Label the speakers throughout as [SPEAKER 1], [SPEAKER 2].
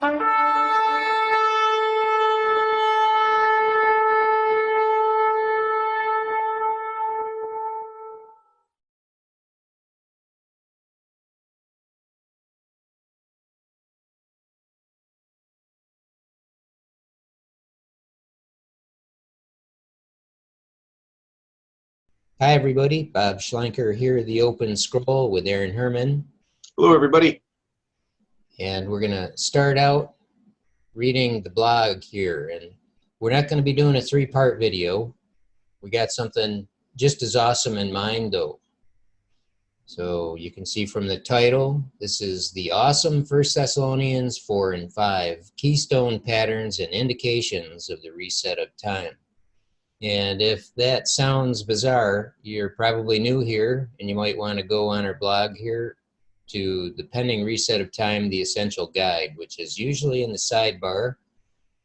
[SPEAKER 1] Hi, everybody. Bob Schlenker here, The Open Scroll with Aaron Herman.
[SPEAKER 2] Hello, everybody.
[SPEAKER 1] And we're going to start out reading the blog here. And we're not going to be doing a three-part video. We got something just as awesome in mind, though. So you can see from the title, this is the awesome 1 Thessalonians 4 and 5, Keystone Patterns and Indications of the Reset of Time. And if that sounds bizarre, you're probably new here, and you might want to go on our blog here to the Pending Reset of Time, the Essential Guide, which is usually in the sidebar.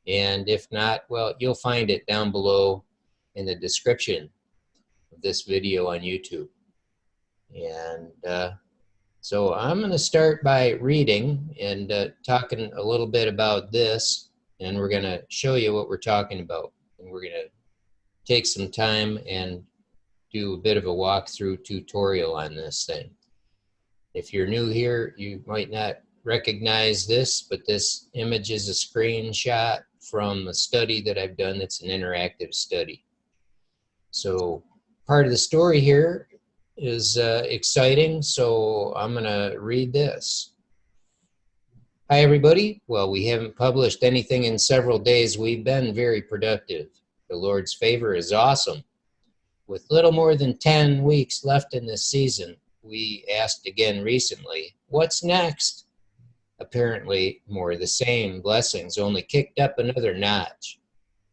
[SPEAKER 1] And if not, well, you'll find it down below in the description of this video on YouTube. And so I'm going to start by reading and talking a little bit about this, and we're going to show you what we're talking about. And we're going to take some time and do a bit of a walkthrough tutorial on this thing. If you're new here, you might not recognize this, but this image is a screenshot from a study that I've done that's an interactive study. So part of the story here is exciting, so I'm going to read this. Hi, everybody. Well, we haven't published anything in several days. We've been very productive. The Lord's favor is awesome. With little more than 10 weeks left in this season, we asked again recently, what's next? Apparently, more of the same. Blessings only kicked up another notch.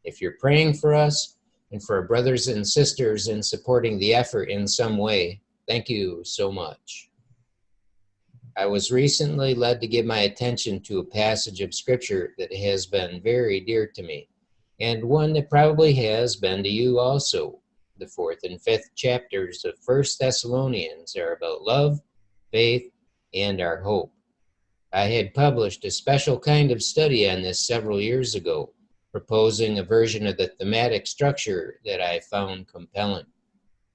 [SPEAKER 1] If you're praying for us and for our brothers and sisters in supporting the effort in some way, thank you so much. I was recently led to give my attention to a passage of Scripture that has been very dear to me, and one that probably has been to you also. The 4th and 5th chapters of 1 Thessalonians are about love, faith, and our hope. I had published a special kind of study on this several years ago, proposing a version of the thematic structure that I found compelling.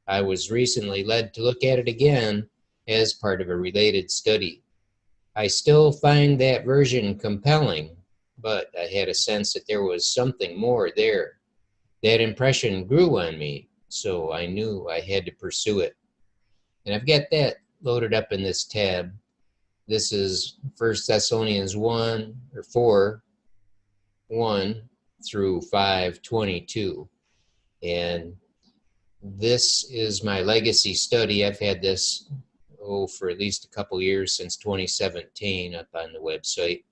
[SPEAKER 1] I was recently led to look at it again as part of a related study. I still find that version compelling, but I had a sense that there was something more there. That impression grew on me, so I knew I had to pursue it. And I've got that loaded up in this tab. This is 1 Thessalonians 4, 1 through 5:22. And this is my legacy study. I've had this for at least a couple years, since 2017, up on the website.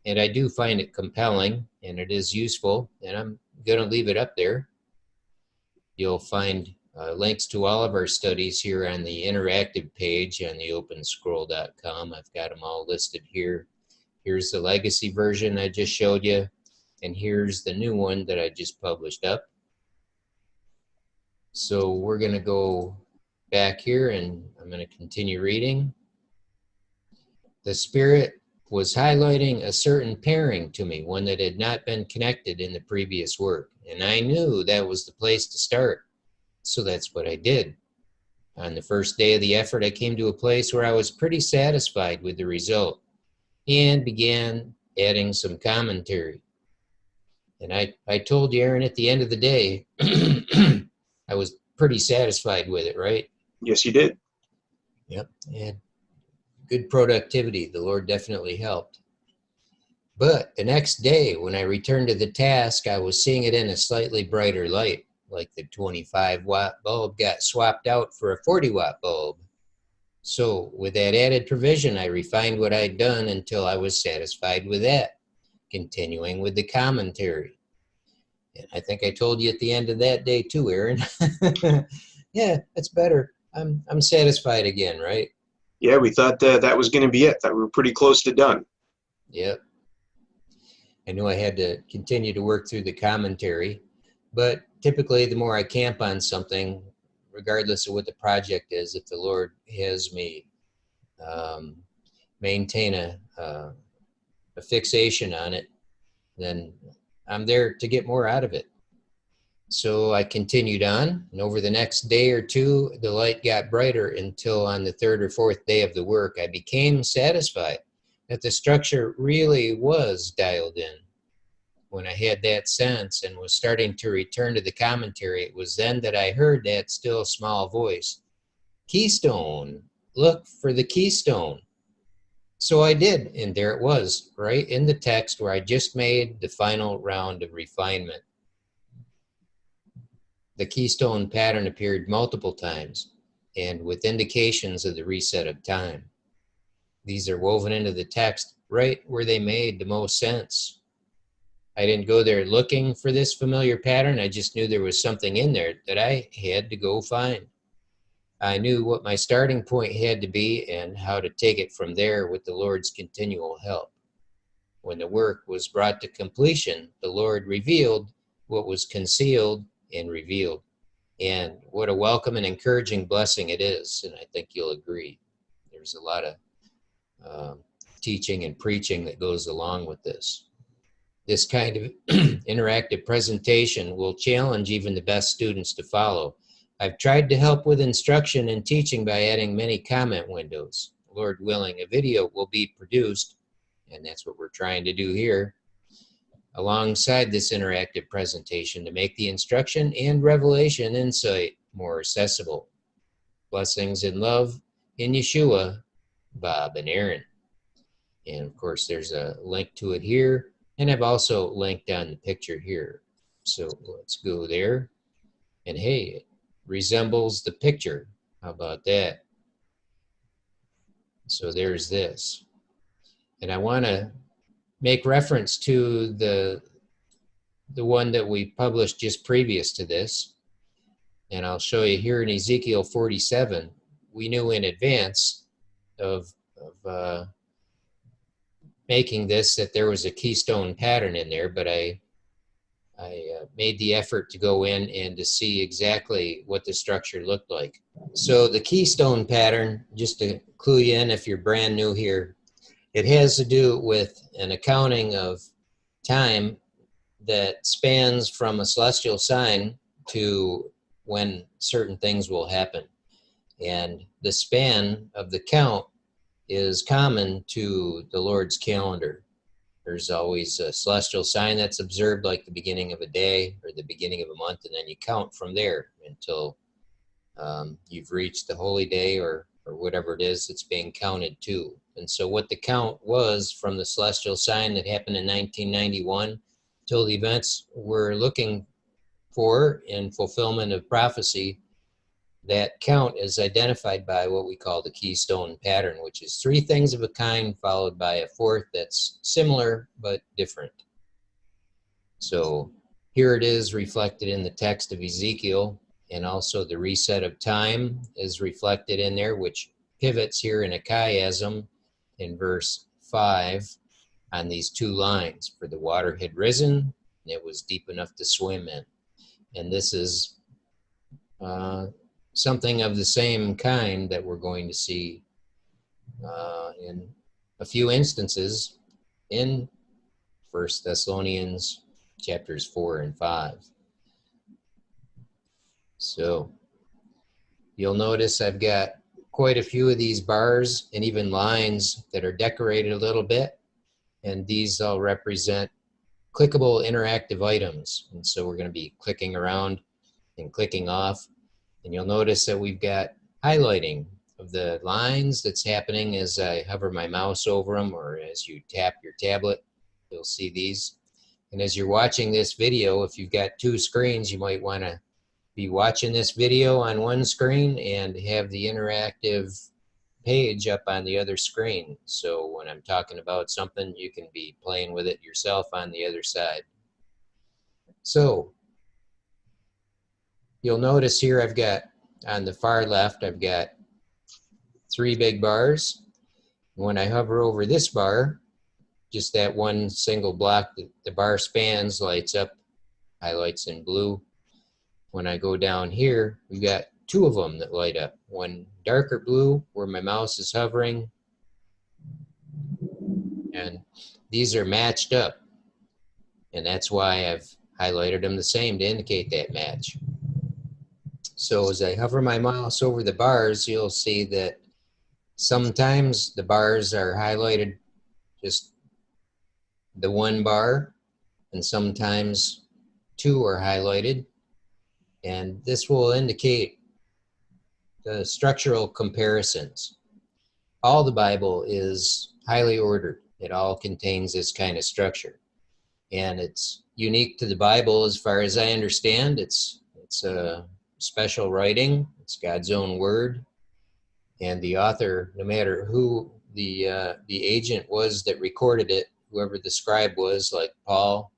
[SPEAKER 1] And I do find it compelling, and it is useful, and I'm going to leave it up there. You'll find links to all of our studies here on the interactive page on the openscroll.com. I've got them all listed here. Here's the legacy version I just showed you, and here's the new one that I just published up. So we're going to go back here, and I'm going to continue reading. The Spirit was highlighting a certain pairing to me, one that had not been connected in the previous work, and I knew that was the place to start, so that's what I did. On the first day of the effort, I came to a place where I was pretty satisfied with the result and began adding some commentary. And I told you, Aaron, at the end of the day, I was pretty satisfied with it, right?
[SPEAKER 2] Yes, you did.
[SPEAKER 1] Yep, and good productivity. The Lord definitely helped. But the next day, when I returned to the task, I was seeing it in a slightly brighter light, like the 25-watt bulb got swapped out for a 40-watt bulb. So with that added provision, I refined what I'd done until I was satisfied with that, continuing with the commentary. And I think I told you at the end of that day too, Aaron. Yeah, that's better. I'm satisfied again, right?
[SPEAKER 2] Yeah, we thought that was going to be it, that we were pretty close to done.
[SPEAKER 1] Yep. I knew I had to continue to work through the commentary, but typically the more I camp on something, regardless of what the project is, if the Lord has me maintain a a fixation on it, then I'm there to get more out of it. So I continued on, and over the next day or two, the light got brighter until on the third or fourth day of the work, I became satisfied that the structure really was dialed in. When I had that sense and was starting to return to the commentary, it was then that I heard that still small voice, "Keystone, look for the keystone." So I did, and there it was, right in the text where I just made the final round of refinement. The keystone pattern appeared multiple times, and with indications of the reset of time. These are woven into the text right where they made the most sense. I didn't go there looking for this familiar pattern. I just knew there was something in there that I had to go find. I knew what my starting point had to be and how to take it from there with the Lord's continual help. When the work was brought to completion, the Lord revealed what was concealed and revealed. And what a welcome and encouraging blessing it is. And I think you'll agree. There's a lot of teaching and preaching that goes along with this. This kind of interactive presentation will challenge even the best students to follow. I've tried to help with instruction and teaching by adding many comment windows. Lord willing, a video will be produced, and that's what we're trying to do here, alongside this interactive presentation to make the instruction and revelation insight more accessible. Blessings and love in Yeshua, Bob and Aaron. And of course, there's a link to it here, and I've also linked on the picture here. So let's go there. And hey, it resembles the picture. How about that? So there's this. And I want to make reference to the one that we published just previous to this. And I'll show you here in Ezekiel 47. We knew in advance of making this that there was a keystone pattern in there, but I made the effort to go in and to see exactly what the structure looked like. So the keystone pattern, just to clue you in if you're brand new here, it has to do with an accounting of time that spans from a celestial sign to when certain things will happen. And the span of the count is common to the Lord's calendar. There's always a celestial sign that's observed, like the beginning of a day or the beginning of a month, and then you count from there until you've reached the holy day or whatever it is that's being counted to. And so what the count was from the celestial sign that happened in 1991 till the events we're looking for in fulfillment of prophecy, that count is identified by what we call the keystone pattern, which is three things of a kind followed by a fourth that's similar but different. So here it is reflected in the text of Ezekiel, and also the reset of time is reflected in there, which pivots here in a chiasm in verse 5 on these two lines. For the water had risen, and it was deep enough to swim in. And this is something of the same kind that we're going to see in a few instances in 1 Thessalonians chapters 4 and 5. So you'll notice I've got quite a few of these bars and even lines that are decorated a little bit, and these all represent clickable interactive items. And so we're going to be clicking around and clicking off. And you'll notice that we've got highlighting of the lines that's happening as I hover my mouse over them, or as you tap your tablet, you'll see these. And as you're watching this video, if you've got two screens, you might want to be watching this video on one screen and have the interactive page up on the other screen. So when I'm talking about something, you can be playing with it yourself on the other side. So you'll notice here I've got, on the far left, I've got three big bars. When I hover over this bar, just that one single block that the bar spans lights up, highlights in blue. When I go down here, we've got two of them that light up. One darker blue where my mouse is hovering, and these are matched up. And that's why I've highlighted them the same to indicate that match. So as I hover my mouse over the bars, you'll see that sometimes the bars are highlighted just the one bar, and sometimes two are highlighted. And this will indicate the structural comparisons. All the Bible is highly ordered. It all contains this kind of structure. And it's unique to the Bible as far as I understand. It's a special writing. It's God's own word. And the author, no matter who the agent was that recorded it, whoever the scribe was, like Paul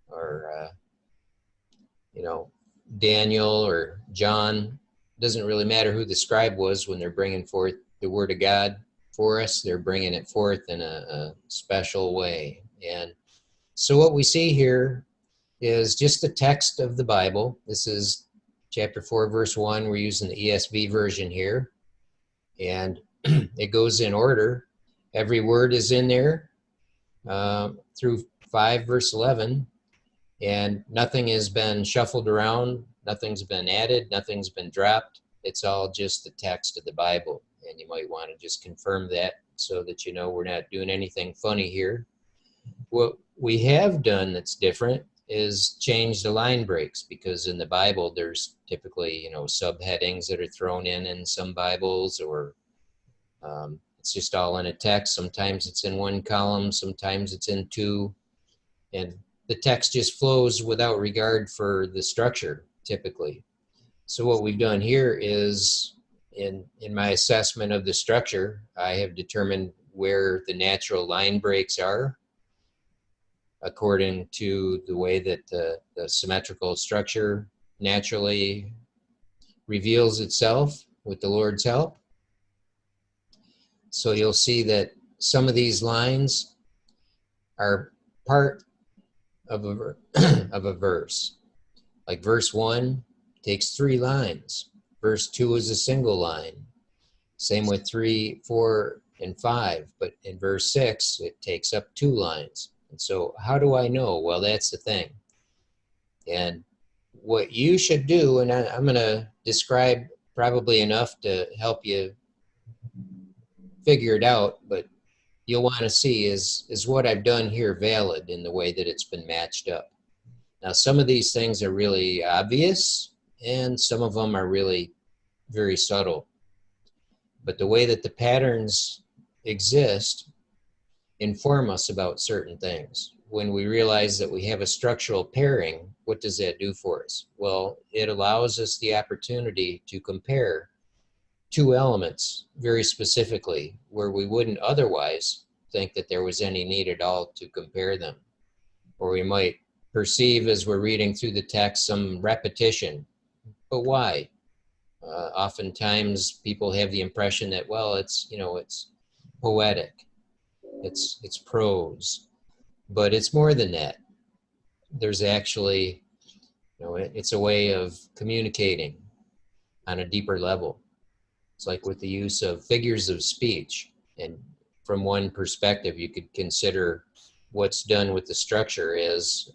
[SPEAKER 1] or Daniel or John, doesn't really matter who the scribe was when they're bringing forth the word of God for us. They're bringing it forth in a special way. And so what we see here is just the text of the Bible. This is chapter 4, verse 1. We're using the ESV version here. And it goes in order. Every word is in there through 5, verse 11. And nothing has been shuffled around. Nothing's been added. Nothing's been dropped. It's all just the text of the Bible. And you might want to just confirm that so that you know we're not doing anything funny here. What we have done that's different is change the line breaks, because in the Bible there's typically subheadings that are thrown in some Bibles, or it's just all in a text. Sometimes it's in one column, sometimes it's in two, and the text just flows without regard for the structure typically. So what we've done here is, in my assessment of the structure, I have determined where the natural line breaks are according to the way that the symmetrical structure naturally reveals itself with the Lord's help. So you'll see that some of these lines are part of a verse. Like verse 1 takes 3 lines. Verse 2 is a single line. Same with 3, 4, and 5. But in verse 6, it takes up 2 lines. And so how do I know? Well, that's the thing. And what you should do, and I'm going to describe probably enough to help you figure it out, but you'll want to see is what I've done here valid in the way that it's been matched up. Now, some of these things are really obvious, and some of them are really very subtle. But the way that the patterns exist inform us about certain things. When we realize that we have a structural pairing, what does that do for us? Well, it allows us the opportunity to compare 2 elements very specifically where we wouldn't otherwise think that there was any need at all to compare them. Or we might perceive as we're reading through the text some repetition. But why? Oftentimes people have the impression that, well, it's poetic. It's prose, but it's more than that. There's actually, it's a way of communicating on a deeper level. It's like with the use of figures of speech, and from one perspective, you could consider what's done with the structure as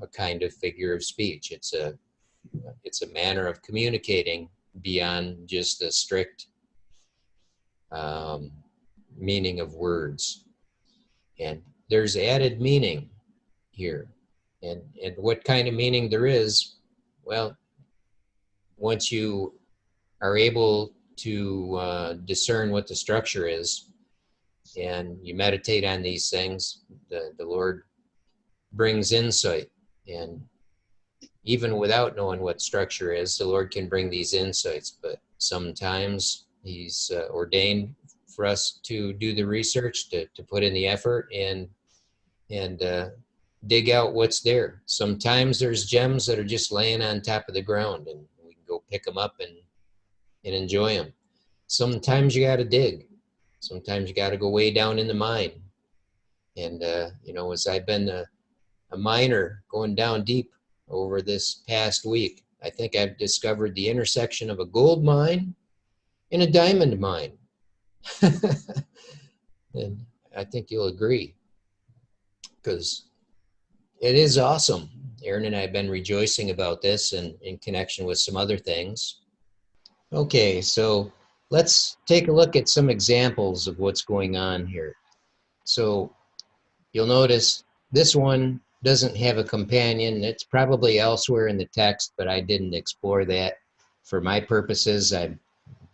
[SPEAKER 1] a kind of figure of speech. It's a manner of communicating beyond just the strict meaning of words. And there's added meaning here. And what kind of meaning there is, well, once you are able to discern what the structure is and you meditate on these things, the Lord brings insight. And even without knowing what structure is, the Lord can bring these insights. But sometimes He's ordained for us to do the research, to put in the effort and dig out what's there. Sometimes there's gems that are just laying on top of the ground, and we can go pick them up and enjoy them. Sometimes you got to dig. Sometimes you got to go way down in the mine. And as I've been a miner going down deep over this past week, I think I've discovered the intersection of a gold mine and a diamond mine. And I think you'll agree. because it is awesome. Aaron and I have been rejoicing about this and in connection with some other things. Okay, so let's take a look at some examples of what's going on here. So you'll notice this one doesn't have a companion. It's probably elsewhere in the text, but I didn't explore that. For my purposes, I've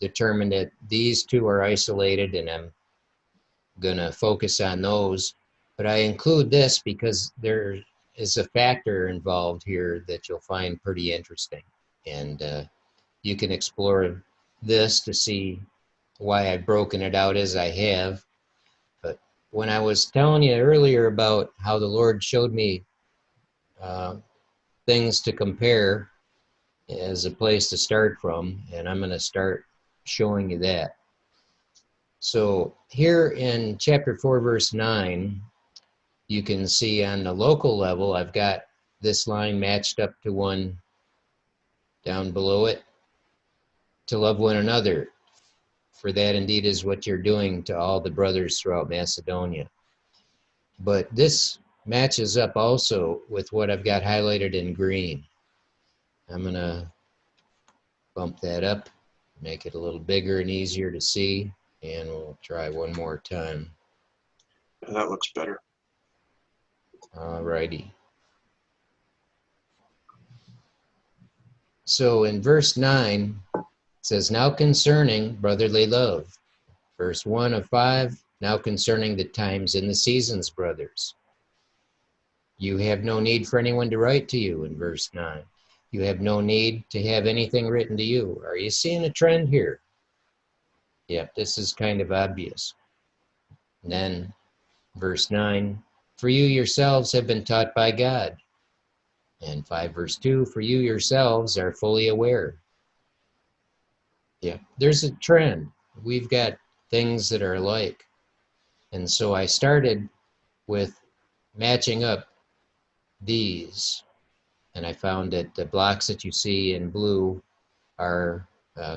[SPEAKER 1] determined that these two are isolated, and I'm going to focus on those. But I include this because there is a factor involved here that you'll find pretty interesting. And you can explore this to see why I've broken it out as I have. But when I was telling you earlier about how the Lord showed me things to compare as a place to start from, and I'm going to start showing you that. So here in chapter 4, verse 9, you can see on the local level, I've got this line matched up to one down below it. To love one another, for that indeed is what you're doing to all the brothers throughout Macedonia. But this matches up also with what I've got highlighted in green. I'm going to bump that up, make it a little bigger and easier to see, and we'll try one more time.
[SPEAKER 2] That looks better.
[SPEAKER 1] All righty. So in verse 9, it says, now concerning brotherly love. Verse 1 of 5, now concerning the times and the seasons, brothers. You have no need for anyone to write to you in verse 9. You have no need to have anything written to you. Are you seeing a trend here? Yep, this is kind of obvious. And then verse 9, for you yourselves have been taught by God. And 5 verse 2, for you yourselves are fully aware. Yeah, there's a trend. We've got things that are alike. And so I started with matching up these. And I found that the blocks that you see in blue are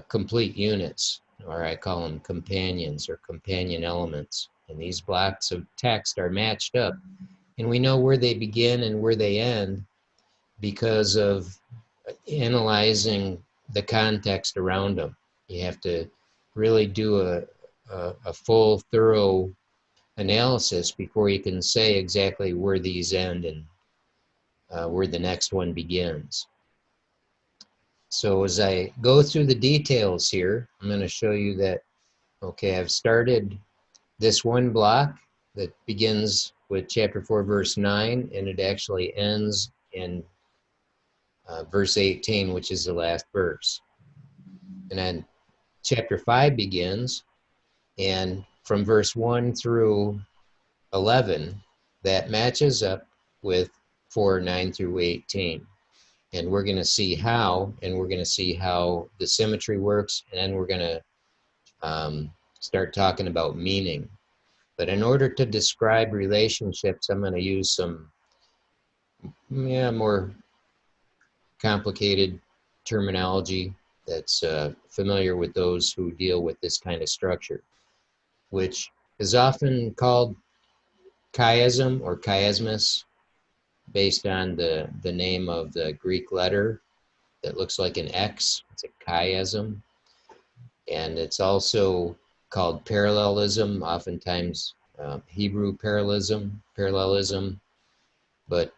[SPEAKER 1] complete units, or I call them companions or companion elements. And these blocks of text are matched up. And we know where they begin and where they end because of analyzing the context around them. You have to really do a full, thorough analysis before you can say exactly where these end and where the next one begins. So as I go through the details here, I'm going to show you that, okay, I've started this one block that begins with chapter 4, verse 9, and it actually ends in verse 18, which is the last verse. And then chapter 5 begins, and from verse 1 through 11, that matches up with 4, 9 through 18. And we're going to see how, and we're going to see how the symmetry works, and then we're going to start talking about meaning. But in order to describe relationships, I'm going to use some more complicated terminology that's familiar with those who deal with this kind of structure, which is often called chiasm or chiasmus, based on the name of the Greek letter that looks like an X. It's a chiasm. And it's also called parallelism, oftentimes Hebrew parallelism. But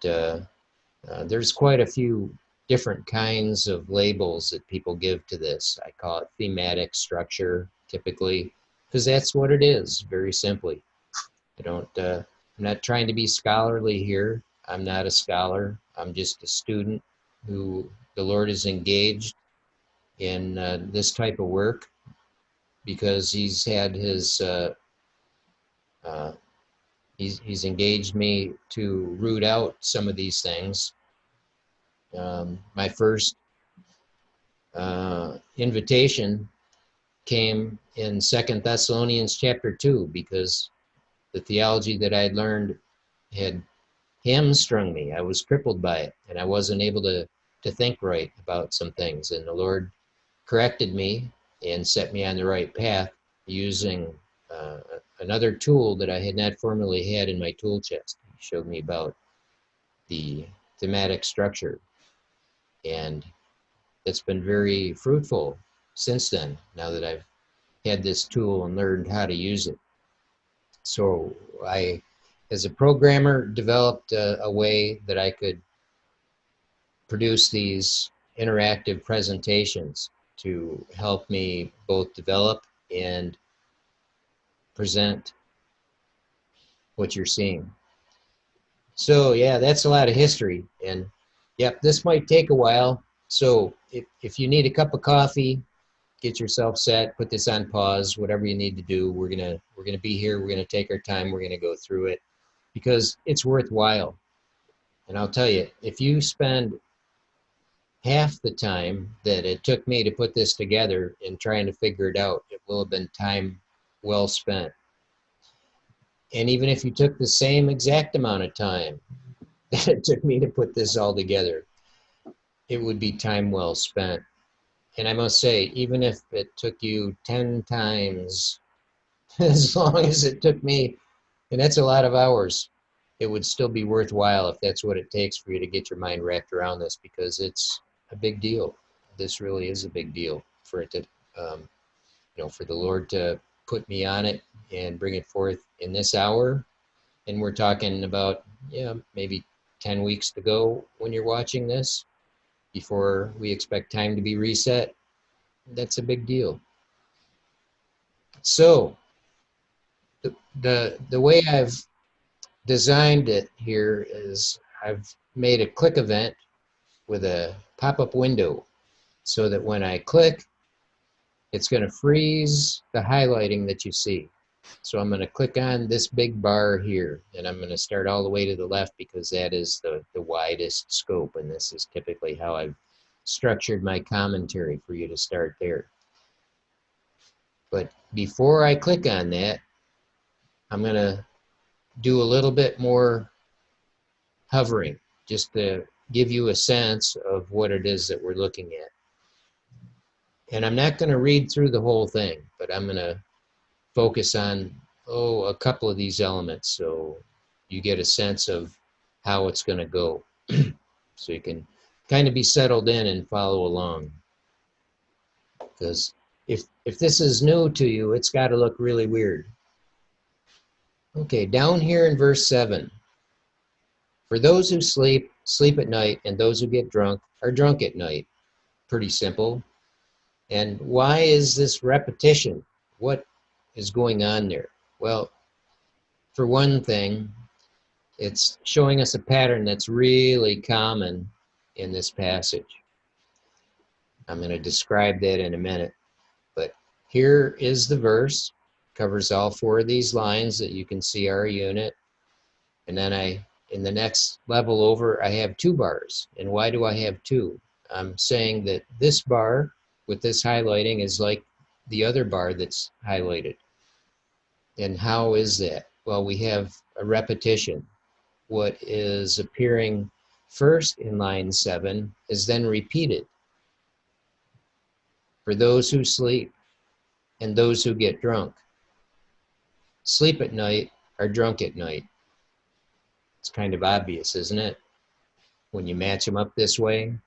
[SPEAKER 1] there's quite a few different kinds of labels that people give to this. I call it thematic structure, typically, because that's what it is, very simply. I'm not trying to be scholarly here. I'm not a scholar. I'm just a student who the Lord has engaged in this type of work because he's had his, he's engaged me to root out some of these things. My first invitation came in 2 Thessalonians chapter 2 because the theology that I'd learned had hamstrung me. I was crippled by it, and I wasn't able to think right about some things. And the Lord corrected me and set me on the right path using another tool that I had not formerly had in my tool chest. showed me about the thematic structure, and it's been very fruitful since then, now that I've had this tool and learned how to use it. So I, as a programmer, developed a way that I could produce these interactive presentations to help me both develop and present what you're seeing. So yeah, that's a lot of history, and yep, this might take a while. So if you need a cup of coffee, get yourself set, put this on pause, whatever you need to do. We're gonna be here. We're gonna take our time. We're gonna go through it because it's worthwhile. And I'll tell you, if you spend half the time that it took me to put this together and trying to figure it out, it will have been time well spent. And even if you took the same exact amount of time that it took me to put this all together, it would be time well spent. And I must say, even if it took you 10 times as long as it took me, and that's a lot of hours, it would still be worthwhile if that's what it takes for you to get your mind wrapped around this, because it's a big deal. This really is a big deal for it to, for the Lord to put me on it and bring it forth in this hour. And we're talking about, maybe 10 weeks to go when you're watching this before we expect time to be reset. That's a big deal. So the way I've designed it here is I've made a click event with a pop-up window so that when I click, it's going to freeze the highlighting that you see. So I'm going to click on this big bar here, and I'm going to start all the way to the left because that is the widest scope, and this is typically how I've structured my commentary for you to start there. But before I click on that, I'm going to do a little bit more hovering just to give you a sense of what it is that we're looking at. And I'm not going to read through the whole thing, but I'm going to focus on, a couple of these elements so you get a sense of how it's going to go. So you can kind of be settled in and follow along. Because if this is new to you, it's got to look really weird. Okay, down here in verse 7. For those who sleep, sleep at night, and those who get drunk are drunk at night. Pretty simple. And why is this repetition? What is going on there? Well, for one thing, it's showing us a pattern that's really common in this passage. I'm going to describe that in a minute. But here is the verse, covers all 4 of these lines that you can see are a unit. And then in the next level over, I have 2 bars. And why do I have 2? I'm saying that this bar with this highlighting is like the other bar that's highlighted. And how is that? Well, we have a repetition. What is appearing first in line 7 is then repeated. For those who sleep and those who get drunk. Sleep at night are drunk at night. It's kind of obvious, isn't it? When you match them up this way.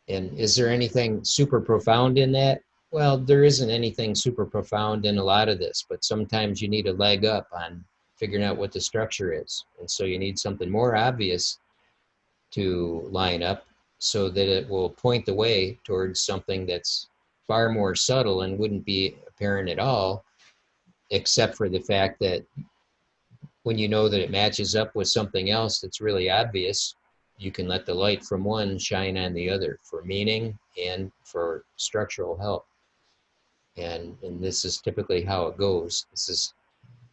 [SPEAKER 1] And is there anything super profound in that? Well, there isn't anything super profound in a lot of this, but sometimes you need a leg up on figuring out what the structure is. And so you need something more obvious to line up so that it will point the way towards something that's far more subtle and wouldn't be apparent at all, except for the fact that when you know that it matches up with something else that's really obvious, you can let the light from one shine on the other for meaning and for structural help. And this is typically how it goes. This is,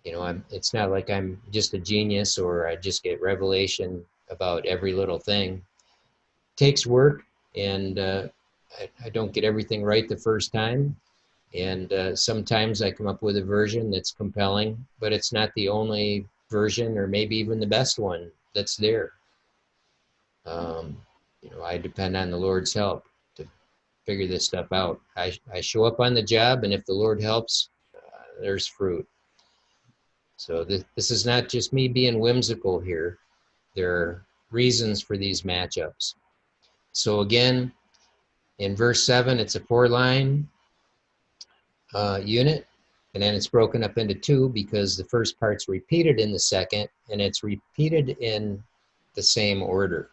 [SPEAKER 1] it's not like I'm just a genius or I just get revelation about every little thing. It takes work, and I don't get everything right the first time. And sometimes I come up with a version that's compelling, but it's not the only version or maybe even the best one that's there. I depend on the Lord's help to figure this stuff out. I show up on the job, and if the Lord helps, there's fruit. So this is not just me being whimsical here. There are reasons for these matchups. So again, in verse 7, it's a 4-line unit, and then it's broken up into 2 because the first part's repeated in the second, and it's repeated in the same order.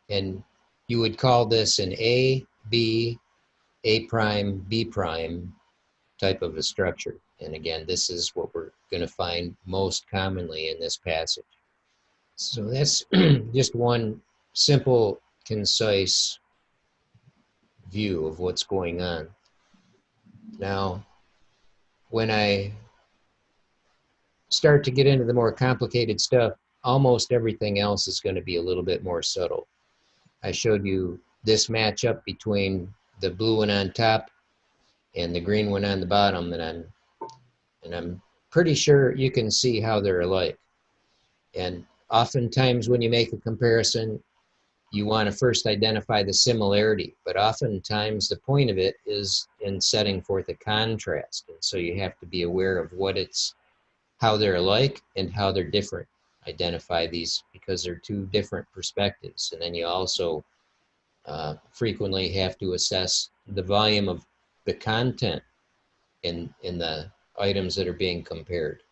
[SPEAKER 1] And you would call this an A, B, A prime, B prime type of a structure. And again, this is what we're going to find most commonly in this passage. So that's just one simple, concise view of what's going on. Now, when I start to get into the more complicated stuff, almost everything else is going to be a little bit more subtle. I showed you this matchup between the blue one on top and the green one on the bottom, and I'm pretty sure you can see how they're alike. And oftentimes when you make a comparison, you want to first identify the similarity, but oftentimes the point of it is in setting forth a contrast. And so you have to be aware of how they're alike and how they're different. Identify these because they're two different perspectives. And then you also frequently have to assess the volume of the content in the items that are being compared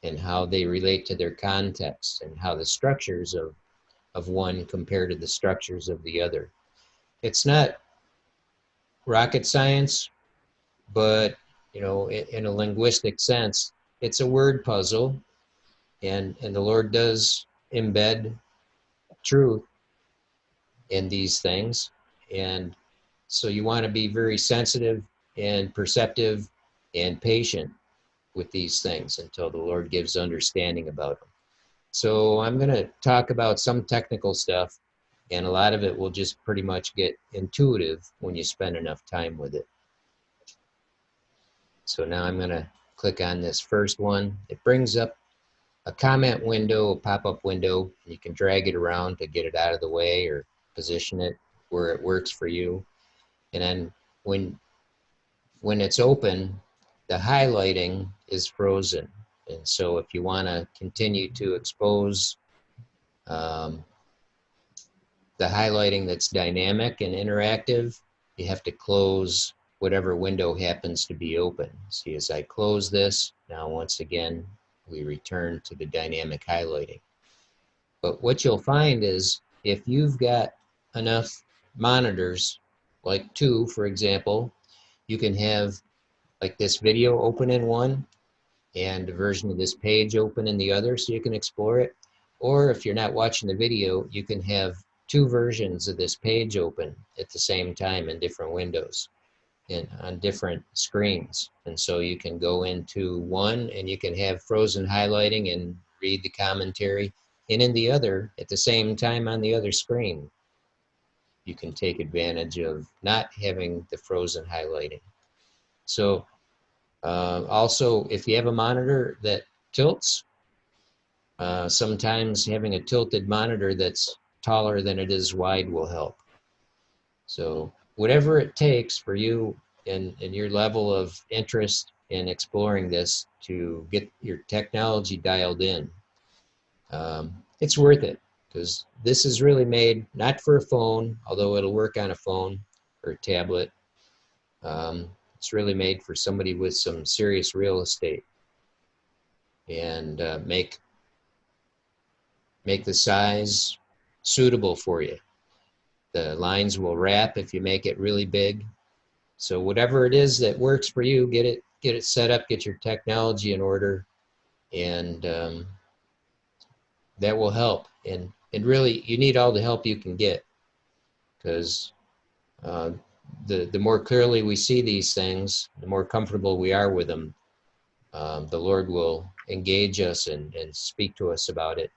[SPEAKER 1] and how they relate to their context and how the structures of one compare to the structures of the other. It's not rocket science, but in a linguistic sense, it's a word puzzle, and the Lord does embed truth in these things. And so you want to be very sensitive and perceptive and patient with these things until the Lord gives understanding about them. So I'm going to talk about some technical stuff, and a lot of it will just pretty much get intuitive when you spend enough time with it. So now I'm going to click on this first one. It brings up a comment window, a pop-up window. You can drag it around to get it out of the way or position it where it works for you. And then when it's open, the highlighting is frozen. And so if you want to continue to expose the highlighting that's dynamic and interactive, you have to close whatever window happens to be open. See, as I close this, now once again, we return to the dynamic highlighting. But what you'll find is if you've got enough monitors, like 2, for example, you can have like this video open in one and a version of this page open in the other so you can explore it. Or if you're not watching the video, you can have 2 versions of this page open at the same time in different windows and on different screens. And so you can go into one and you can have frozen highlighting and read the commentary, and in the other at the same time on the other screen you can take advantage of not having the frozen highlighting. So also, if you have a monitor that tilts, sometimes having a tilted monitor that's taller than it is wide will help. So whatever it takes for you and your level of interest in exploring this to get your technology dialed in, it's worth it, because this is really made not for a phone, although it'll work on a phone or a tablet. It's really made for somebody with some serious real estate, and make the size suitable for you. The lines will wrap if you make it really big. So whatever it is that works for you, get it set up, get your technology in order, and that will help. And really, you need all the help you can get, because the more clearly we see these things, the more comfortable we are with them, the Lord will engage us and speak to us about it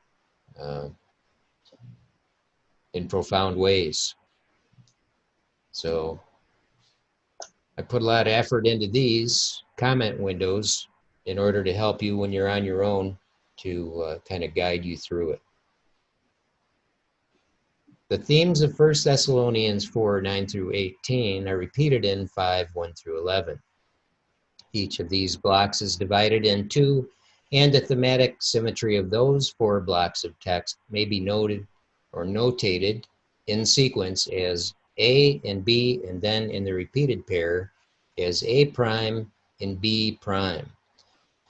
[SPEAKER 1] in profound ways. So I put a lot of effort into these comment windows in order to help you when you're on your own, to kind of guide you through it. The themes of 1 Thessalonians 4, 9 through 18 are repeated in 5, 1 through 11. Each of these blocks is divided into and the thematic symmetry of those 4 blocks of text may be noted or notated in sequence as A and B, and then in the repeated pair as A prime and B prime.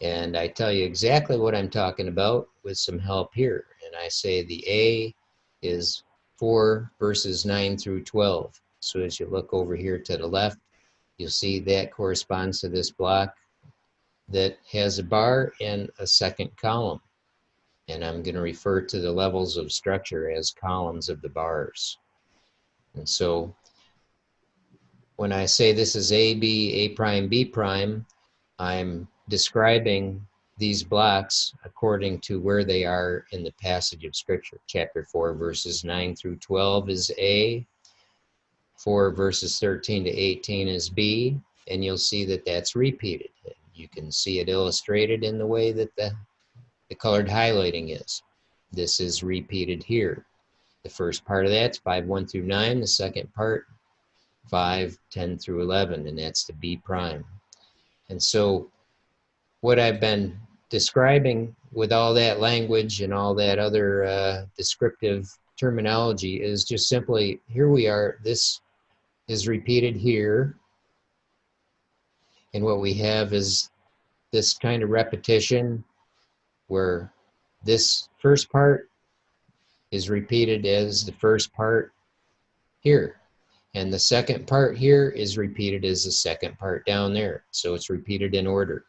[SPEAKER 1] And I tell you exactly what I'm talking about with some help here. And I say the A is 4 verses 9 through 12. So as you look over here to the left, you'll see that corresponds to this block that has a bar and a second column. And I'm going to refer to the levels of structure as columns of the bars. And so when I say this is A, B, A prime, B prime, I'm describing these blocks according to where they are in the passage of Scripture. Chapter 4, verses 9 through 12 is A. 4 verses 13 to 18 is B. And you'll see that that's repeated. You can see it illustrated in the way that the colored highlighting is. This is repeated here. The first part of that's 5, 1 through 9. The second part, 5, 10 through 11, and that's the B prime. And so what I've been describing with all that language and all that other descriptive terminology is just simply, here we are, this is repeated here, and what we have is this kind of repetition where this first part is repeated as the first part here. And the second part here is repeated as the second part down there. So it's repeated in order.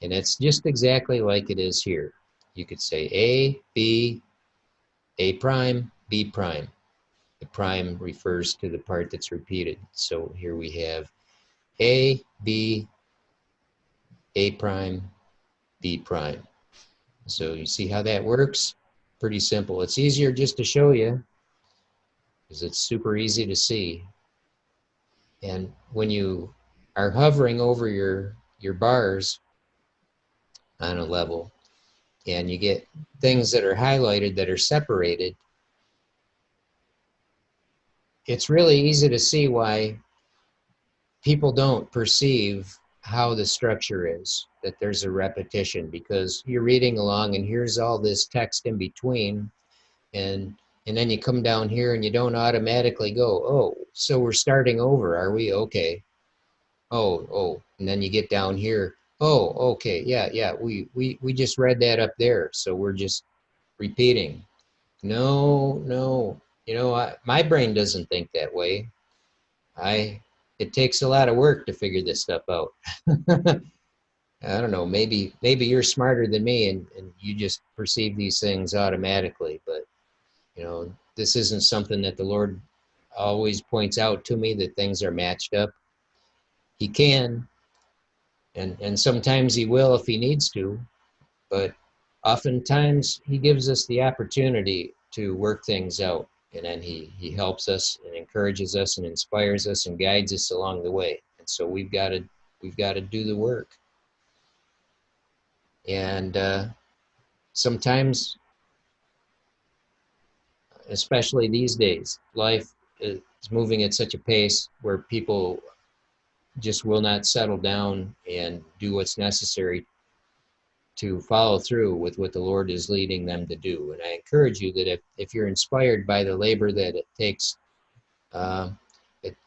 [SPEAKER 1] And it's just exactly like it is here. You could say A, B, A prime, B prime. The prime refers to the part that's repeated. So here we have A, B, A prime, B prime. So you see how that works? Pretty simple. It's easier just to show you because it's super easy to see. And when you are hovering over your bars on a level and you get things that are highlighted that are separated, it's really easy to see why people don't perceive how the structure is, that there's a repetition, because you're reading along and here's all this text in between, and then you come down here and you don't automatically go, oh, so we're starting over, are we? Okay. Oh, and then you get down here, oh, okay, yeah, we just read that up there, so we're just repeating. No, my brain doesn't think that way. It takes a lot of work to figure this stuff out. I don't know, maybe you're smarter than me and you just perceive these things automatically, but this isn't something that the Lord always points out to me, that things are matched up. He can, and sometimes he will if he needs to, but oftentimes he gives us the opportunity to work things out, and then he helps us and encourages us and inspires us and guides us along the way. And so we've got to do the work. And sometimes, especially these days, life is moving at such a pace where people just will not settle down and do what's necessary to follow through with what the Lord is leading them to do. And I encourage you that if you're inspired by the labor that it takes,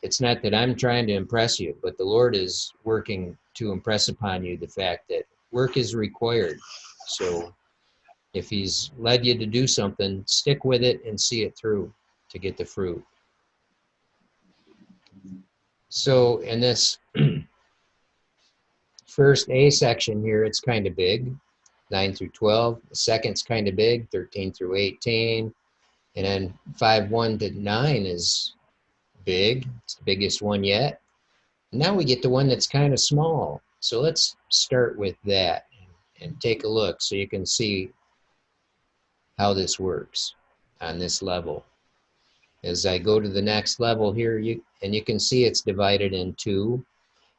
[SPEAKER 1] it's not that I'm trying to impress you, but the Lord is working to impress upon you the fact that work is required. So if he's led you to do something, stick with it and see it through to get the fruit. So in this first A section here, it's kind of big, 9 through 12. The second's kind of big, 13 through 18. And then 5, 1 to 9 is big. It's the biggest one yet. Now we get to one that's kind of small. So let's start with that and take a look so you can see how this works on this level. As I go to the next level here, you can see it's divided in 2,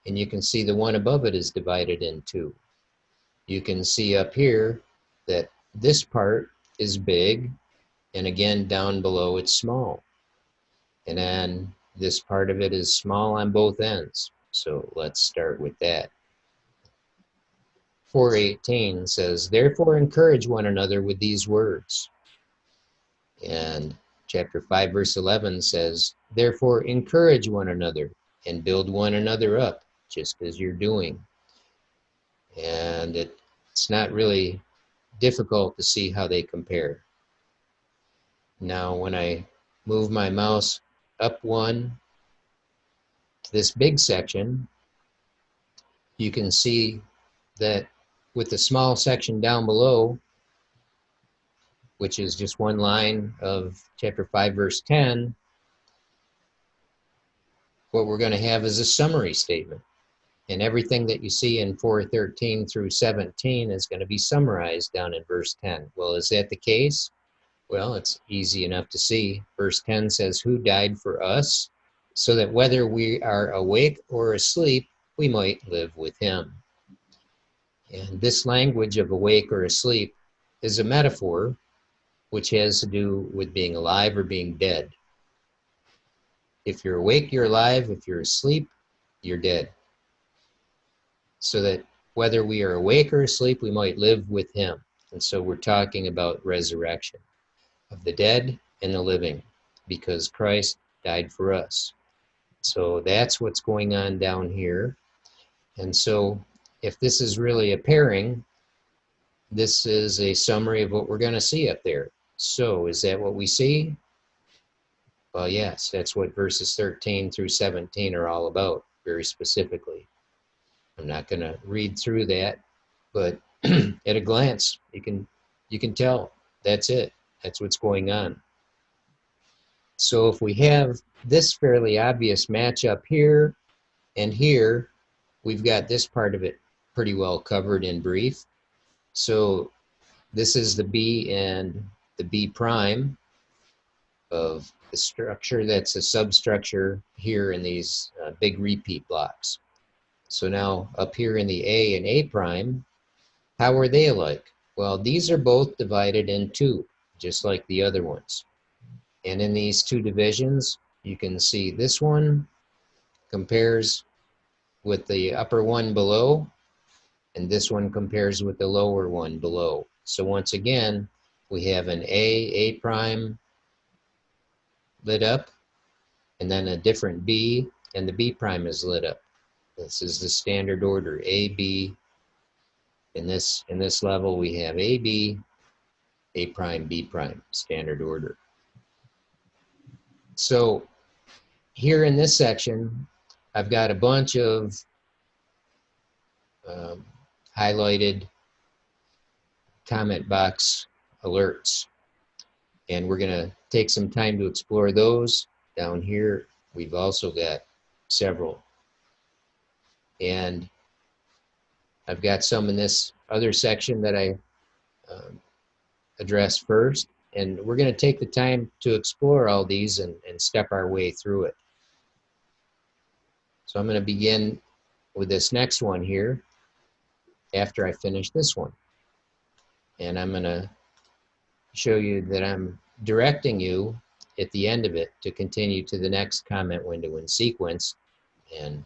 [SPEAKER 1] and you can see the one above it is divided in 2. You can see up here that this part is big, and again down below it's small. And then this part of it is small on both ends. So let's start with that. 4:18 says, therefore encourage one another with these words. And chapter 5 verse 11 says, therefore encourage one another and build one another up, just as you're doing. And it's not really difficult to see how they compare. Now when I move my mouse up one to this big section, you can see that with the small section down below, which is just one line of chapter 5 verse 10, what we're going to have is a summary statement. And everything that you see in 4:13 through 17 is going to be summarized down in verse 10. Well, is that the case? Well, it's easy enough to see. Verse 10 says, who died for us, so that whether we are awake or asleep, we might live with him. And this language of awake or asleep is a metaphor which has to do with being alive or being dead. If you're awake, you're alive. If you're asleep, you're dead. So that whether we are awake or asleep, we might live with him. And so we're talking about resurrection of the dead and the living, because Christ died for us. So that's what's going on down here. And so if this is really a pairing, this is a summary of what we're going to see up there. So is that what we see? Well, yes, that's what verses 13 through 17 are all about, very specifically. I'm not going to read through that, but at a glance, you can tell that's it. That's what's going on. So if we have this fairly obvious match up here and here, we've got this part of it pretty well covered in brief. So this is the B and the B prime of the structure that's a substructure here in these big repeat blocks. So now up here in the A and A prime, how are they alike? Well, these are both divided in two, just like the other ones. And in these two divisions, you can see this one compares with the upper one below, and this one compares with the lower one below. So once again, we have an A prime lit up, and then a different B, and the B prime is lit up. This is the standard order, A, B. In this level, we have A, B, A prime, B prime, standard order. So here in this section, I've got a bunch of highlighted comment box alerts, and we're going to take some time to explore those. Down here, we've also got several. And I've got some in this other section that I address first, and we're going to take the time to explore all these and step our way through it. So I'm going to begin with this next one here after I finish this one. And I'm going to show you that I'm directing you at the end of it to continue to the next comment window in sequence. And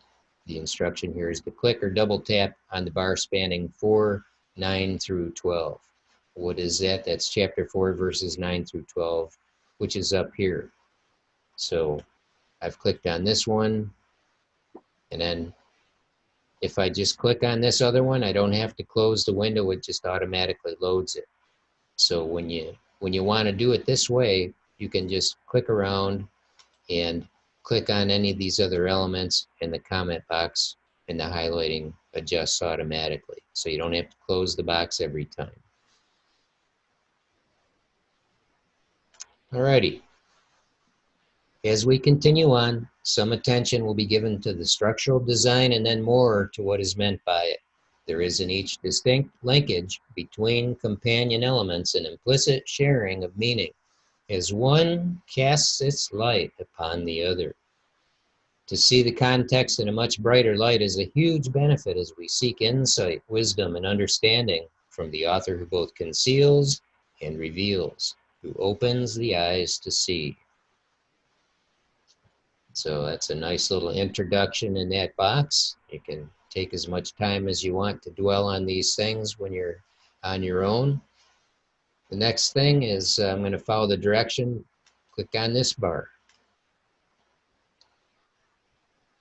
[SPEAKER 1] the instruction here is to click or double tap on the bar spanning 4, 9 through 12. What is that? That's chapter 4, verses 9 through 12, which is up here. So I've clicked on this one, and then if I just click on this other one, I don't have to close the window, it just automatically loads it. So when you want to do it this way, you can just click around and click on any of these other elements, and the comment box and the highlighting adjusts automatically. So you don't have to close the box every time. Alrighty. As we continue on, some attention will be given to the structural design and then more to what is meant by it. There is in each distinct linkage between companion elements an implicit sharing of meaning, as one casts its light upon the other. To see the context in a much brighter light is a huge benefit as we seek insight, wisdom, and understanding from the author who both conceals and reveals, who opens the eyes to see. So that's a nice little introduction in that box. You can take as much time as you want to dwell on these things when you're on your own. The next thing is I'm going to follow the direction. Click on this bar.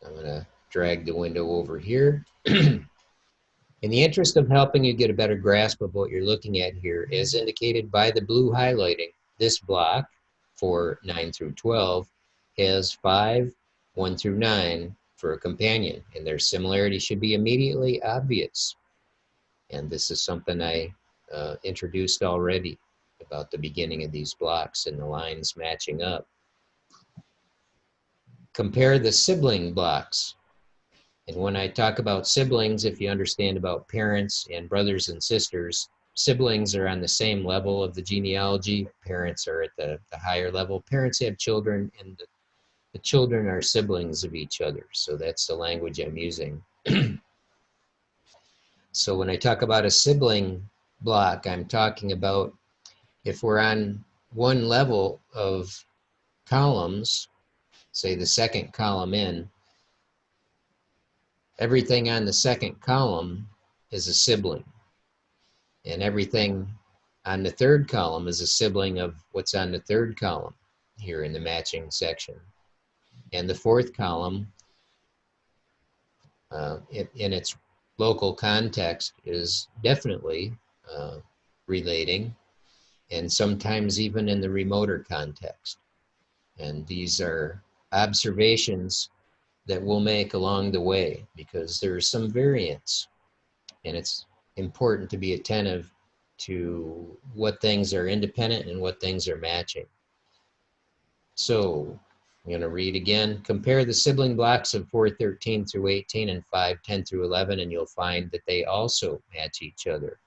[SPEAKER 1] I'm going to drag the window over here. In the interest of helping you get a better grasp of what you're looking at here, as indicated by the blue highlighting, this block for 9 through 12 has 5, 1 through 9 for a companion, and their similarity should be immediately obvious. And this is something I introduced already about the beginning of these blocks and the lines matching up. Compare the sibling blocks. And when I talk about siblings, if you understand about parents and brothers and sisters, siblings are on the same level of the genealogy. Parents are at the higher level. Parents have children, and the children are siblings of each other. So that's the language I'm using. So when I talk about a sibling block, I'm talking about if we're on one level of columns, say the second column in, everything on the second column is a sibling. And everything on the third column is a sibling of what's on the third column here in the matching section. And the fourth column, in its local context, is definitely relating, and sometimes even in the remoter context. And these are observations that we'll make along the way because there's some variance, and it's important to be attentive to what things are independent and what things are matching. So I'm going to read again. Compare the sibling blocks of 4:13 through 18 and 5:10 through 11, and you'll find that they also match each other.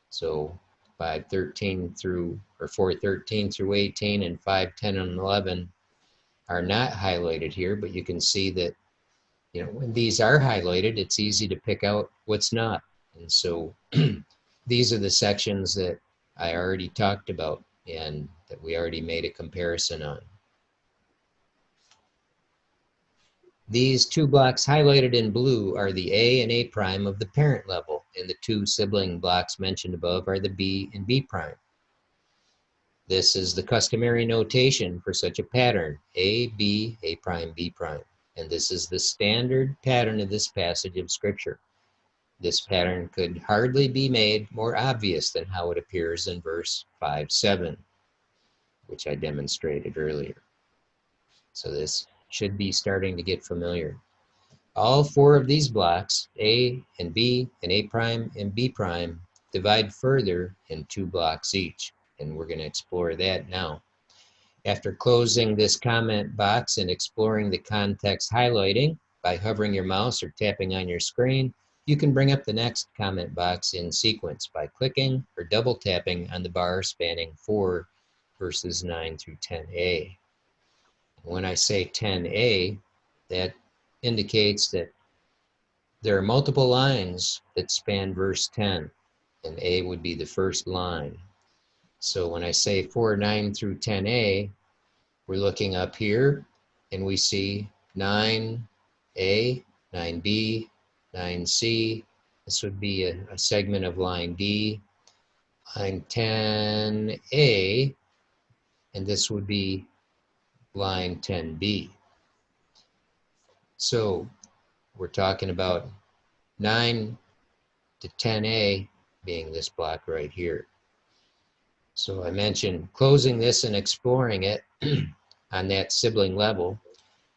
[SPEAKER 1] So 5:13 through, or 4:13 through 18 and 5:10 and 11 are not highlighted here, but you can see that, you know, when these are highlighted, it's easy to pick out what's not. And so these are the sections that I already talked about and that we already made a comparison on. These two blocks highlighted in blue are the A and A prime of the parent level, and the two sibling blocks mentioned above are the B and B prime. This is the customary notation for such a pattern, A, B, A prime, B prime. And this is the standard pattern of this passage of Scripture. This pattern could hardly be made more obvious than how it appears in verse 5:7, which I demonstrated earlier. So this should be starting to get familiar. All four of these blocks, A and B and A prime and B prime, divide further in two blocks each, and we're going to explore that now. After closing this comment box and exploring the context highlighting by hovering your mouse or tapping on your screen, you can bring up the next comment box in sequence by clicking or double tapping on the bar spanning 4 verses 9 through 10a. When I say 10a, that indicates that there are multiple lines that span verse 10, and A would be the first line. So when I say 4, 9 through 10a, we're looking up here and we see 9a, 9b, 9c. This would be a segment of line D, line 10a, and this would be line 10b. So we're talking about 9 to 10a being this block right here. So I mentioned closing this and exploring it on that sibling level.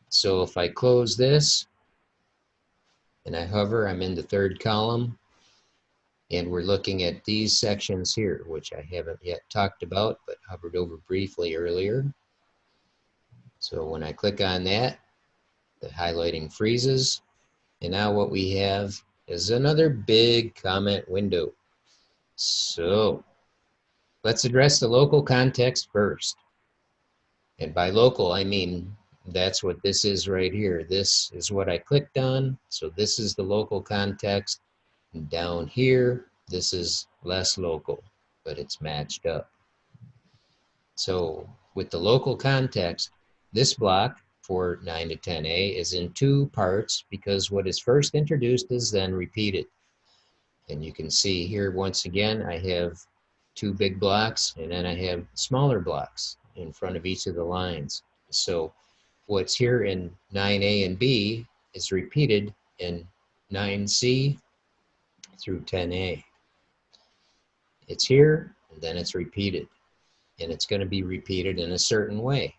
[SPEAKER 1] So if I close this and I hover, I'm in the third column, and we're looking at these sections here, which I haven't yet talked about, but hovered over briefly earlier. So when I click on that, the highlighting freezes, and now what we have is another big comment window. So let's address the local context first. And by local, I mean that's what this is right here. This is what I clicked on. So this is the local context. And down here, this is less local, but it's matched up. So with the local context, this block, for 9 to 10A is in two parts because what is first introduced is then repeated. And you can see here once again I have two big blocks and then I have smaller blocks in front of each of the lines. So what's here in 9A and B is repeated in 9C through 10A. It's here and then it's repeated, and it's going to be repeated in a certain way.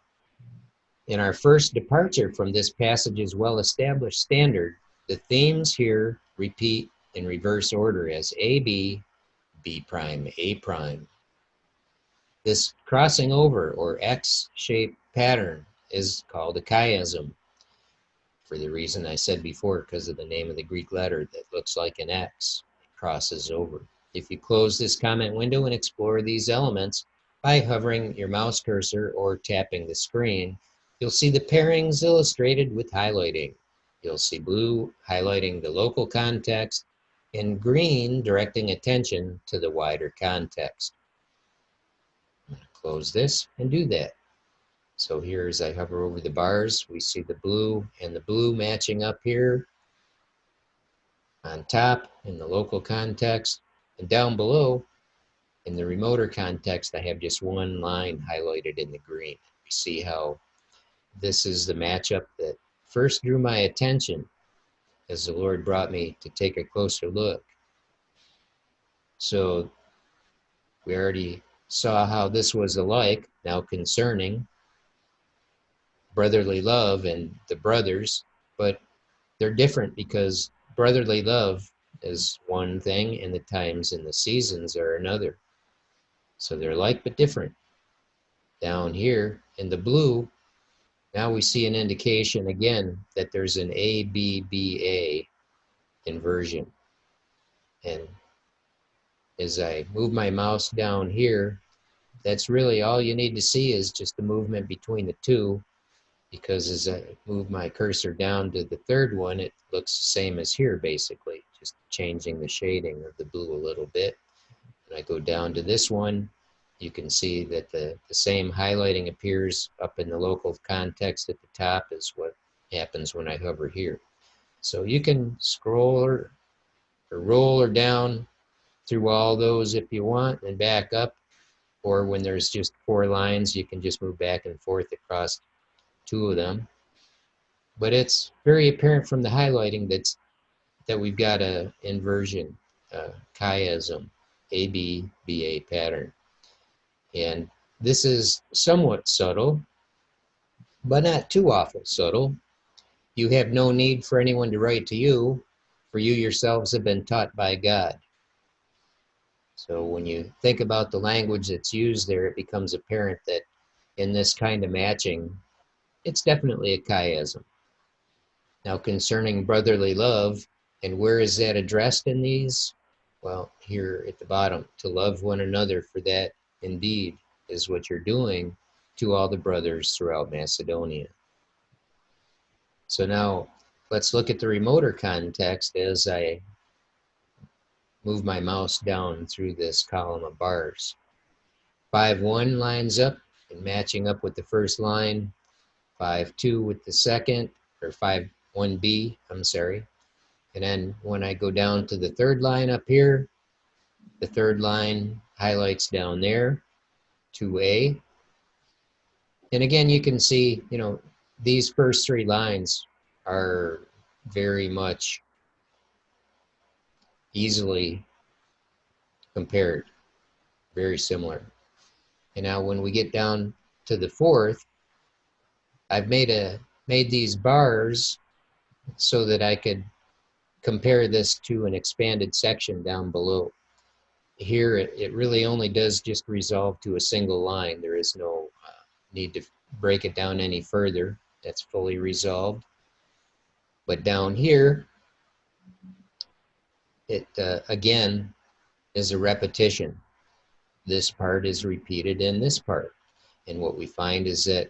[SPEAKER 1] In our first departure from this passage's well-established standard, the themes here repeat in reverse order as AB, B prime, A prime. This crossing over or X-shaped pattern is called a chiasm, for the reason I said before, because of the name of the Greek letter that looks like an X. It crosses over. If you close this comment window and explore these elements by hovering your mouse cursor or tapping the screen, you'll see the pairings illustrated with highlighting. You'll see blue highlighting the local context and green directing attention to the wider context. I'm going to close this and do that. So here as I hover over the bars, we see the blue and the blue matching up here on top in the local context, and down below in the remoter context I have just one line highlighted in the green. We see how this is the matchup that first drew my attention as the Lord brought me to take a closer look. So we already saw how this was alike, now concerning brotherly love and the brothers, but they're different because brotherly love is one thing and the times and the seasons are another. So they're like but different. Down here in the blue, now we see an indication again that there's an ABBA inversion. And as I move my mouse down here, that's really all you need to see is just the movement between the two, because as I move my cursor down to the third one, it looks the same as here basically, just changing the shading of the blue a little bit. And I go down to this one, you can see that the same highlighting appears up in the local context at the top as what happens when I hover here. So you can scroll or roll or down through all those if you want and back up, or when there's just 4 lines, you can just move back and forth across 2 of them. But it's very apparent from the highlighting that we've got a inversion, chiasm, ABBA pattern. And this is somewhat subtle, but not too awful subtle. You have no need for anyone to write to you, for you yourselves have been taught by God. So when you think about the language that's used there, it becomes apparent that in this kind of matching, it's definitely a chiasm. Now concerning brotherly love, and where is that addressed in these? Well, here at the bottom, to love one another, for that indeed is what you're doing to all the brothers throughout Macedonia. So now let's look at the remoter context as I move my mouse down through this column of bars. 5-1 lines up and matching up with the first line, 5-2 with the second, or 5-1B, I'm sorry. And then when I go down to the third line up here, the third line highlights down there, 2A. And again, you can see, these first 3 lines are very much easily compared, very similar. And now when we get down to the fourth, I've made these bars so that I could compare this to an expanded section down below. Here it really only does just resolve to a single line. There is no need to break it down any further. That's fully resolved. But down here, it again is a repetition. This part is repeated in this part. And what we find is that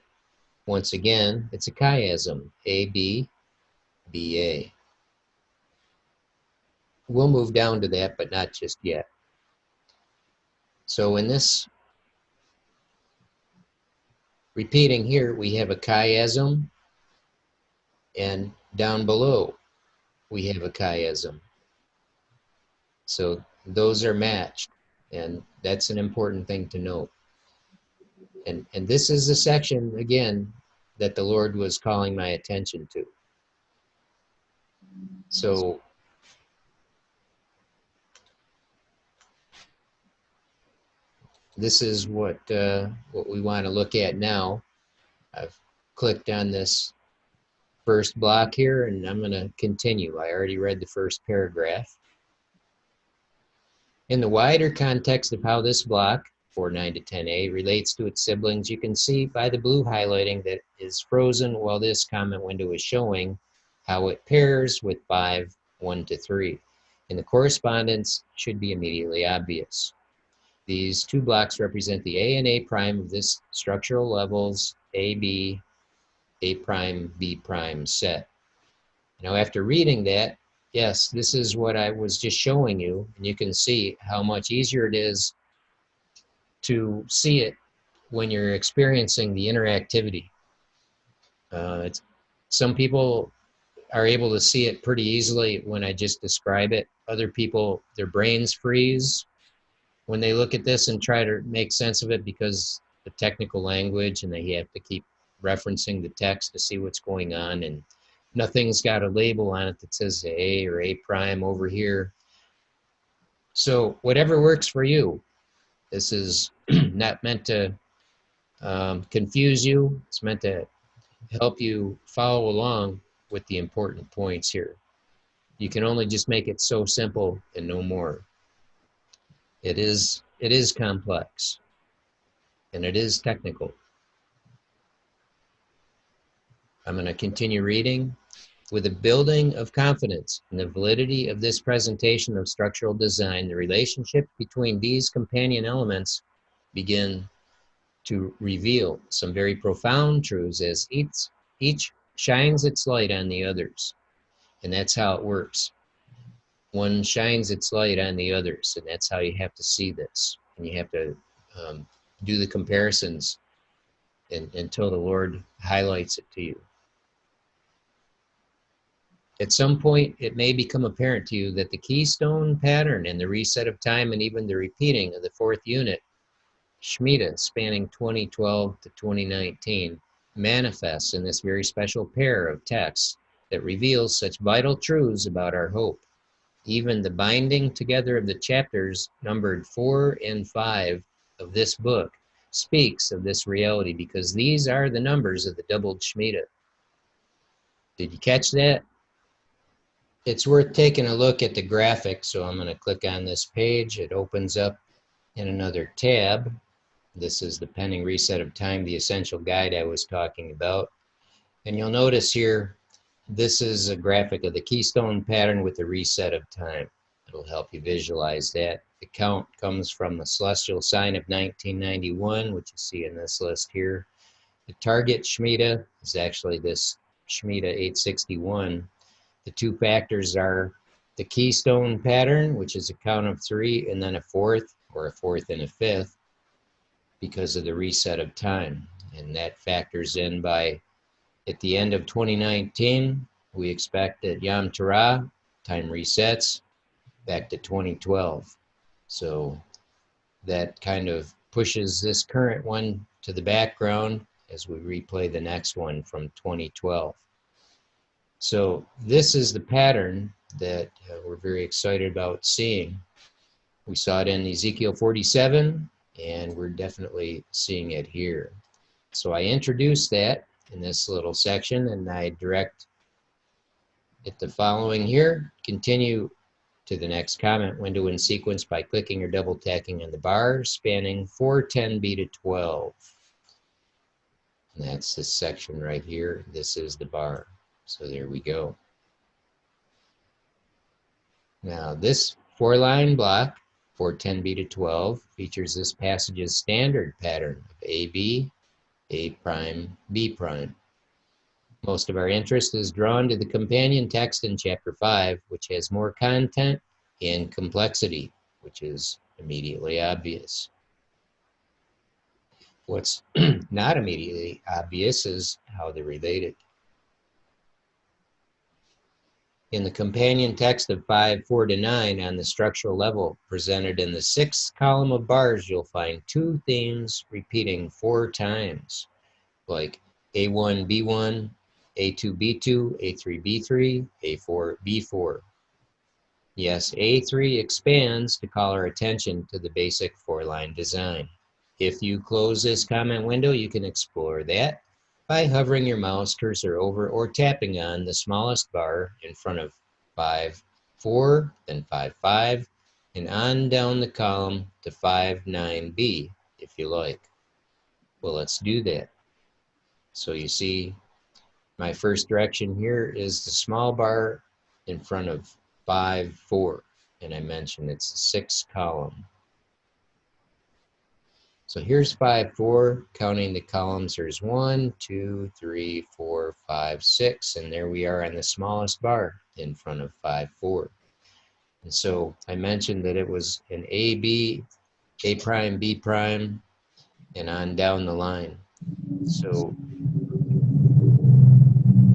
[SPEAKER 1] once again, it's a chiasm, AB, BA. We'll move down to that, but not just yet. So in this repeating here, we have a chiasm And down below, we have a chiasm. So those are matched, and that's an important thing to note. And this is the section, again, that the Lord was calling my attention to. So this is what we want to look at now. I've clicked on this first block here, and I'm going to continue. I already read the first paragraph. In the wider context of how this block, 4, 9 to 10a, relates to its siblings, you can see by the blue highlighting that is frozen while this comment window is showing how it pairs with 5, 1 to 3. And the correspondence should be immediately obvious. These two blocks represent the A and A prime of this structural levels AB, A prime, B prime set. Now, after reading that, yes, this is what I was just showing you, and you can see how much easier it is to see it when you're experiencing the interactivity. Some people are able to see it pretty easily when I just describe it. Other people, their brains freeze when they look at this and try to make sense of it because the technical language, and they have to keep referencing the text to see what's going on, and nothing's got a label on it that says A or A prime over here. So whatever works for you. This is not meant to confuse you. It's meant to help you follow along with the important points here. You can only just make it so simple and no more. It is complex, and it is technical. I'm going to continue reading. With a building of confidence in the validity of this presentation of structural design, the relationship between these companion elements begin to reveal some very profound truths as each shines its light on the others. And that's how it works. One shines its light on the others, and that's how you have to see this. And you have to do the comparisons until the Lord highlights it to you. At some point, it may become apparent to you that the keystone pattern and the reset of time and even the repeating of the fourth unit, Shemitah, spanning 2012 to 2019, manifests in this very special pair of texts that reveals such vital truths about our hope. Even the binding together of the chapters numbered 4 and 5 of this book speaks of this reality, because these are the numbers of the doubled Shemitah. Did you catch that? It's worth taking a look at the graphic, so I'm going to click on this page. It opens up in another tab. This is the pending reset of time, the essential guide I was talking about. And you'll notice here, this is a graphic of the keystone pattern with the reset of time. It'll help you visualize that. The count comes from the celestial sign of 1991, which you see in this list here. The target Shemitah is actually this Shemitah 861. The two factors are the keystone pattern, which is a count of 3 and then a fourth, or a fourth and a fifth, because of the reset of time. And that factors in by, at the end of 2019, we expect that Yom Teruah, time resets back to 2012. So that kind of pushes this current one to the background as we replay the next one from 2012. So this is the pattern that we're very excited about seeing. We saw it in Ezekiel 47, and we're definitely seeing it here. So I introduced that in this little section, and I direct it the following here. Continue to the next comment window in sequence by clicking or double tacking on the bar spanning 410b to 12. And that's this section right here. This is the bar. So there we go. Now this 4-line block, 410b to 12, features this passage's standard pattern of AB, A prime, B prime. Most of our interest is drawn to the companion text in chapter 5, which has more content and complexity, which is immediately obvious. What's not immediately obvious is how they're related. In the companion text of 5, 4 to 9 on the structural level presented in the 6th column of bars, you'll find 2 themes repeating 4 times, like A1, B1, A2, B2, A3, B3, A4, B4. Yes, A3 expands to call our attention to the basic 4-line design. If you close this comment window, you can explore that by hovering your mouse cursor over or tapping on the smallest bar in front of 5, 4, then 5, 5, and on down the column to 5, 9B, if you like. Well, let's do that. So you see, my first direction here is the small bar in front of 5, 4, and I mentioned it's the 6th column. So here's 5, 4, counting the columns, there's 1, 2, 3, 4, 5, 6, and there we are on the smallest bar in front of 5, 4. And so I mentioned that it was an A, B, A prime, B prime, and on down the line. So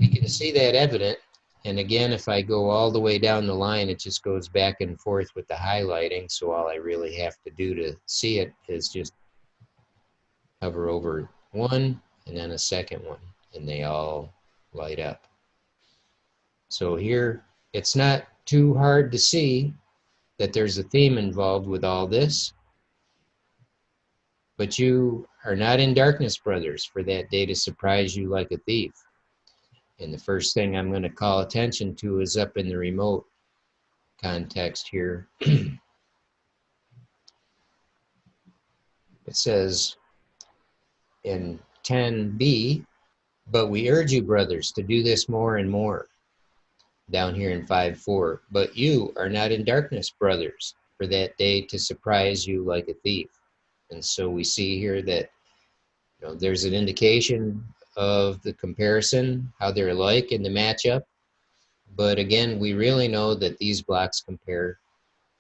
[SPEAKER 1] we can see that evident. And again, if I go all the way down the line, it just goes back and forth with the highlighting. So all I really have to do to see it is just hover over one and then a second one, and they all light up. So here, it's not too hard to see that there's a theme involved with all this. But you are not in darkness, brothers, for that day to surprise you like a thief. And the first thing I'm going to call attention to is up in the remote context here. It says in 10b, but we urge you, brothers, to do this more and more. Down here in 5:4, but you are not in darkness, brothers, for that day to surprise you like a thief. And so we see here that there's an indication of the comparison, how they're like in the matchup. But again, we really know that these blocks compare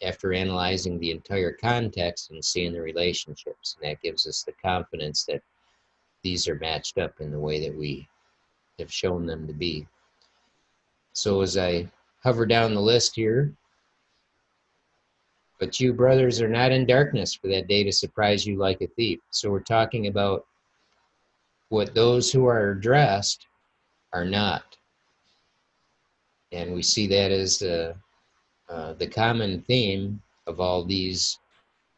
[SPEAKER 1] after analyzing the entire context and seeing the relationships. And that gives us the confidence that these are matched up in the way that we have shown them to be. So as I hover down the list here, but you, brothers, are not in darkness for that day to surprise you like a thief. So we're talking about what those who are dressed are not. And we see that as the common theme of all these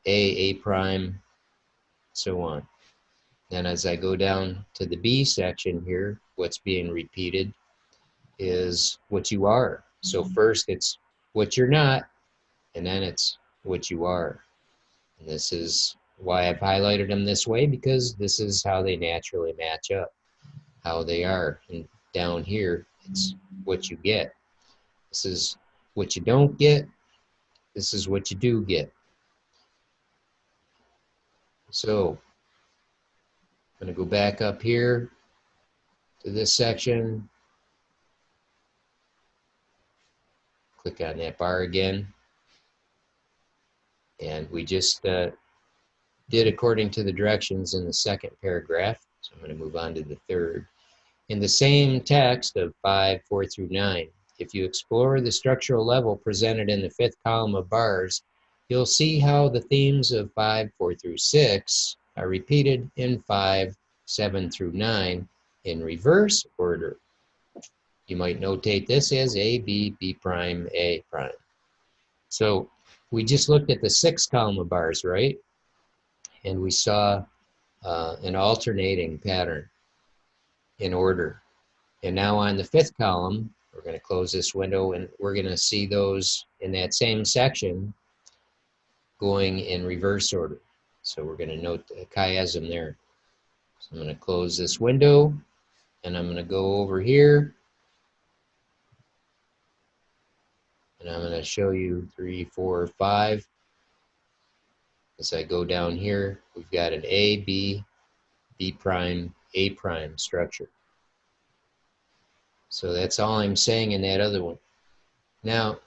[SPEAKER 1] A prime, so on. Then as I go down to the B section here, what's being repeated is what you are. So first it's what you're not, and then it's what you are. And this is why I've highlighted them this way, because this is how they naturally match up, how they are. And down here, it's what you get. This is what you don't get. This is what you do get. So I'm going to go back up here to this section. Click on that bar again. And we just did according to the directions in the second paragraph. So I'm going to move on to the third. In the same text of 5, 4 through 9, if you explore the structural level presented in the 5th column of bars, you'll see how the themes of 5, 4 through 6 are repeated in 5, 7 through 9 in reverse order. You might notate this as A, B, B prime, A prime. So we just looked at the 6th column of bars, right? And we saw an alternating pattern in order. And now on the 5th column, we're going to close this window and we're going to see those in that same section going in reverse order. So we're going to note the chiasm there. So I'm going to close this window and I'm going to go over here and I'm going to show you 3, 4, 5. As I go down here, we've got an A, B, B prime, A prime structure. So that's all I'm saying in that other one. Now,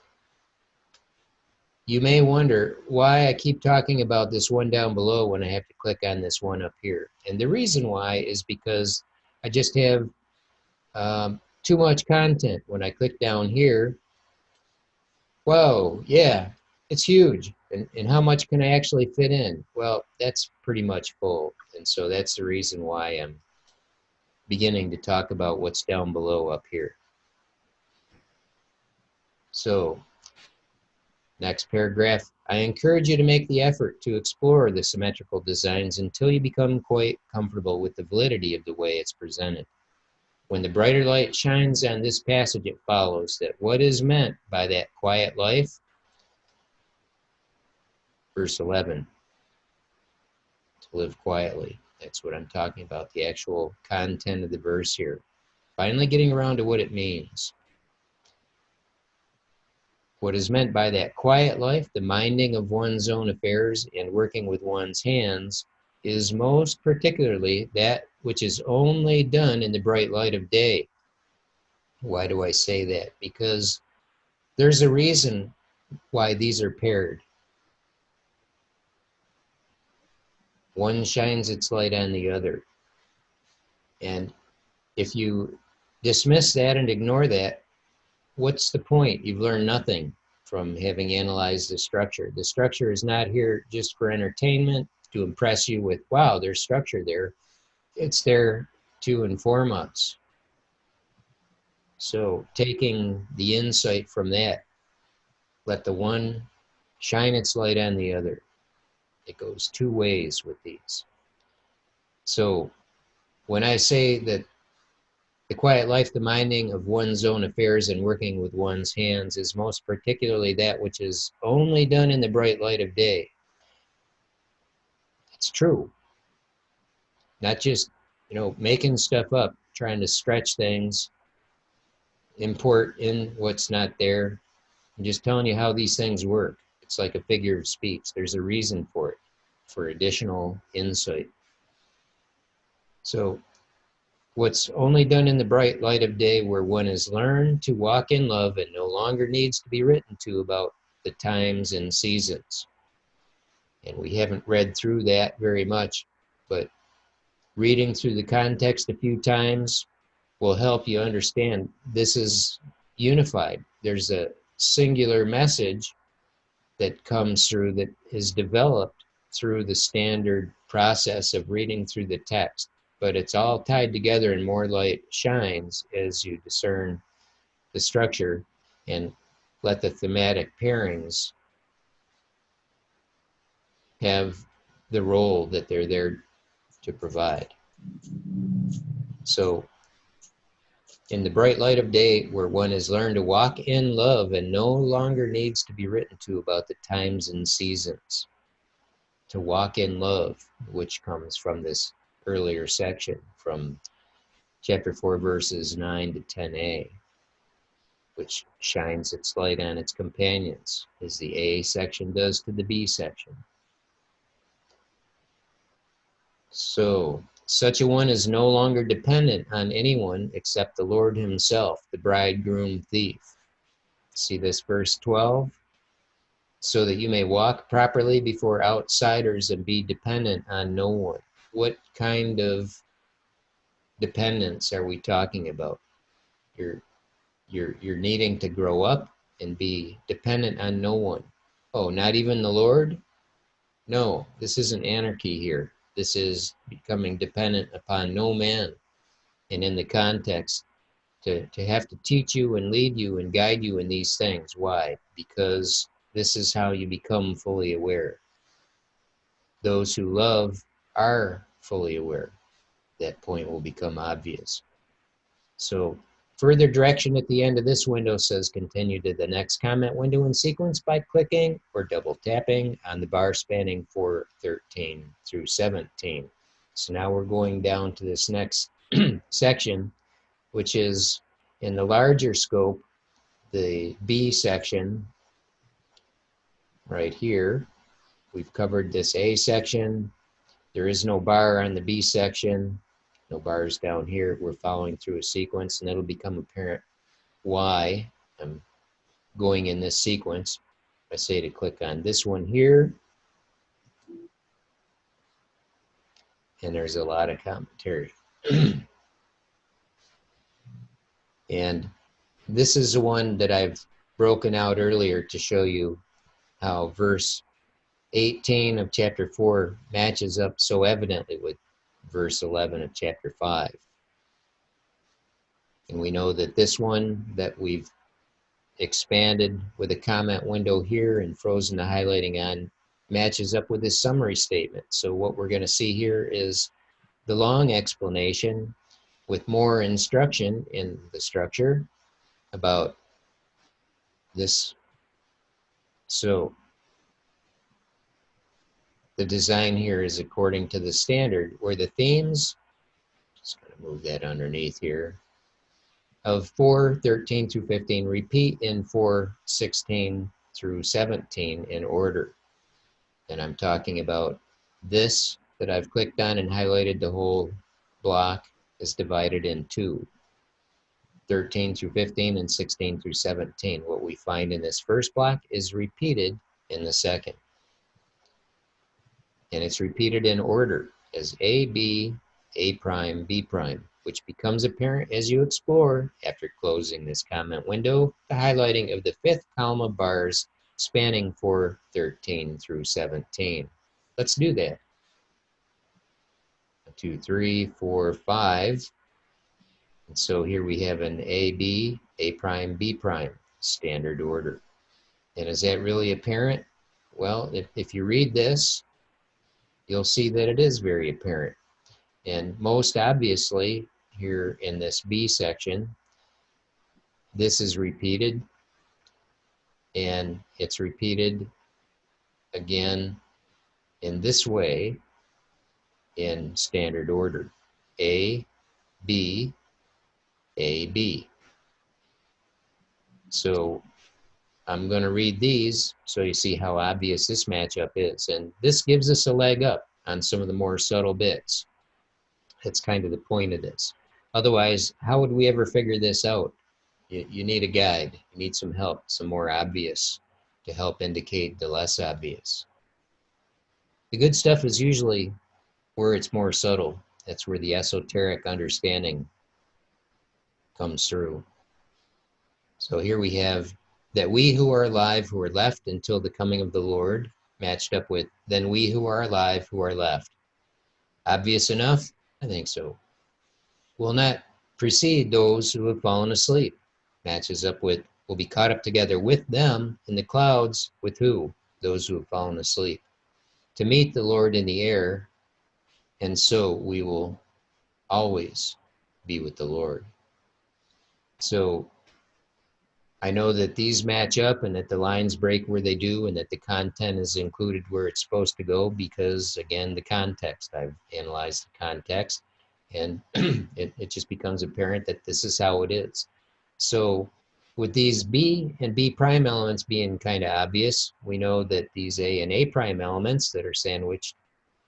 [SPEAKER 1] you may wonder why I keep talking about this one down below when I have to click on this one up here. And the reason why is because I just have too much content. When I click down here, Whoa, yeah, it's huge. And how much can I actually fit in? Well, that's pretty much full. And so that's the reason why I'm beginning to talk about what's down below up here. So, next paragraph, I encourage you to make the effort to explore the symmetrical designs until you become quite comfortable with the validity of the way it's presented. When the brighter light shines on this passage, it follows that what is meant by that quiet life, verse 11, to live quietly. That's what I'm talking about, the actual content of the verse here. Finally getting around to what it means. What is meant by that quiet life, the minding of one's own affairs and working with one's hands, is most particularly that which is only done in the bright light of day. Why do I say that? Because there's a reason why these are paired. One shines its light on the other. And if you dismiss that and ignore that, what's the point? You've learned nothing from having analyzed the structure. The structure is not here just for entertainment, to impress you with, wow, there's structure there. It's there to inform us. So taking the insight from that, let the one shine its light on the other. It goes two ways with these. So when I say that the quiet life, the minding of one's own affairs and working with one's hands, is most particularly that which is only done in the bright light of day. It's true. Not just, making stuff up, trying to stretch things, import in what's not there. I'm just telling you how these things work. It's like a figure of speech. There's a reason for it, for additional insight. So what's only done in the bright light of day, where one has learned to walk in love and no longer needs to be written to about the times and seasons. And we haven't read through that very much, but reading through the context a few times will help you understand this is unified. There's a singular message that comes through that is developed through the standard process of reading through the text. But it's all tied together and more light shines as you discern the structure and let the thematic pairings have the role that they're there to provide. So in the bright light of day, where one has learned to walk in love and no longer needs to be written to about the times and seasons. To walk in love, which comes from this earlier section, from chapter 4, verses 9 to 10a, which shines its light on its companions, as the A section does to the B section. So, such a one is no longer dependent on anyone except the Lord himself, the bridegroom thief. See this verse 12? So that you may walk properly before outsiders and be dependent on no one. What kind of dependence are we talking about? You're needing to grow up and be dependent on no one. Oh, not even the Lord? No, this isn't anarchy here. This is becoming dependent upon no man. And in the context, to have to teach you and lead you and guide you in these things. Why? Because this is how you become fully aware. Those who love are fully aware. That point will become obvious. So further direction at the end of this window says continue to the next comment window in sequence by clicking or double tapping on the bar spanning 4:13 through 17. So now we're going down to this next section, which is in the larger scope, the B section right here. We've covered this A section. There is no bar on the B section. No bars down here. We're following through a sequence, and it'll become apparent why I'm going in this sequence. I say to click on this one here, and there's a lot of commentary. And this is the one that I've broken out earlier to show you how verse 18 of chapter 4 matches up so evidently with verse 11 of chapter 5. And we know that this one that we've expanded with a comment window here and frozen the highlighting on matches up with this summary statement. So what we're going to see here is the long explanation with more instruction in the structure about this. So the design here is according to the standard, where the themes, just going to move that underneath here, of 4:13 through 15 repeat in 4:16 through 17 in order. And I'm talking about this that I've clicked on and highlighted the whole block is divided in two, 13 through 15 and 16 through 17. What we find in this first block is repeated in the second. And it's repeated in order as A, B, A prime, B prime, which becomes apparent as you explore, after closing this comment window, the highlighting of the fifth column of bars spanning 4:13 through 17. Let's do that. 1, 2, 3, 4, 5. And so here we have an A, B, A prime, B prime, standard order. And is that really apparent? Well, if you read this, you'll see that it is very apparent. And most obviously, here in this B section, this is repeated, and it's repeated again in this way in standard order. A, B, A, B. So I'm going to read these so you see how obvious this matchup is. And this gives us a leg up on some of the more subtle bits. That's kind of the point of this. Otherwise, how would we ever figure this out? You need a guide. You need some help, some more obvious to help indicate the less obvious. The good stuff is usually where it's more subtle. That's where the esoteric understanding comes through. So here we have that we who are alive, who are left until the coming of the Lord, matched up with then we who are alive, who are left. Obvious enough? I think so. Will not precede those who have fallen asleep. Matches up with will be caught up together with them in the clouds. With who? Those who have fallen asleep. To meet the Lord in the air, and so we will always be with the Lord. So I know that these match up and that the lines break where they do and that the content is included where it's supposed to go because, again, the context. I've analyzed the context, and it just becomes apparent that this is how it is. So with these B and B prime elements being kind of obvious, we know that these A and A prime elements that are sandwiched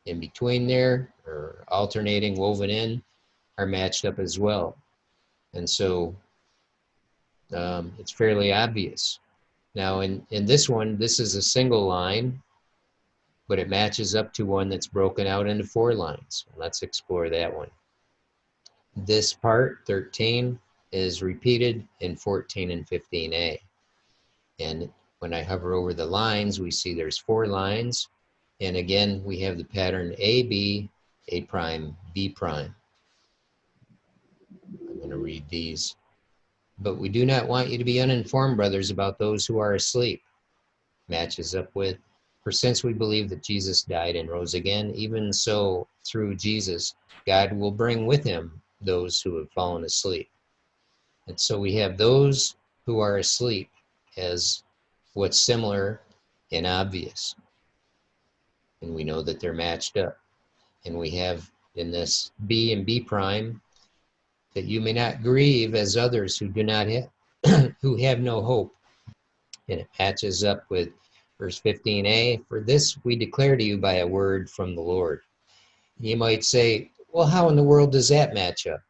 [SPEAKER 1] in between there or alternating, woven in, are matched up as well. And so it's fairly obvious. Now in this one, this is a single line, but it matches up to one that's broken out into 4 lines. Let's explore that one. This part, 13, is repeated in 14 and 15a. And when I hover over the lines, we see there's 4 lines. And again, we have the pattern AB, A prime, B prime. I'm going to read these. But we do not want you to be uninformed, brothers, about those who are asleep. Matches up with, for since we believe that Jesus died and rose again, even so through Jesus, God will bring with him those who have fallen asleep. And so we have those who are asleep as what's similar and obvious. And we know that they're matched up. And we have in this B and B prime, that you may not grieve as others who do not have, who have no hope. And it matches up with verse 15a, for this we declare to you by a word from the Lord. You might say, well, how in the world does that match up?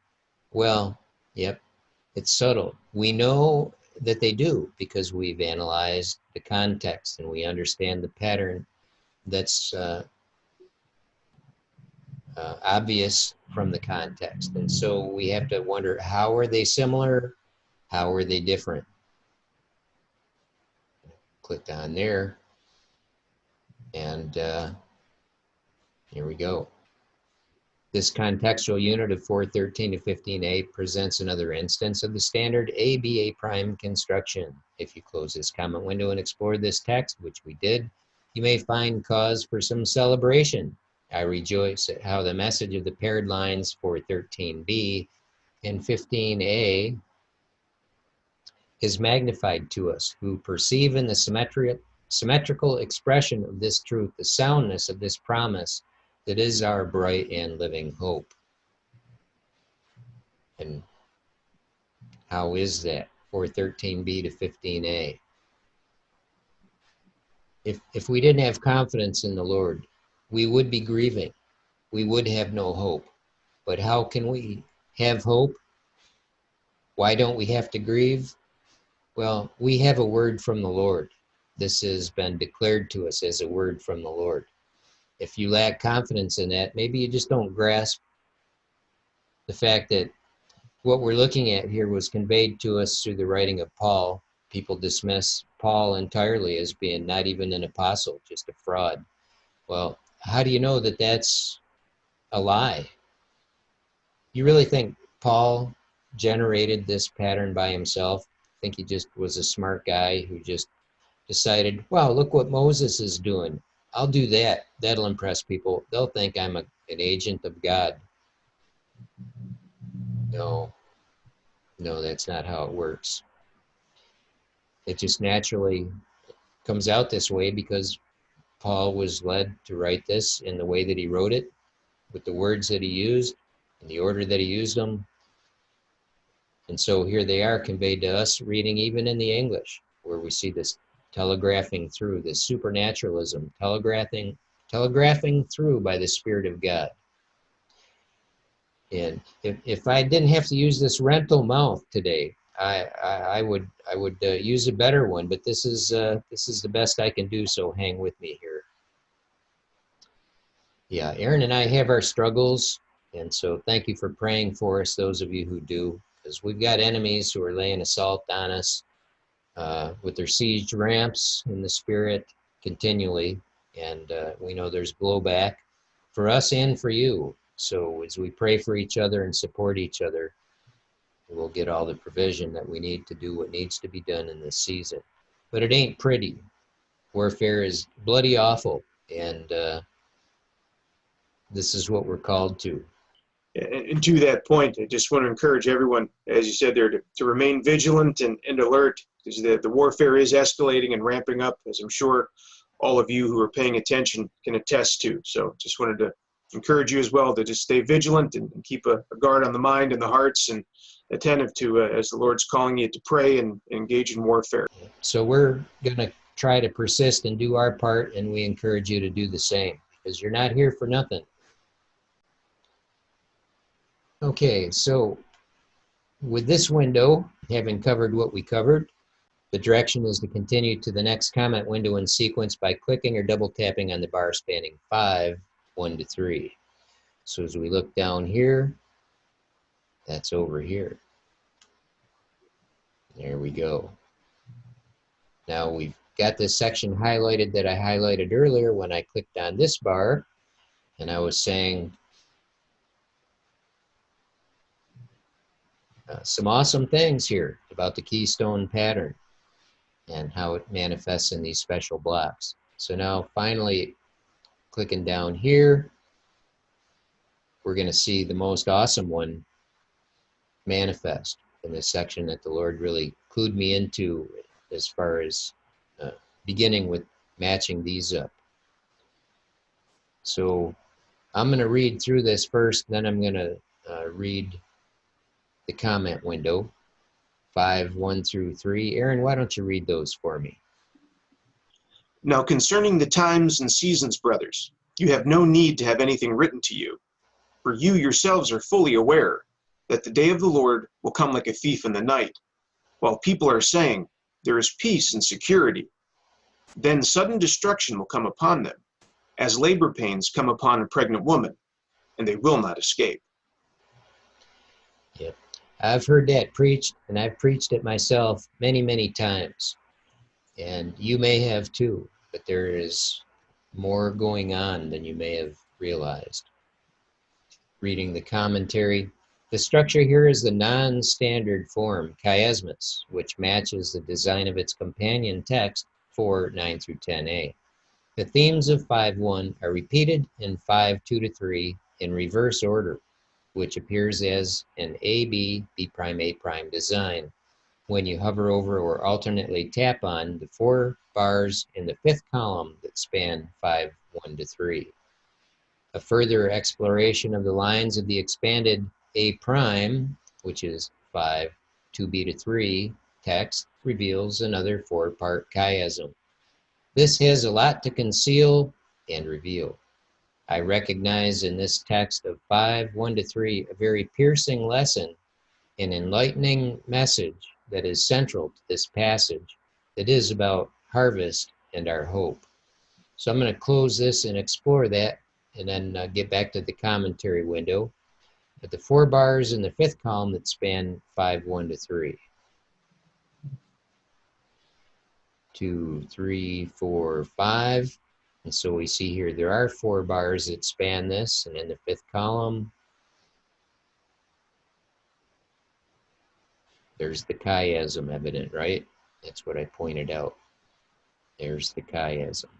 [SPEAKER 1] Well, yep, it's subtle. We know that they do because we've analyzed the context and we understand the pattern that's obvious from the context. And so we have to wonder, how are they similar? How are they different? clicked on there, and here we go. This contextual unit of 413 to 15a presents another instance of the standard ABA prime construction. If you close this comment window and explore this text, which we did, you may find cause for some celebration. I rejoice at how the message of the paired lines 413b and 15a is magnified to us, who perceive in the symmetrical expression of this truth the soundness of this promise that is our bright and living hope. And how is that? 413b to 15a. If we didn't have confidence in the Lord, we would be grieving. We would have no hope. But how can we have hope? Why don't we have to grieve? Well, we have a word from the Lord. This has been declared to us as a word from the Lord. If you lack confidence in that, maybe you just don't grasp the fact that what we're looking at here was conveyed to us through the writing of Paul. People dismiss Paul entirely as being not even an apostle, just a fraud. Well, how do you know that that's a lie? You really think Paul generated this pattern by himself? Think he just was a smart guy who just decided, wow, look what Moses is doing. I'll do that. That'll impress people. They'll think I'm an agent of God. No, that's not how it works. It just naturally comes out this way because Paul was led to write this in the way that he wrote it, with the words that he used, in the order that he used them. And so here they are conveyed to us, reading even in the English, where we see this telegraphing through, this supernaturalism, telegraphing through by the Spirit of God. And if I didn't have to use this rental mouth today, I would use a better one. But this is the best I can do. So hang with me here. Yeah, Aaron and I have our struggles, and so thank you for praying for us, those of you who do, because we've got enemies who are laying assault on us with their siege ramps in the Spirit continually, and we know there's blowback for us and for you. So as we pray for each other and support each other, we'll get all the provision that we need to do what needs to be done in this season. But it ain't pretty. Warfare is bloody awful, and this is what we're called to.
[SPEAKER 2] And to that point, I just want to encourage everyone, as you said there, to remain vigilant and alert, because the warfare is escalating and ramping up, as I'm sure all of you who are paying attention can attest to. So just wanted to encourage you as well to just stay vigilant and keep a guard on the mind and the hearts, and attentive to as the Lord's calling you to pray and engage in warfare.
[SPEAKER 1] So we're going to try to persist and do our part, and we encourage you to do the same, because you're not here for nothing. Okay, so with this window, having covered what we covered, the direction is to continue to the next comment window in sequence by clicking or double tapping on the bar spanning 5, 1 to 3. So as we look down here, that's over here. There we go. Now we've got this section highlighted that I highlighted earlier when I clicked on this bar, and I was saying some awesome things here about the Keystone Pattern and how it manifests in these special blocks. So now finally clicking down here, we're going to see the most awesome one manifest in this section that the Lord really clued me into as far as beginning with matching these up. So I'm going to read through this first, then I'm going to read the comment window, 5, 1 through 3. Aaron, why don't you read those for me?
[SPEAKER 2] Now concerning the times and seasons, brothers, you have no need to have anything written to you, for you yourselves are fully aware that the day of the Lord will come like a thief in the night. While people are saying, there is peace and security, then sudden destruction will come upon them, as labor pains come upon a pregnant woman, and they will not escape.
[SPEAKER 1] Yep. I've heard that preached, and I've preached it myself many, many times. And you may have too, but there is more going on than you may have realized. Reading the commentary, the structure here is the non-standard form, chiasmus, which matches the design of its companion text 4:9 through 10a. The themes of 5:1 are repeated in 5:2 to 3 in reverse order, which appears as an AB, B', A' design when you hover over or alternately tap on the 4 bars in the 5th column that span 5:1 to 3. A further exploration of the lines of the expanded A', which is 5:2b to 3 text, reveals another 4-part chiasm. This has a lot to conceal and reveal. I recognize in this text of 5:1 to 3 a very piercing lesson, an enlightening message that is central to this passage that is about harvest and our hope. So I'm going to close this and explore that and then get back to the commentary window. But the 4 bars in the 5th column that span 5:1 to 3. 2, 3, 4, 5. And so we see here there are 4 bars that span this, and in the 5th column, there's the chiasm evident, right? That's what I pointed out. There's the chiasm.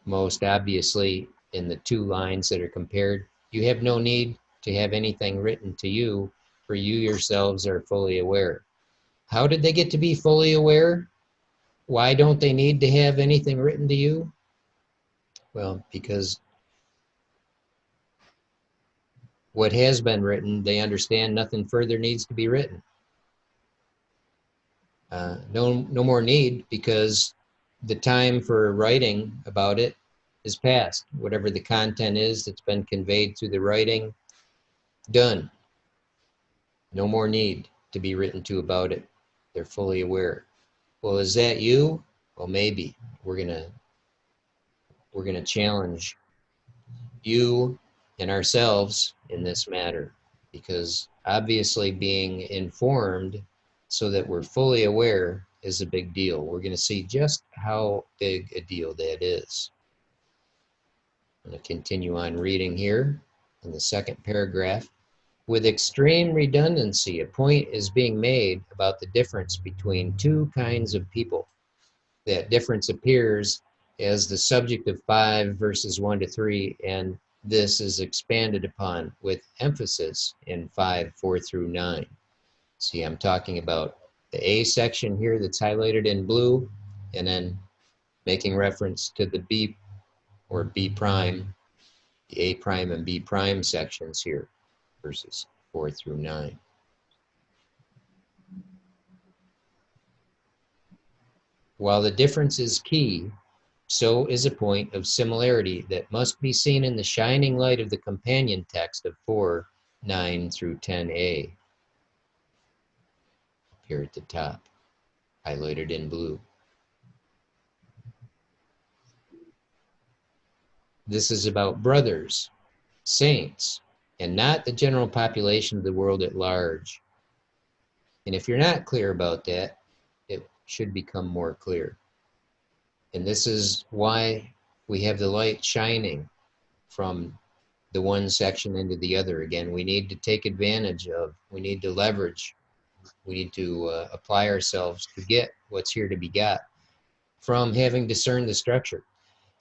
[SPEAKER 1] Most obviously, in the 2 lines that are compared, you have no need to have anything written to you, for you yourselves are fully aware. How did they get to be fully aware? Why don't they need to have anything written to you? Well, because what has been written, they understand nothing further needs to be written. No more need, because the time for writing about it is past. Whatever the content is that's been conveyed through the writing, done. No more need to be written to about it. They're fully aware. Well, is that you? Well, maybe. We're gonna challenge you and ourselves in this matter, because obviously being informed so that we're fully aware is a big deal. We're going to see just how big a deal that is. I'm going to continue on reading here in the 2nd paragraph. With extreme redundancy, a point is being made about the difference between 2 kinds of people. That difference appears as the subject of 5 verses 1 to 3, and this is expanded upon with emphasis in 5:4 through 9. See, I'm talking about the A section here that's highlighted in blue, and then making reference to the B or B', the A' and B' sections here, verses 4 through 9. While the difference is key, so is a point of similarity that must be seen in the shining light of the companion text of 4:9 through 10a. Here at the top, highlighted in blue. This is about brothers, saints, and not the general population of the world at large. And if you're not clear about that, it should become more clear. And this is why we have the light shining from the one section into the other. Again, we need to take advantage of, we need to leverage, we need to apply ourselves to get what's here to be got from having discerned the structure.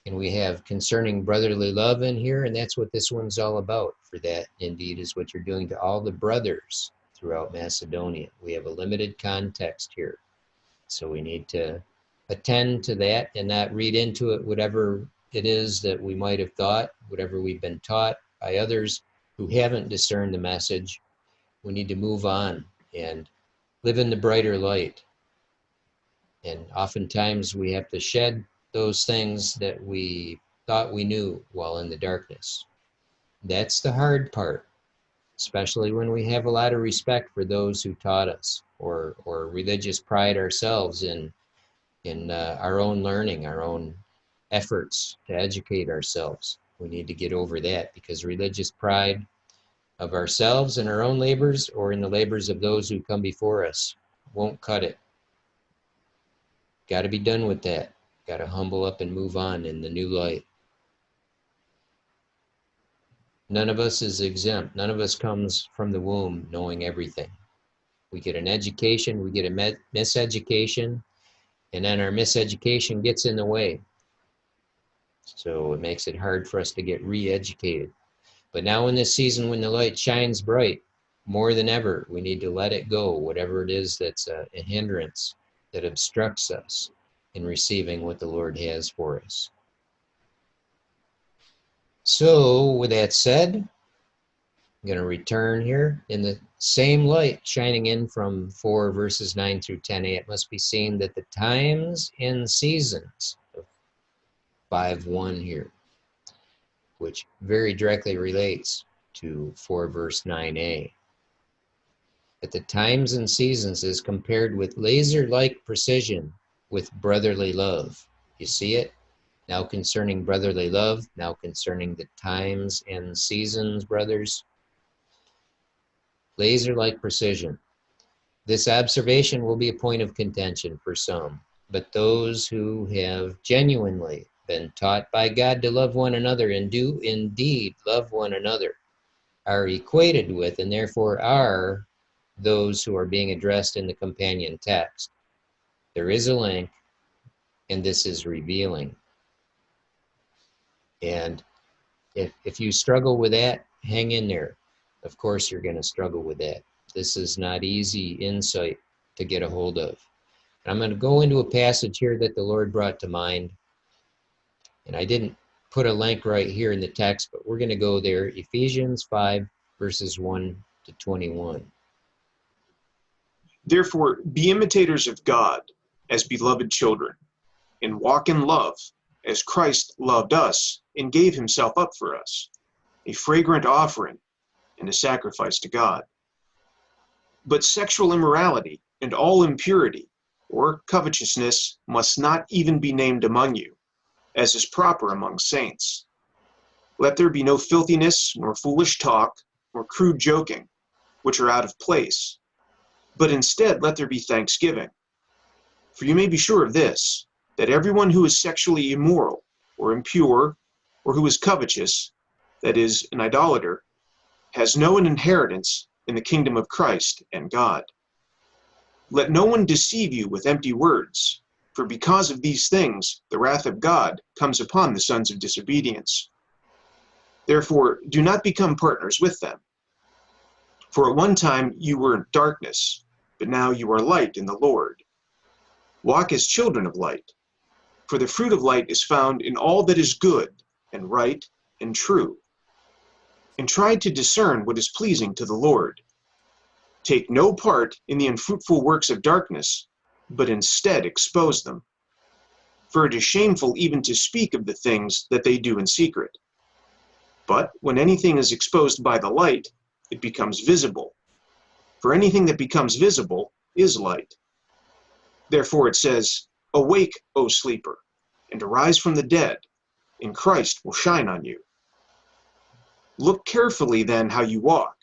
[SPEAKER 1] And we have concerning brotherly love in here, and that's what this one's all about. For that, indeed, is what you're doing to all the brothers throughout Macedonia. We have a limited context here. So we need to attend to that and not read into it whatever it is that we might have thought, whatever we've been taught by others who haven't discerned the message. We need to move on and live in the brighter light. And oftentimes we have to shed those things that we thought we knew while in the darkness. That's the hard part, especially when we have a lot of respect for those who taught us, or religious pride ourselves in our own learning, our own efforts to educate ourselves. We need to get over that, because religious pride of ourselves and our own labors, or in the labors of those who come before us, won't cut it. Got to be done with that. Got to humble up and move on in the new light. None of us is exempt. None of us comes from the womb knowing everything. We get an education, we get a miseducation, and then our miseducation gets in the way. So it makes it hard for us to get re-educated. But now in this season when the light shines bright, more than ever, we need to let it go, whatever it is that's a hindrance that obstructs us in receiving what the Lord has for us. So with that said, I'm going to return here in the same light shining in from 4 verses 9 through 10a. It must be seen that the times and seasons of 5:1 here, which very directly relates to 4 verse 9a. That the times and seasons is compared with laser-like precision with brotherly love. You see it? Now concerning brotherly love, now concerning the times and seasons, brothers. Laser-like precision. This observation will be a point of contention for some, but those who have genuinely been taught by God to love one another and do indeed love one another are equated with and therefore are those who are being addressed in the companion text. There is a link, and this is revealing. And if you struggle with that, hang in there. Of course you're going to struggle with that. This is not easy insight to get a hold of. And I'm going to go into a passage here that the Lord brought to mind. And I didn't put a link right here in the text, but we're going to go there. Ephesians 5, verses 1 to 21.
[SPEAKER 2] Therefore, be imitators of God as beloved children, and walk in love, as Christ loved us and gave himself up for us, a fragrant offering and a sacrifice to God. But sexual immorality and all impurity or covetousness must not even be named among you, as is proper among saints. Let there be no filthiness, nor foolish talk, nor crude joking, which are out of place, but instead let there be thanksgiving. For you may be sure of this, that everyone who is sexually immoral, or impure, or who is covetous, that is, an idolater, has no inheritance in the kingdom of Christ and God. Let no one deceive you with empty words, for because of these things the wrath of God comes upon the sons of disobedience. Therefore, do not become partners with them. For at one time you were in darkness, but now you are light in the Lord. Walk as children of light, for the fruit of light is found in all that is good and right and true. And try to discern what is pleasing to the Lord. Take no part in the unfruitful works of darkness, but instead expose them. For it is shameful even to speak of the things that they do in secret. But when anything is exposed by the light, it becomes visible. For anything that becomes visible is light. Therefore it says, Awake, O sleeper, and arise from the dead, and Christ will shine on you. Look carefully then how you walk,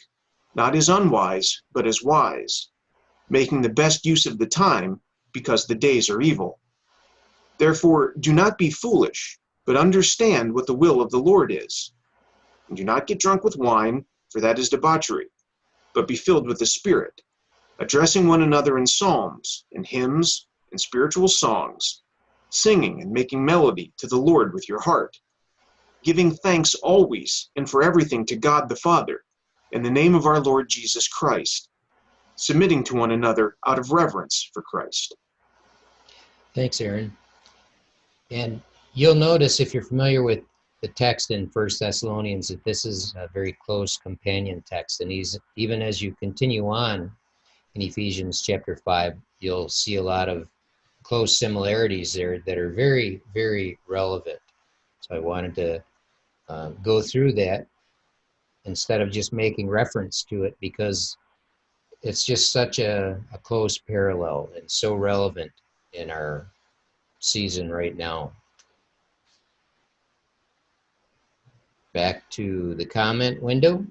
[SPEAKER 2] not as unwise, but as wise, making the best use of the time, because the days are evil. Therefore do not be foolish, but understand what the will of the Lord is. And do not get drunk with wine, for that is debauchery, but be filled with the Spirit, addressing one another in psalms, and hymns, and spiritual songs, singing and making melody to the Lord with your heart, giving thanks always and for everything to God the Father, in the name of our Lord Jesus Christ, submitting to one another out of reverence for Christ.
[SPEAKER 1] Thanks, Aaron. And you'll notice if you're familiar with the text in 1 Thessalonians that this is a very close companion text. And even as you continue on in Ephesians chapter 5, you'll see a lot of close similarities there that are very, very relevant. So I wanted to go through that instead of just making reference to it, because it's just such a close parallel and so relevant in our season right now. Back to the comment window.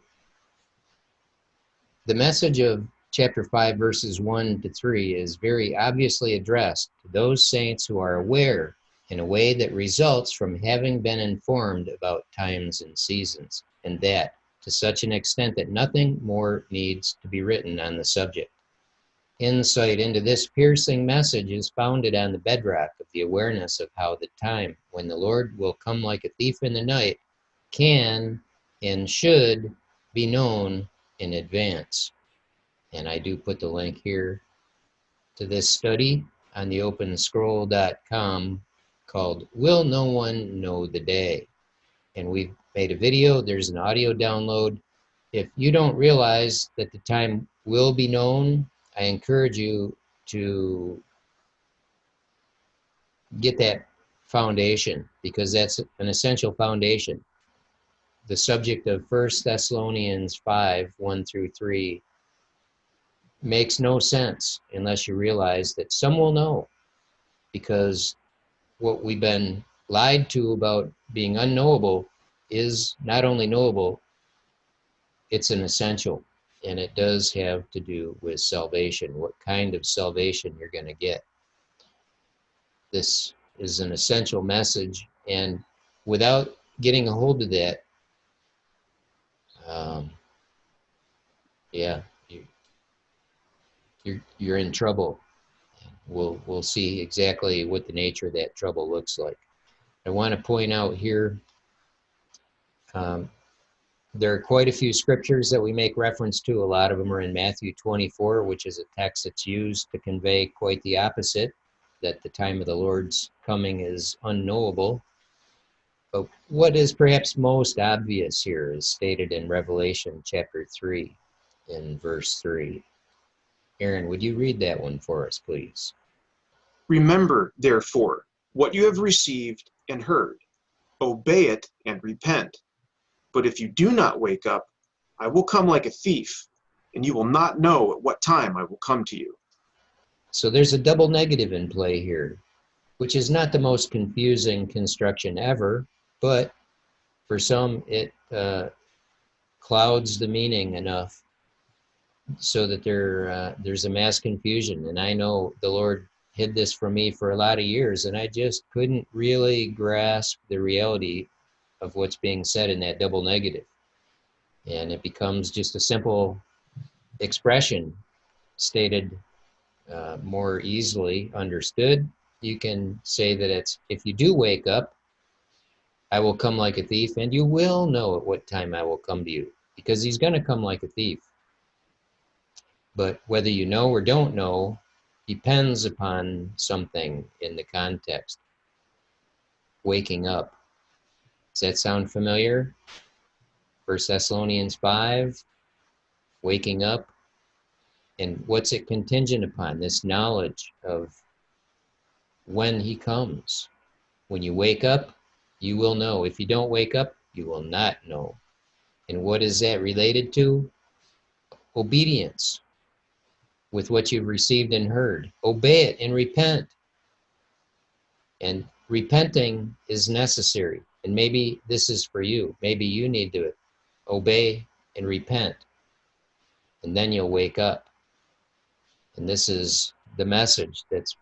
[SPEAKER 1] The message of chapter 5, verses 1 to 3 is very obviously addressed to those saints who are aware in a way that results from having been informed about times and seasons, and that to such an extent that nothing more needs to be written on the subject. Insight into this piercing message is founded on the bedrock of the awareness of how the time when the Lord will come like a thief in the night can and should be known in advance. And I do put the link here to this study on the openscroll.com called Will No One Know the Day? And we've made a video, there's an audio download. If you don't realize that the time will be known, I encourage you to get that foundation, because that's an essential foundation. The subject of 1 Thessalonians 5, 1 through 3 makes no sense unless you realize that some will know, because what we've been lied to about being unknowable is not only knowable, it's an essential, and it does have to do with salvation, what kind of salvation you're going to get. This is an essential message, and without getting a hold of that, yeah, you're in trouble. We'll see exactly what the nature of that trouble looks like. I want to point out here, there are quite a few scriptures that we make reference to. A lot of them are in Matthew 24, which is a text that's used to convey quite the opposite, that the time of the Lord's coming is unknowable. But what is perhaps most obvious here is stated in Revelation chapter 3 in verse 3. Aaron, would you read that one for us, please?
[SPEAKER 2] Remember, therefore, what you have received and heard. Obey it and repent. But if you do not wake up, I will come like a thief, and you will not know at what time I will come to you.
[SPEAKER 1] So there's a double negative in play here, which is not the most confusing construction ever, but for some it clouds the meaning enough so that there's a mass confusion. And I know the Lord hid this from me for a lot of years, and I just couldn't really grasp the reality of what's being said in that double negative. And it becomes just a simple expression stated more easily understood. You can say that it's, if you do wake up, I will come like a thief, and you will know at what time I will come to you, because he's going to come like a thief. But whether you know or don't know depends upon something in the context. Waking up. Does that sound familiar? 1 Thessalonians 5, waking up. And what's it contingent upon? This knowledge of when he comes. When you wake up, you will know. If you don't wake up, you will not know. And what is that related to? Obedience with what you've received and heard. Obey it and repent. And repenting is necessary. And maybe this is for you. Maybe you need to obey and repent. And then you'll wake up. And this is the message that's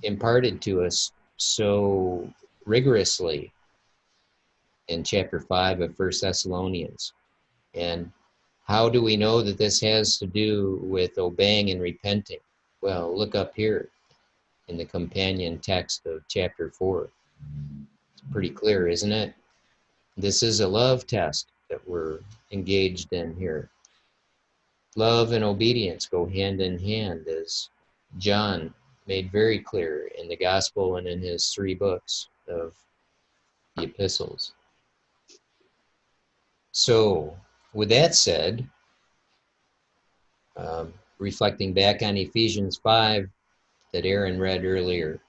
[SPEAKER 1] imparted to us so rigorously in chapter 5 of 1 Thessalonians. And how do we know that this has to do with obeying and repenting? Well, look up here in the companion text of chapter 4. It's pretty clear, isn't it? This is a love test that we're engaged in here. Love and obedience go hand in hand, as John made very clear in the gospel and in his 3 books of the epistles. So, with that said, reflecting back on Ephesians 5 that Aaron read earlier,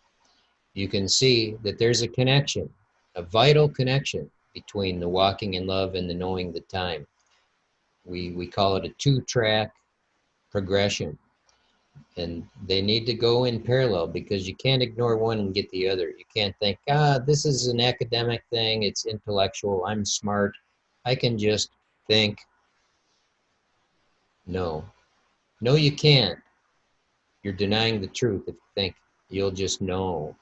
[SPEAKER 1] you can see that there's a connection, a vital connection between the walking in love and the knowing the time. We call it a 2-track progression, and they need to go in parallel, because you can't ignore one and get the other. You can't think, this is an academic thing, it's intellectual, I'm smart, I can just think. No, No, you can't. You're denying the truth if you think you'll just know.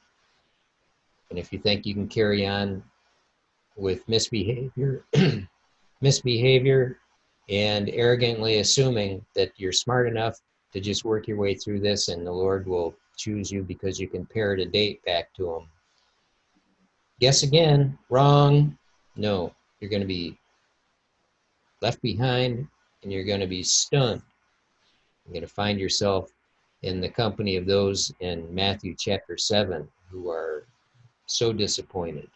[SPEAKER 1] And if you think you can carry on with misbehavior, misbehavior and arrogantly assuming that you're smart enough to just work your way through this and the Lord will choose you because you can parrot a date back to him. Guess again, wrong. No, you're going to be left behind and you're going to be stunned. You're going to find yourself in the company of those in Matthew chapter 7 who are so disappointed.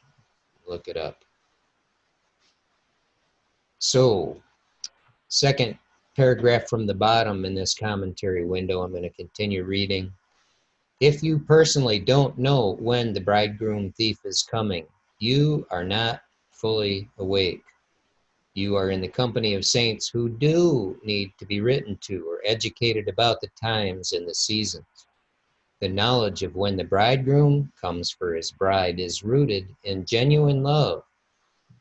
[SPEAKER 1] Look it up. So, second paragraph from the bottom in this commentary window, I'm going to continue reading. If you personally don't know when the bridegroom thief is coming, you are not fully awake. You are in the company of saints who do need to be written to or educated about the times and the seasons. The knowledge of when the bridegroom comes for his bride is rooted in genuine love.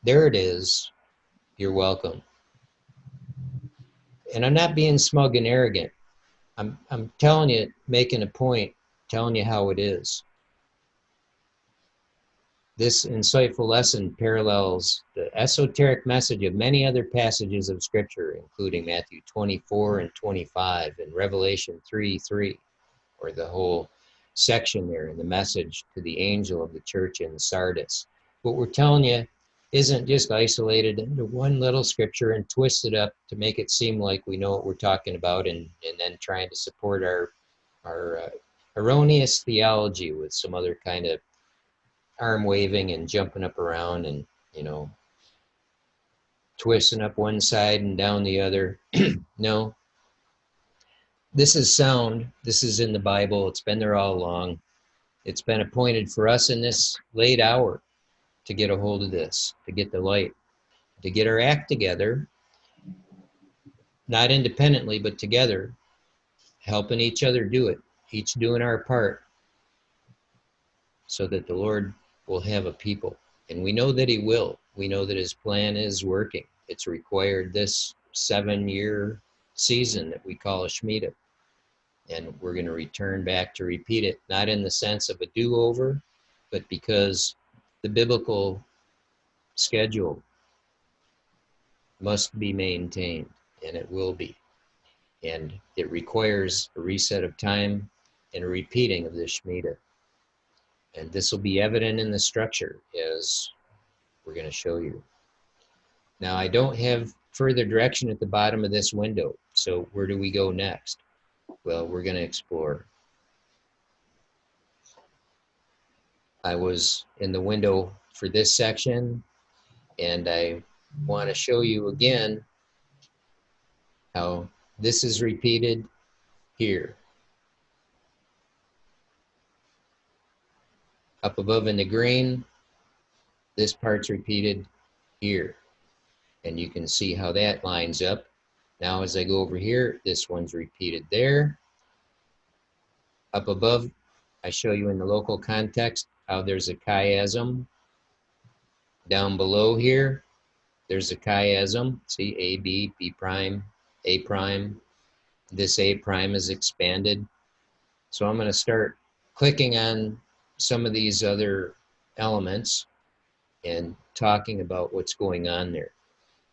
[SPEAKER 1] There it is. You're welcome. And I'm not being smug and arrogant. I'm telling you, making a point, telling you how it is. This insightful lesson parallels the esoteric message of many other passages of Scripture, including Matthew 24 and 25 and Revelation 3:3, or the whole section there in the message to the angel of the church in Sardis. What we're telling you isn't just isolated into one little scripture and twisted up to make it seem like we know what we're talking about and then trying to support our erroneous theology with some other kind of arm waving and jumping up around and, twisting up one side and down the other. No, this is sound. This is in the Bible. It's been there all along. It's been appointed for us in this late hour to get a hold of this, to get the light, to get our act together, not independently, but together, helping each other do it, each doing our part, so that the Lord will have a people. And we know that he will. We know that his plan is working. It's required this 7-year season that we call a Shemitah. And we're going to return back to repeat it, not in the sense of a do-over, but because the biblical schedule must be maintained, and it will be. And it requires a reset of time and a repeating of the Shemitah. And this will be evident in the structure, as we're going to show you. Now, I don't have further direction at the bottom of this window, so where do we go next? Well, we're going to explore. I was in the window for this section, and I want to show you again how this is repeated here. Up above in the green, this part's repeated here. And you can see how that lines up. Now as I go over here, this one's repeated there. Up above, I show you in the local context how there's a chiasm. Down below here, there's a chiasm. See, A, B, B prime, A prime. This A prime is expanded. So I'm going to start clicking on some of these other elements and talking about what's going on there.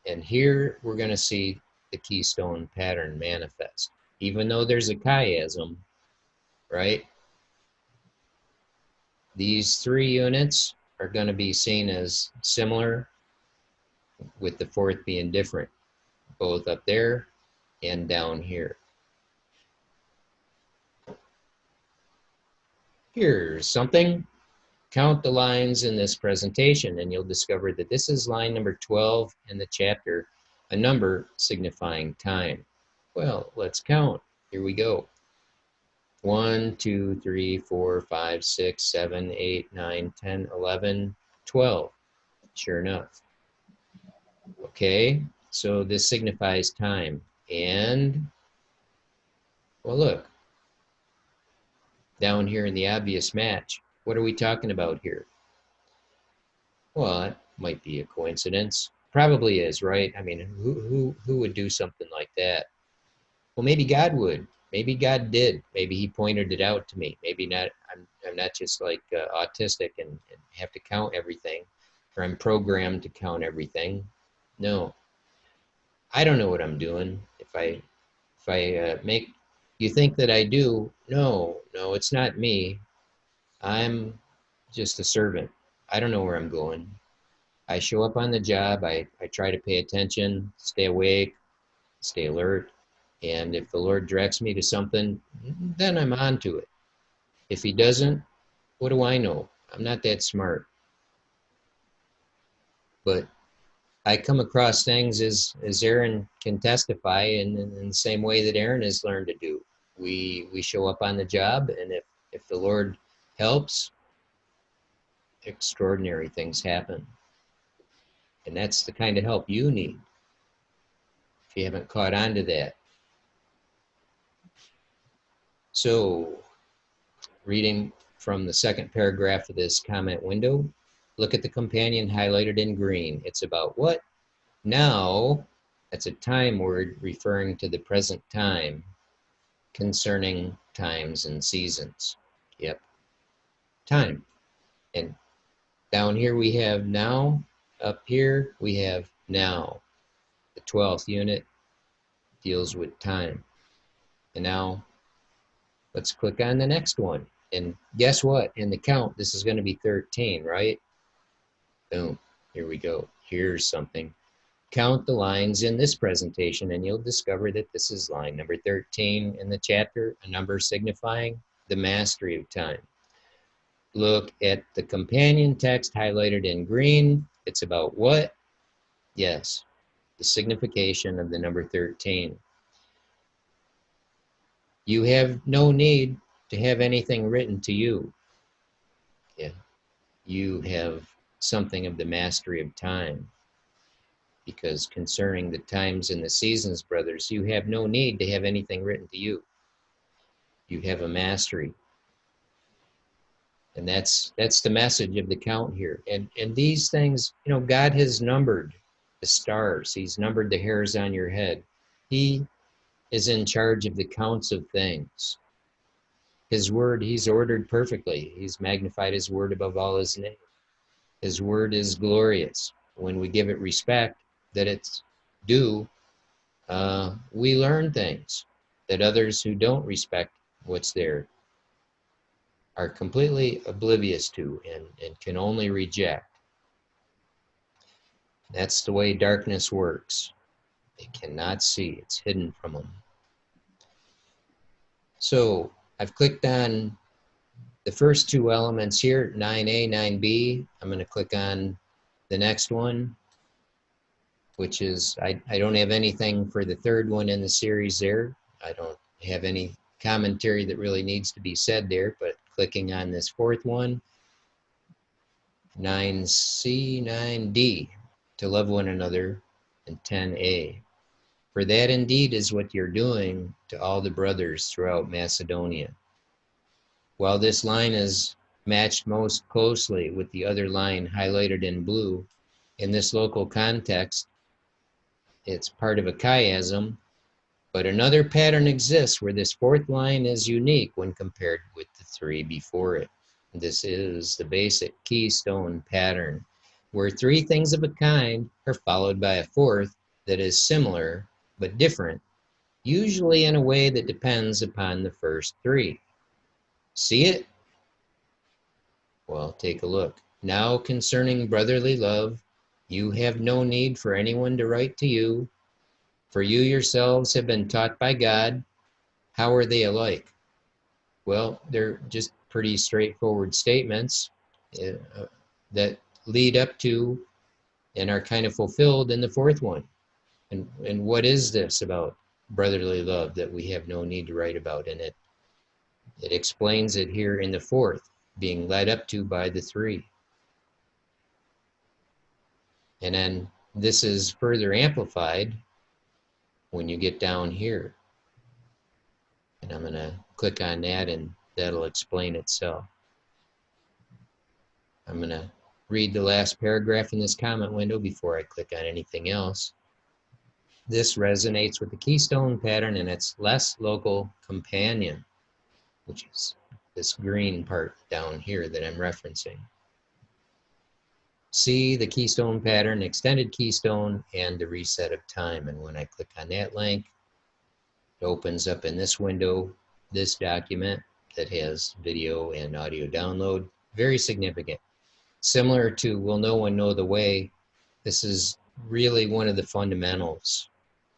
[SPEAKER 1] And here we're going to see the keystone pattern manifest. Even though there's a chiasm, right? These 3 units are going to be seen as similar, with the 4th being different, both up there and down here. Here's something. Count the lines in this presentation and you'll discover that this is line number 12 in the chapter, a number signifying time. Well, let's count. Here we go. 1, 2, 3, 4, 5, 6, 7, 8, 9, 10, 11, 12. Sure enough. Okay, so this signifies time. And, well, look. Down here in the obvious match, what are we talking about here? Well, it might be a coincidence. Probably is, right? I mean, who would do something like that? Well, maybe God would. Maybe God did. Maybe he pointed it out to me. Maybe not. I'm not just like autistic and have to count everything, or I'm programmed to count everything. No, I don't know what I'm doing. If I make you think that I do, no, it's not me. I'm just a servant. I don't know where I'm going. I show up on the job. I try to pay attention, stay awake, stay alert. And if the Lord directs me to something, then I'm on to it. If he doesn't, what do I know? I'm not that smart. But I come across things as Aaron can testify in the same way that Aaron has learned to do. We show up on the job, and if the Lord helps, extraordinary things happen. And that's the kind of help you need if you haven't caught on to that. So, reading from the second paragraph of this comment window, look at the companion highlighted in green. It's about what? Now, that's a time word referring to the present time concerning times and seasons. Yep, time. And down here we have now. Up here we have now. The 12th unit deals with time. And now let's click on the next one. And guess what? In the count, this is going to be 13, right? Boom. Here we go. Here's something. Count the lines in this presentation, and you'll discover that this is line number 13 in the chapter, a number signifying the mastery of time. Look at the companion text highlighted in green. It's about what? Yes, the signification of the number 13. You have no need to have anything written to you. Yeah, you have something of the mastery of time. Because concerning the times and the seasons, brothers, you have no need to have anything written to you. You have a mastery. And that's the message of the count here. And these things, you know, God has numbered the stars. He's numbered the hairs on your head. He is in charge of the counts of things. His word, he's ordered perfectly. He's magnified his word above all his name. His word is glorious. When we give it respect that it's due, we learn things that others who don't respect what's there are completely oblivious to and can only reject. That's the way darkness works. They cannot see. It's hidden from them. So I've clicked on the first two elements here, 9A, 9B. I'm going to click on the next one, which is, I don't have anything for the third one in the series there. I don't have any commentary that really needs to be said there, but clicking on this fourth one, 9C, 9D, to love one another, and 10A. For that indeed is what you're doing to all the brothers throughout Macedonia. While this line is matched most closely with the other line highlighted in blue, in this local context, it's part of a chiasm, but another pattern exists where this fourth line is unique when compared with the three before it. This is the basic Keystone Pattern, where three things of a kind are followed by a fourth that is similar but different, usually in a way that depends upon the first three. See it? Well, take a look. Now concerning brotherly love, you have no need for anyone to write to you, for you yourselves have been taught by God. How are they alike? Well, they're just pretty straightforward statements that lead up to and are kind of fulfilled in the fourth one. And what is this about brotherly love that we have no need to write about? And it explains it here in the fourth, being led up to by the three. And then this is further amplified when you get down here. And I'm going to click on that and that'll explain itself. I'm going to read the last paragraph in this comment window before I click on anything else. This resonates with the Keystone Pattern and its less local companion, which is this green part down here that I'm referencing. See the Keystone Pattern, Extended Keystone, and the Reset of Time. And when I click on that link, it opens up in this window this document that has video and audio download. Very significant. Similar to Will No One Know the Way, this is really one of the fundamentals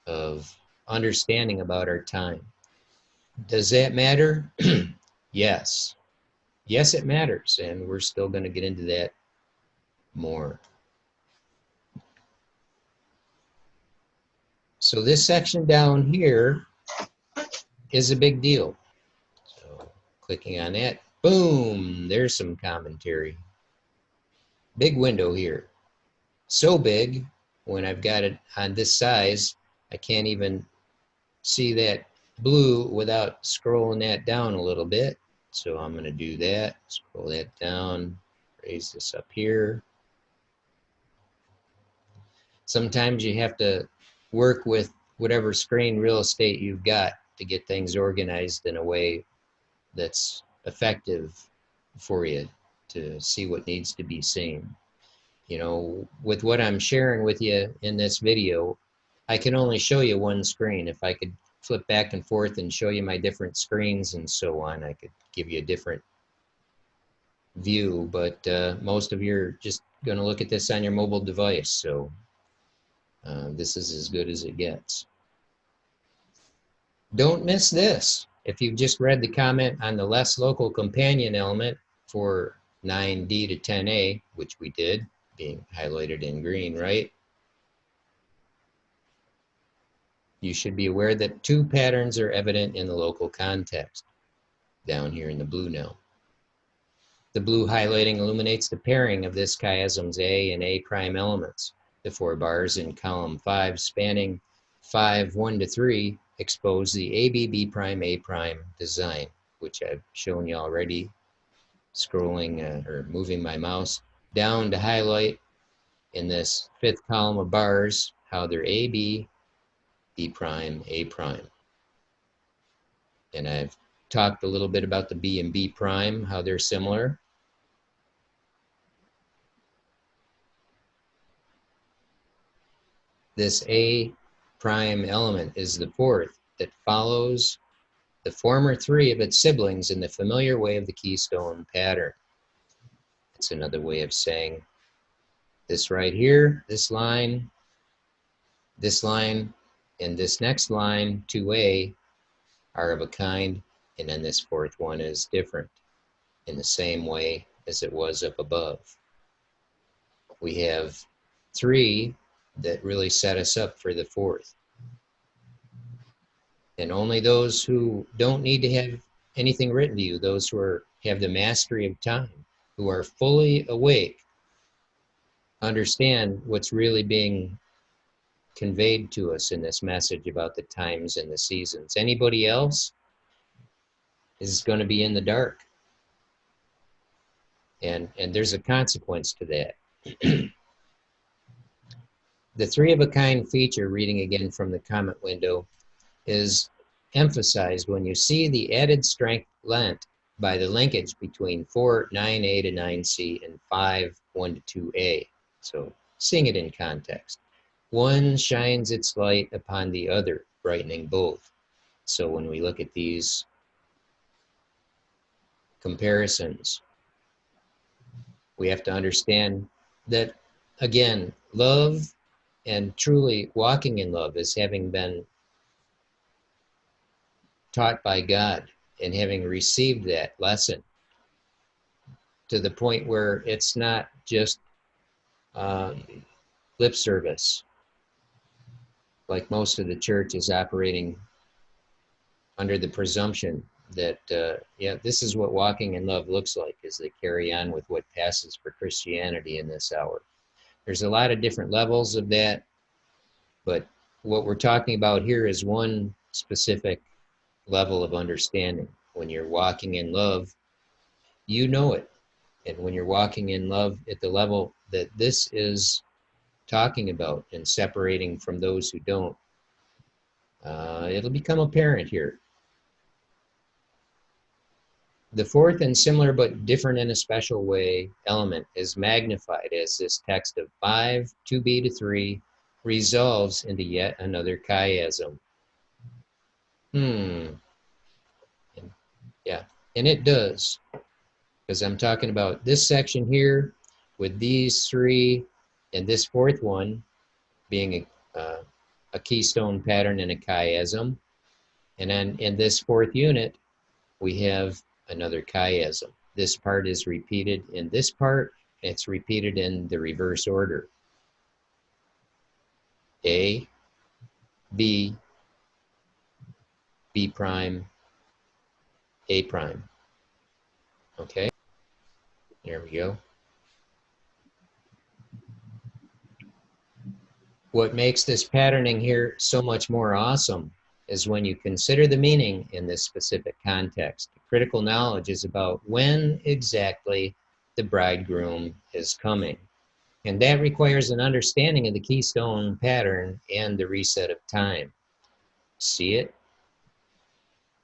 [SPEAKER 1] of understanding about our time. Does that matter? Yes. Yes, it matters, and we're still going to get into that more. So this section down here is a big deal. So clicking on that, boom, there's some commentary. Big window here. So big, when I've got it on this size, I can't even see that blue without scrolling that down a little bit. So I'm going to do that, scroll that down, raise this up here. Sometimes you have to work with whatever screen real estate you've got to get things organized in a way that's effective for you to see what needs to be seen. You know, with what I'm sharing with you in this video, I can only show you one screen. If I could flip back and forth and show you my different screens and so on, I could give you a different view, but most of you are just going to look at this on your mobile device, so this is as good as it gets. Don't miss this. If you've just read the comment on the less local companion element for 9D to 10A, which we did, being highlighted in green, right? You should be aware that two patterns are evident in the local context, down here in the blue now. The blue highlighting illuminates the pairing of this chiasm's A and A prime elements. The 4 bars in column 5 spanning 5, 1 to 3 expose the AB, B prime, A prime design, which I've shown you already, scrolling or moving my mouse down to highlight in this 5th column of bars how they're AB, B prime, A prime. And I've talked a little bit about the B and B prime, how they're similar. This A prime element is the 4th that follows the former 3 of its siblings in the familiar way of the Keystone Pattern. It's another way of saying this right here, this line, and this next line, 2A, are of a kind, and then this 4th one is different in the same way as it was up above. We have 3 that really set us up for the 4th. And only those who don't need to have anything written to you, those who have the mastery of time, who are fully awake, understand what's really being conveyed to us in this message about the times and the seasons. Anybody else is going to be in the dark. And there's a consequence to that. The 3 of a kind feature, reading again from the comment window, is emphasized when you see the added strength lent by the linkage between 4, 9A to 9C and 5, 1 to 2A. So seeing it in context. One shines its light upon the other, brightening both. So when we look at these comparisons, we have to understand that, again, love and truly walking in love is having been taught by God and having received that lesson to the point where it's not just lip service, like most of the church is operating under the presumption that, yeah, this is what walking in love looks like as they carry on with what passes for Christianity in this hour. There's a lot of different levels of that, but what we're talking about here is one specific level of understanding. When you're walking in love, you know it. And when you're walking in love at the level that this is talking about and separating from those who don't, It'll become apparent here. The fourth and similar but different in a special way element is magnified as this text of 5, 2b to 3 resolves into yet another chiasm. Yeah, and it does, because I'm talking about this section here with these three and this fourth one being a keystone pattern and a chiasm. And then in this fourth unit, we have another chiasm. This part is repeated in this part, and it's repeated in the reverse order. A, B, B prime, A prime. Okay, there we go. What makes this patterning here so much more awesome is when you consider the meaning in this specific context. Critical knowledge is about when exactly the bridegroom is coming. And that requires an understanding of the keystone pattern and the reset of time. See it?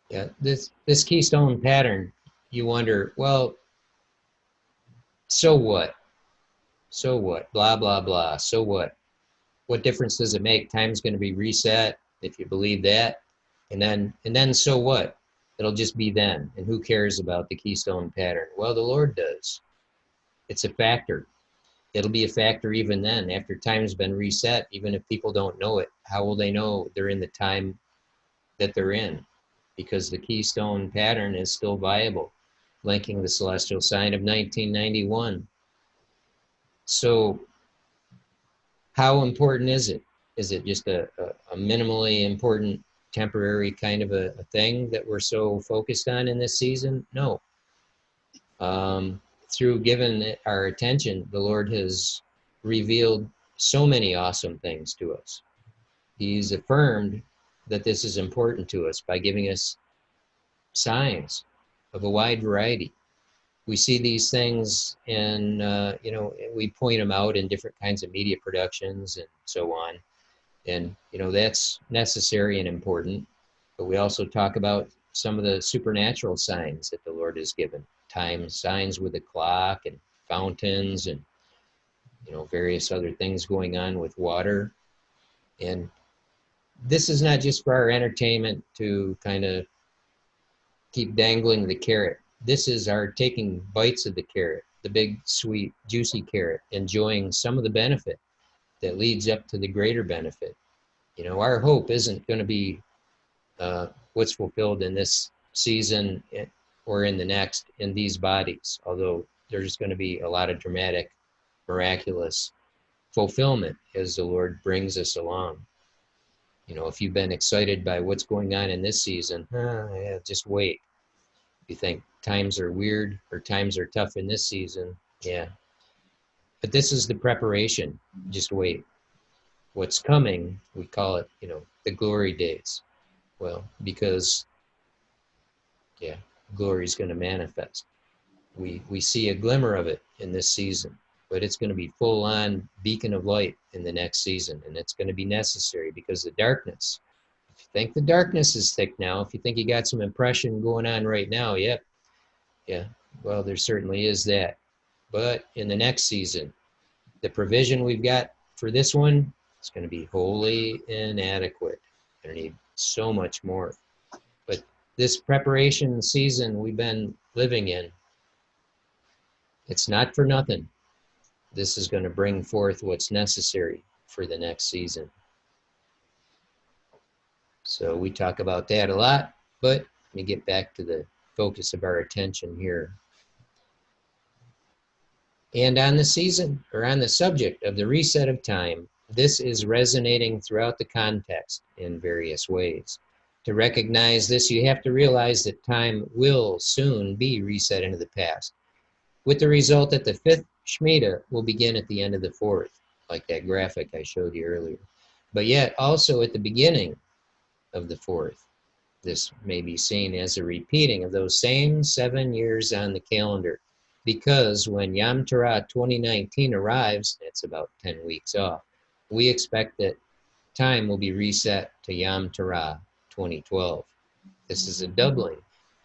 [SPEAKER 1] Yeah, this keystone pattern, you wonder, well, so what? So what? Blah, blah, blah. So what? What difference does it make? Time's going to be reset if you believe that. And then so what? It'll just be then. And who cares about the keystone pattern? Well, the Lord does. It's a factor. It'll be a factor even then, after time's been reset. Even if people don't know it, how will they know they're in the time that they're in? Because the keystone pattern is still viable, linking the celestial sign of 1991. So how important is it? Is it just a minimally important temporary kind of a thing that we're so focused on in this season? No. Through giving our attention, the Lord has revealed so many awesome things to us. He's affirmed that this is important to us by giving us signs of a wide variety. We see these things and, we point them out in different kinds of media productions and so on. And, that's necessary and important. But we also talk about some of the supernatural signs that the Lord has given. Time signs with the clock and fountains and, various other things going on with water. And this is not just for our entertainment to kind of keep dangling the carrot. This is our taking bites of the carrot, the big, sweet, juicy carrot, enjoying some of the benefit that leads up to the greater benefit. Our hope isn't going to be what's fulfilled in this season or in the next in these bodies, although there's going to be a lot of dramatic, miraculous fulfillment as the Lord brings us along. If you've been excited by what's going on in this season, just wait. If you think times are weird or times are tough in this season, yeah. But this is the preparation. Just wait. What's coming, we call it, the glory days. Well, because, glory is going to manifest. We see a glimmer of it in this season, but it's going to be full-on beacon of light in the next season, and it's going to be necessary because the darkness, if you think the darkness is thick now, if you think you got some impression going on right now, yeah, well, there certainly is that. But in the next season, the provision we've got for this one is going to be wholly inadequate. We're going to need so much more. But this preparation season we've been living in, it's not for nothing. This is going to bring forth what's necessary for the next season. So we talk about that a lot, but let me get back to the focus of our attention here. And on the season, or on the subject of the reset of time, this is resonating throughout the context in various ways. To recognize this, you have to realize that time will soon be reset into the past, with the result that the fifth Shemitah will begin at the end of the fourth, like that graphic I showed you earlier. But yet also at the beginning of the fourth. This may be seen as a repeating of those same 7 years on the calendar, because when Yom Teruah 2019 arrives, it's about 10 weeks off, we expect that time will be reset to Yom Teruah 2012. This is a doubling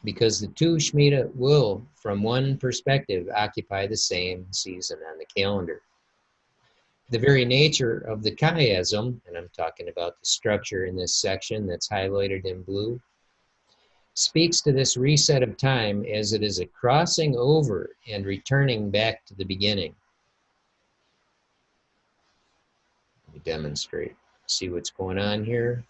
[SPEAKER 1] because the two Shemitah will, from one perspective, occupy the same season on the calendar. The very nature of the chiasm, and I'm talking about the structure in this section that's highlighted in blue, speaks to this reset of time as it is a crossing over and returning back to the beginning. Let me demonstrate. See what's going on here?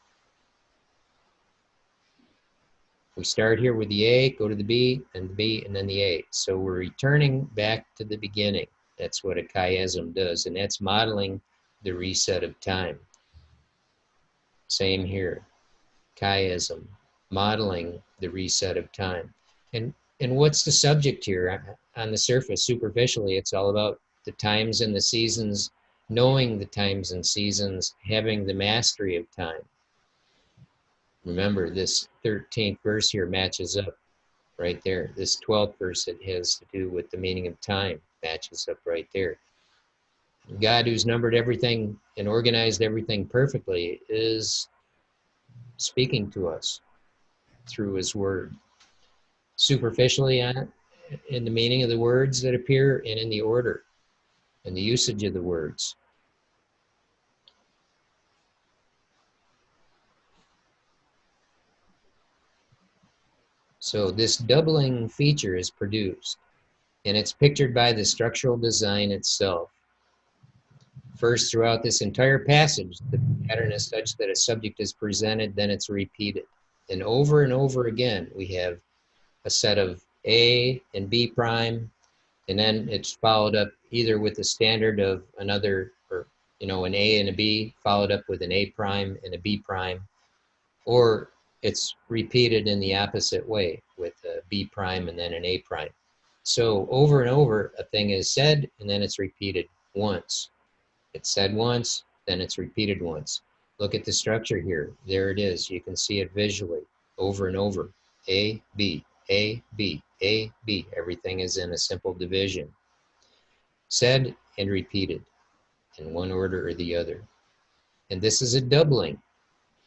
[SPEAKER 1] We start here with the A, go to the B, and the B, and then the A. So we're returning back to the beginning. That's what a chiasm does, and that's modeling the reset of time. Same here, chiasm, modeling the reset of time. And what's the subject here? On the surface, superficially, it's all about the times and the seasons, knowing the times and seasons, having the mastery of time. Remember, this 13th verse here matches up right there. This 12th verse, it has to do with the meaning of time, matches up right there. God, who's numbered everything and organized everything perfectly, is speaking to us through his word. Superficially, in the meaning of the words that appear and in the order and the usage of the words. So this doubling feature is produced, and it's pictured by the structural design itself. First, throughout this entire passage, the pattern is such that a subject is presented, then it's repeated. And over again, we have a set of A and B prime, and then it's followed up either with the standard of another, or an A and a B, followed up with an A prime and a B prime, or it's repeated in the opposite way with a B prime and then an A prime. So over and over, a thing is said, and then it's repeated once. It's said once, then it's repeated once. Look at the structure here. There it is. You can see it visually over and over. A, B, A, B, A, B. Everything is in a simple division. Said and repeated in one order or the other. And this is a doubling.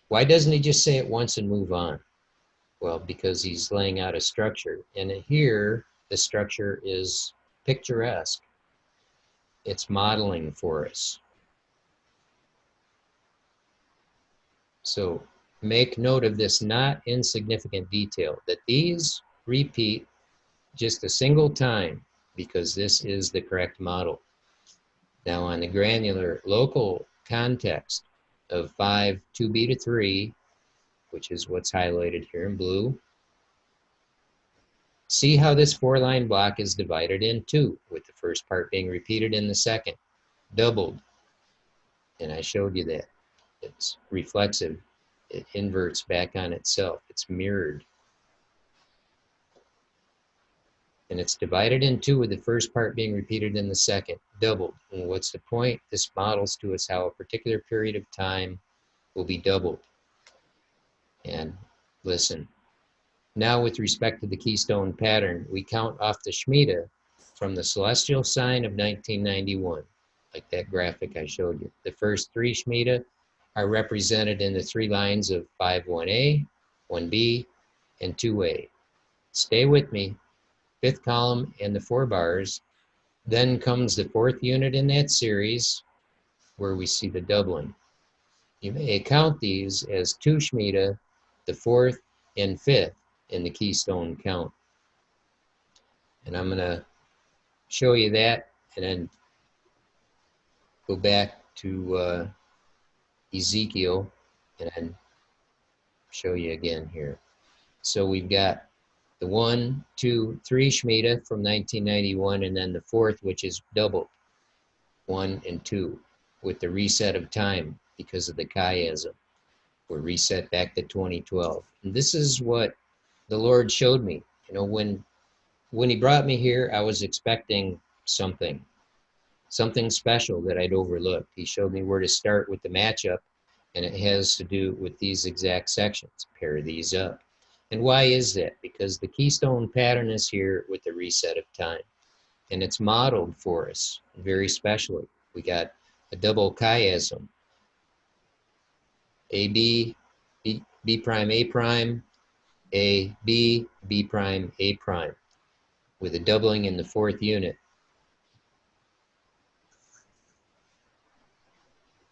[SPEAKER 1] Why doesn't he just say it once and move on? Well, because he's laying out a structure. And here, the structure is picturesque. It's modeling for us. So make note of this not insignificant detail, that these repeat just a single time because this is the correct model. Now on the granular local context of 5, 2b to 3, which is what's highlighted here in blue, see how this 4-line block is divided in two, with the first part being repeated in the second, doubled. And I showed you that. It's reflexive. It inverts back on itself. It's mirrored. And it's divided in two, with the first part being repeated in the second, doubled. And what's the point? This models to us how a particular period of time will be doubled. And listen, now with respect to the Keystone Pattern, we count off the Shemitah from the celestial sign of 1991, like that graphic I showed you. The first 3 Shemitah are represented in the 3 lines of 5-1A, 1B, and 2A. Stay with me. 5th column and the 4 bars. Then comes the 4th unit in that series, where we see the doubling. You may count these as 2 Shemitah, the 4th and 5th in the Keystone count. And I'm going to show you that and then go back to Ezekiel and then show you again here. So we've got the 1, 2, 3 Shemitah from 1991, and then the 4th, which is doubled, 1 and 2, with the reset of time because of the chiasm. We're reset back to 2012. And this is what the Lord showed me. When he brought me here, I was expecting something special that I'd overlooked. He showed me where to start with the matchup, and it has to do with these exact sections. Pair these up. And why is that? Because the Keystone Pattern is here with the reset of time, and it's modeled for us very specially. We got a double chiasm. AB, B prime, A prime, A, B, B prime, A prime, with a doubling in the fourth unit.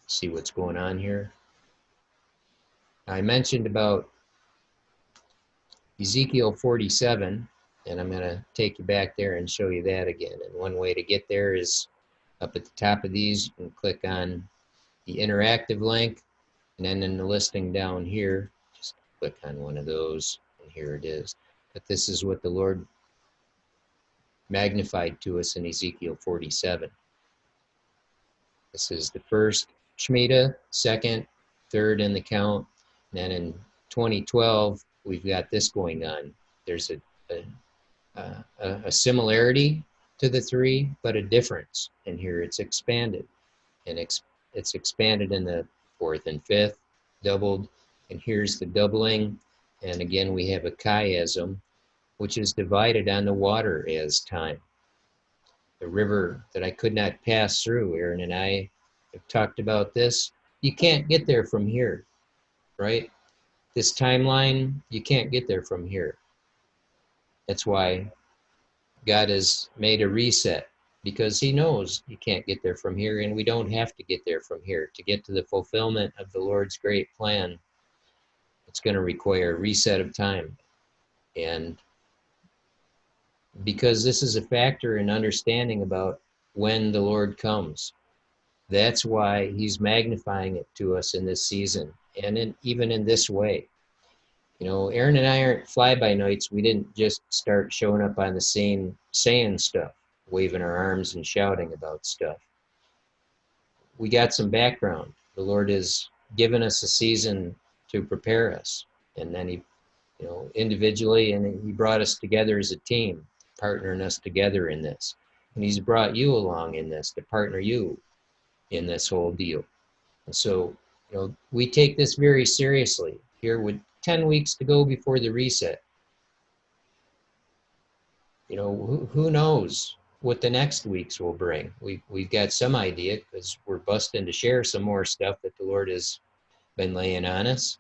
[SPEAKER 1] See what's going on here? I mentioned about Ezekiel 47, and I'm going to take you back there and show you that again. And one way to get there is up at the top of these, you can click on the interactive link, and then in the listing down here, just click on one of those, and here it is. But this is what the Lord magnified to us in Ezekiel 47. This is the first Shemitah, second, third in the count. And then in 2012, we've got this going on. There's a similarity to the three, but a difference. And here it's expanded. And it's expanded in the fourth and fifth, doubled. And here's the doubling. And again, we have a chiasm, which is divided on the water as time. The river that I could not pass through, Aaron and I have talked about this. You can't get there from here, right? This timeline, you can't get there from here. That's why God has made a reset, because he knows you can't get there from here, and we don't have to get there from here. To get to the fulfillment of the Lord's great plan, it's going to require a reset of time. And because this is a factor in understanding about when the Lord comes. That's why he's magnifying it to us in this season, and even in this way. You know, Aaron and I aren't fly-by-nights. We didn't just start showing up on the scene saying stuff, waving our arms and shouting about stuff. We got some background. The Lord has given us a season to prepare us, and then he, you know, individually, and he brought us together as a team, partnering us together in this. And he's brought you along in this to partner you in this whole deal. And so, you know, we take this very seriously. Here with 10 weeks to go before the reset. You know, who knows what the next weeks will bring. We've got some idea, because we're busting to share some more stuff that the Lord has been laying on us,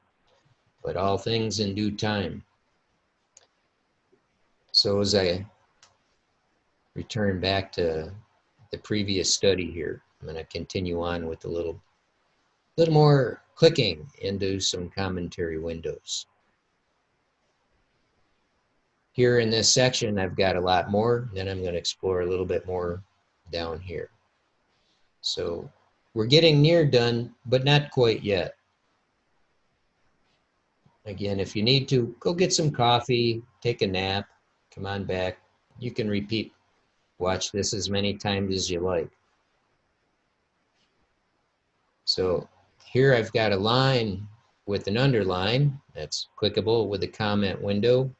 [SPEAKER 1] but all things in due time. So as I return back to the previous study here, I'm going to continue on with a little more clicking into some commentary windows. Here in this section, I've got a lot more, then I'm going to explore a little bit more down here. So we're getting near done, but not quite yet. Again, if you need to, go get some coffee, take a nap, come on back. You can repeat, watch this as many times as you like. So here I've got a line with an underline that's clickable with a comment window.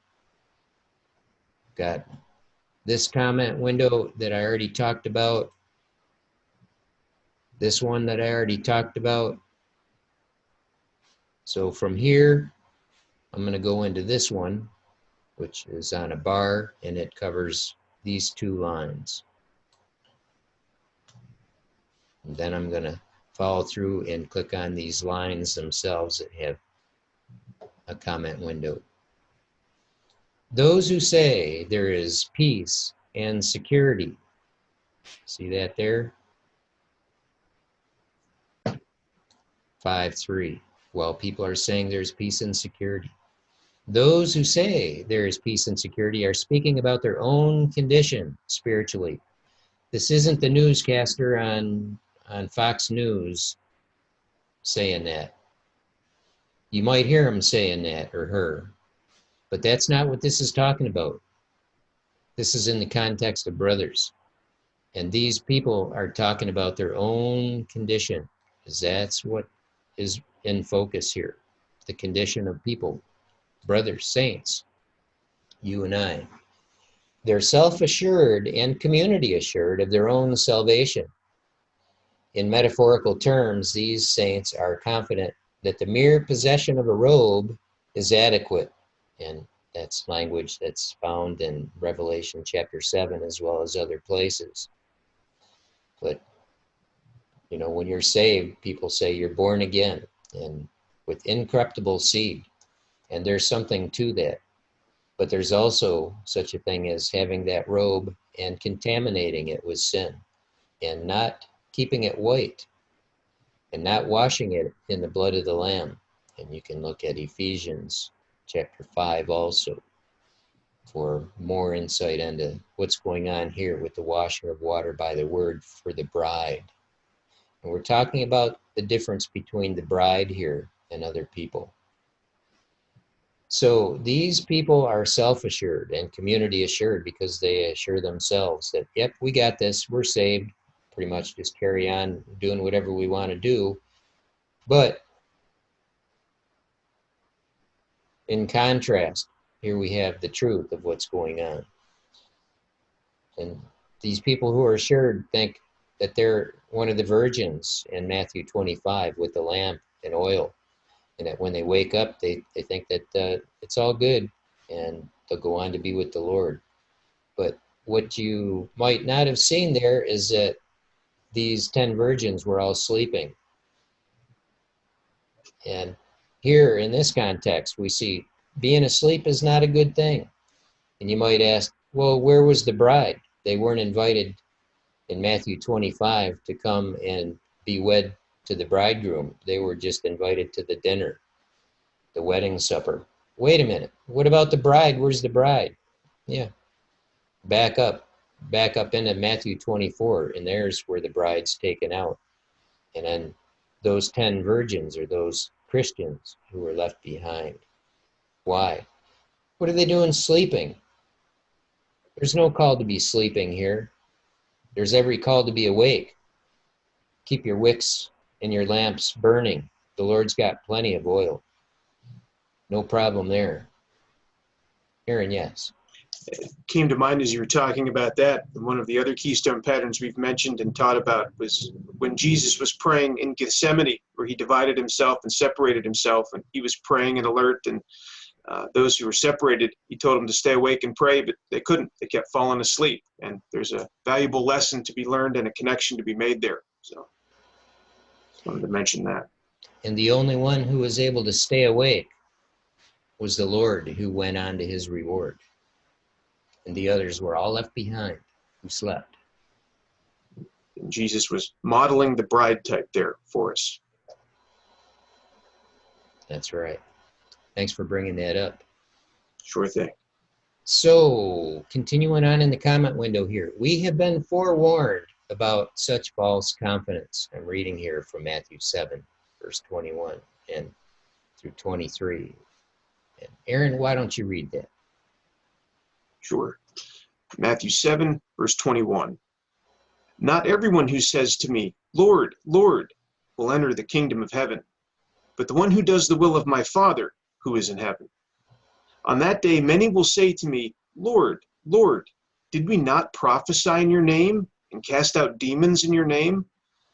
[SPEAKER 1] Got this comment window that I already talked about. This one that I already talked about. So from here, I'm going to go into this one, which is on a bar, and it covers these two lines. And then I'm going to follow through and click on these lines themselves that have a comment window. Those who say there is peace and security. See that there? 5:3. Well, people are saying there's peace and security. Those who say there is peace and security are speaking about their own condition spiritually. This isn't the newscaster on Fox News saying that. You might hear him saying that, or her, but that's not what this is talking about. This is in the context of brothers. And these people are talking about their own condition, because that's what is in focus here. The condition of people, brothers, saints, you and I. They're self-assured and community assured of their own salvation. In metaphorical terms, these saints are confident that the mere possession of a robe is adequate. And that's language that's found in Revelation chapter 7 as well as other places. But, you know, when you're saved, people say you're born again. And with incorruptible seed. And there's something to that. But there's also such a thing as having that robe and contaminating it with sin and not keeping it white and not washing it in the blood of the Lamb. And you can look at Ephesians chapter 5 also for more insight into what's going on here with the washing of water by the word for the bride. And we're talking about the difference between the bride here and other people. So these people are self-assured and community assured because they assure themselves that, yep, we got this, we're saved, pretty much just carry on doing whatever we want to do. But in contrast, here we have the truth of what's going on. And these people who are assured think that they're one of the virgins in Matthew 25 with the lamp and oil. And that when they wake up, they think that it's all good and they'll go on to be with the Lord. But what you might not have seen there is that these 10 virgins were all sleeping. And here in this context, we see being asleep is not a good thing. And you might ask, well, where was the bride? They weren't invited in Matthew 25 to come and be wed to the bridegroom. They were just invited to the dinner, the wedding supper. Wait a minute. What about the bride? Where's the bride? Yeah. Back up into Matthew 24, and there's where the bride's taken out. And then those 10 virgins are those Christians who were left behind. Why? What are they doing sleeping? There's no call to be sleeping here. There's every call to be awake. Keep your wicks and your lamps burning. The Lord's got plenty of oil. No problem there. Aaron, yes.
[SPEAKER 2] It came to mind as you were talking about that. One of the other keystone patterns we've mentioned and taught about was when Jesus was praying in Gethsemane, where he divided himself and separated himself, and he was praying and alert, and those who were separated, he told them to stay awake and pray, but they couldn't. They kept falling asleep. And there's a valuable lesson to be learned and a connection to be made there. So just wanted to mention that.
[SPEAKER 1] And the only one who was able to stay awake was the Lord, who went on to his reward. And the others were all left behind, who slept.
[SPEAKER 2] And Jesus was modeling the bride type there for us.
[SPEAKER 1] That's right. Thanks for bringing that up.
[SPEAKER 2] Sure thing.
[SPEAKER 1] So, continuing on in the comment window here, we have been forewarned about such false confidence. I'm reading here from Matthew 7, verse 21 and through 23. And Aaron, why don't you read that?
[SPEAKER 2] Sure. Matthew 7, verse 21. Not everyone who says to me, Lord, Lord, will enter the kingdom of heaven, but the one who does the will of my Father who is in heaven. On that day many will say to me, Lord, Lord, did we not prophesy in your name, and cast out demons in your name,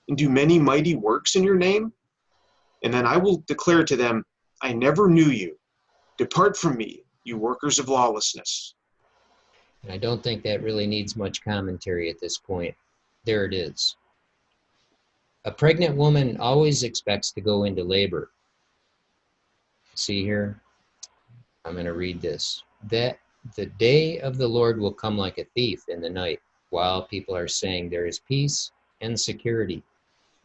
[SPEAKER 2] and do many mighty works in your name? And then I will declare to them, I never knew you. Depart from me, you workers of lawlessness.
[SPEAKER 1] And I don't think that really needs much commentary at this point. There it is. A pregnant woman always expects to go into labor. See here? I'm going to read this. That the day of the Lord will come like a thief in the night, while people are saying there is peace and security.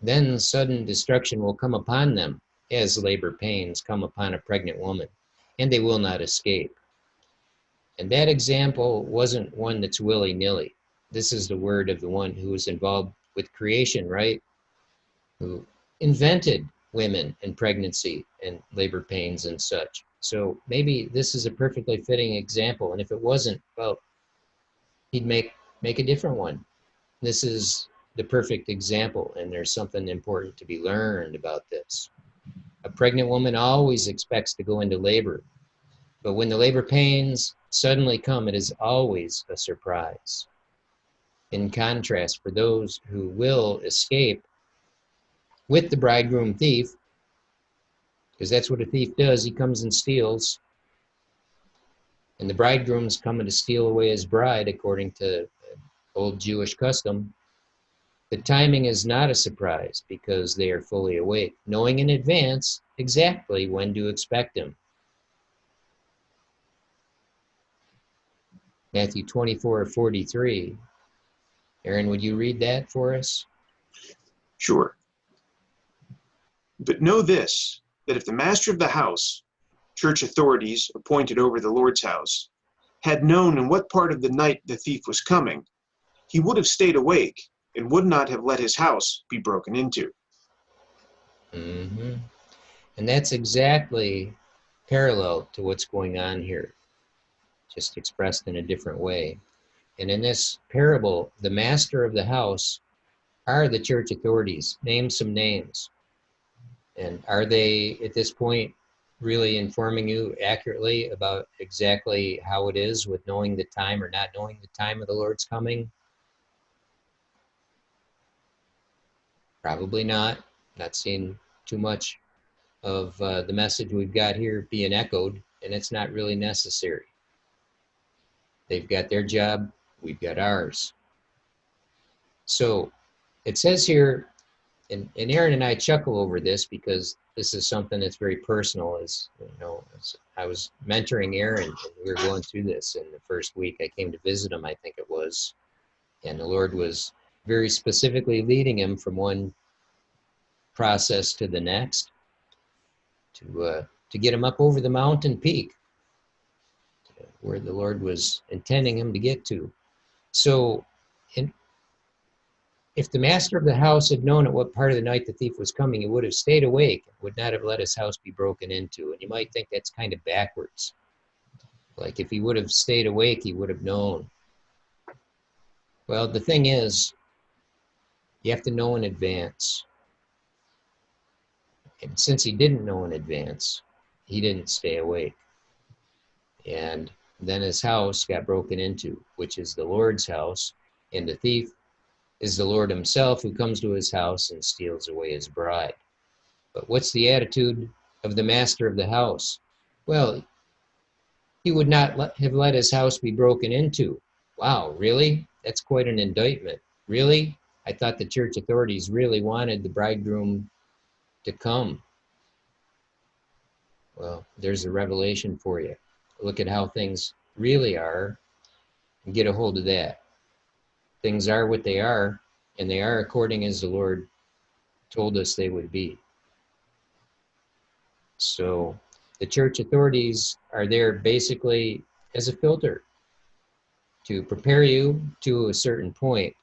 [SPEAKER 1] Then sudden destruction will come upon them, as labor pains come upon a pregnant woman, and they will not escape. And that example wasn't one that's willy-nilly. This is the word of the one who was involved with creation, right? Who invented women and pregnancy and labor pains and such. So maybe this is a perfectly fitting example. And if it wasn't, well, he'd make a different one. This is the perfect example, and there's something important to be learned about this. A pregnant woman always expects to go into labor. But when the labor pains suddenly come, it is always a surprise. In contrast, for those who will escape with the bridegroom thief, because that's what a thief does, he comes and steals. And the bridegroom's coming to steal away his bride, according to old Jewish custom. The timing is not a surprise because they are fully awake, knowing in advance exactly when to expect him. Matthew 24:43. Aaron, would you read that for us?
[SPEAKER 2] Sure. But know this, that if the master of the house, church authorities appointed over the Lord's house, had known in what part of the night the thief was coming, he would have stayed awake and would not have let his house be broken into.
[SPEAKER 1] Mm-hmm. And that's exactly parallel to what's going on here, just expressed in a different way. And in this parable, the master of the house are the church authorities. Name some names. And are they, at this point, really informing you accurately about exactly how it is with knowing the time or not knowing the time of the Lord's coming? Probably not. Not seeing too much of the message we've got here being echoed, and it's not really necessary. They've got their job, we've got ours. So it says here, and Aaron and I chuckle over this because this is something that's very personal. As I was mentoring Aaron, and we were going through this in the first week I came to visit him, I think it was, and the Lord was very specifically leading him from one process to the next to get him up over the mountain peak where the Lord was intending him to get to. So if the master of the house had known at what part of the night the thief was coming, he would have stayed awake, would not have let his house be broken into. And you might think that's kind of backwards. Like if he would have stayed awake, he would have known. Well, the thing is, you have to know in advance. And since he didn't know in advance, he didn't stay awake. And then his house got broken into, which is the Lord's house, and the thief is the Lord himself who comes to his house and steals away his bride. But what's the attitude of the master of the house? Well, he would not have let his house be broken into. Wow, really? That's quite an indictment. Really? I thought the church authorities really wanted the bridegroom to come. Well, there's a revelation for you. Look at how things really are and get a hold of that. Things are what they are, and they are according as the Lord told us they would be. So the church authorities are there basically as a filter to prepare you to a certain point.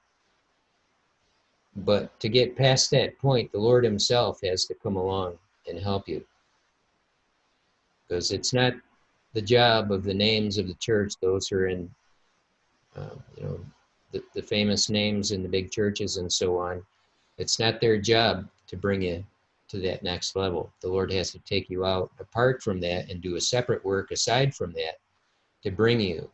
[SPEAKER 1] But to get past that point, the Lord himself has to come along and help you. Because it's not the job of the names of the church, those who are in, the famous names in the big churches and so on. It's not their job to bring you to that next level. The Lord has to take you out apart from that and do a separate work aside from that to bring you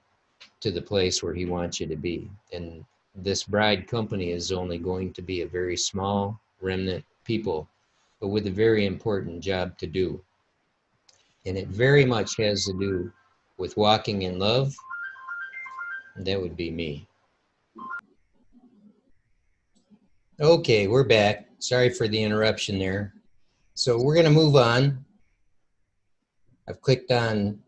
[SPEAKER 1] to the place where he wants you to be. And this bride company is only going to be a very small remnant people, but with a very important job to do. And it very much has to do with walking in love. That would be me. Okay, we're back. Sorry for the interruption there. So we're going to move on. I've clicked on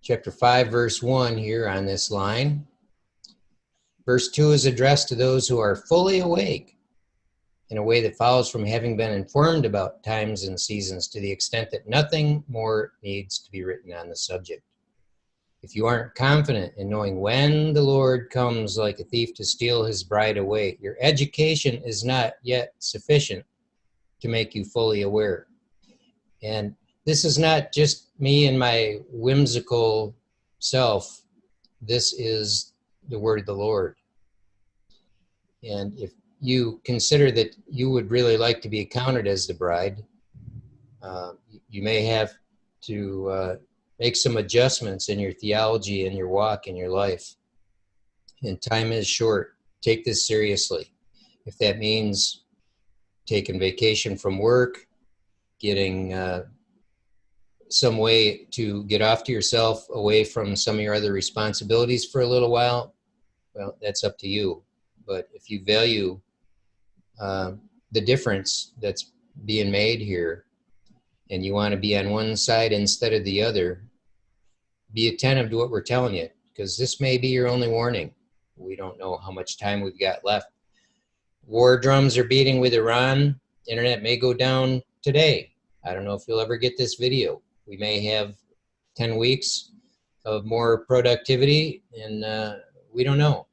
[SPEAKER 1] chapter 5, verse 1 here on this line. Verse 2 is addressed to those who are fully awake in a way that follows from having been informed about times and seasons to the extent that nothing more needs to be written on the subject. If you aren't confident in knowing when the Lord comes like a thief to steal his bride away, your education is not yet sufficient to make you fully aware. And this is not just me and my whimsical self. This is the word of the Lord. And if you consider that you would really like to be counted as the bride, you may have to make some adjustments in your theology and your walk in your life. And time is short. Take this seriously. If that means taking vacation from work, getting some way to get off to yourself away from some of your other responsibilities for a little while, well, that's up to you. But if you value the difference that's being made here, and you want to be on one side instead of the other, be attentive to what we're telling you, because this may be your only warning. We don't know how much time we've got left. War drums are beating with Iran. Internet may go down today. I don't know if you'll ever get this video. We may have 10 weeks of more productivity, and we don't know.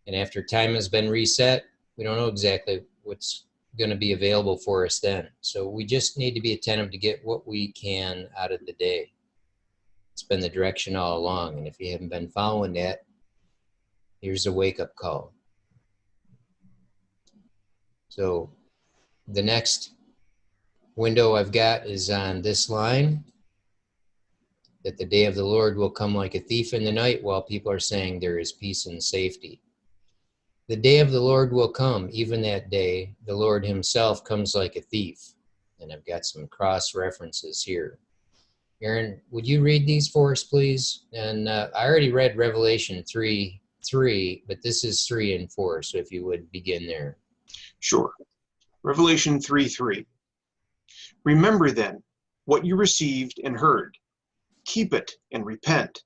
[SPEAKER 1] And after time has been reset, we don't know exactly what's going to be available for us then. So we just need to be attentive to get what we can out of the day. It's been the direction all along, and if you haven't been following that, here's a wake-up call. So the next window I've got is on this line, that the day of the Lord will come like a thief in the night, while people are saying there is peace and safety. The day of the Lord will come, even that day. The Lord himself comes like a thief. And I've got some cross references here. Aaron, would you read these for us, please? And I already read Revelation 3:3, but this is 3 and 4, so if you would begin there.
[SPEAKER 2] Sure. Revelation 3:3. Remember then what you received and heard. Keep it and repent.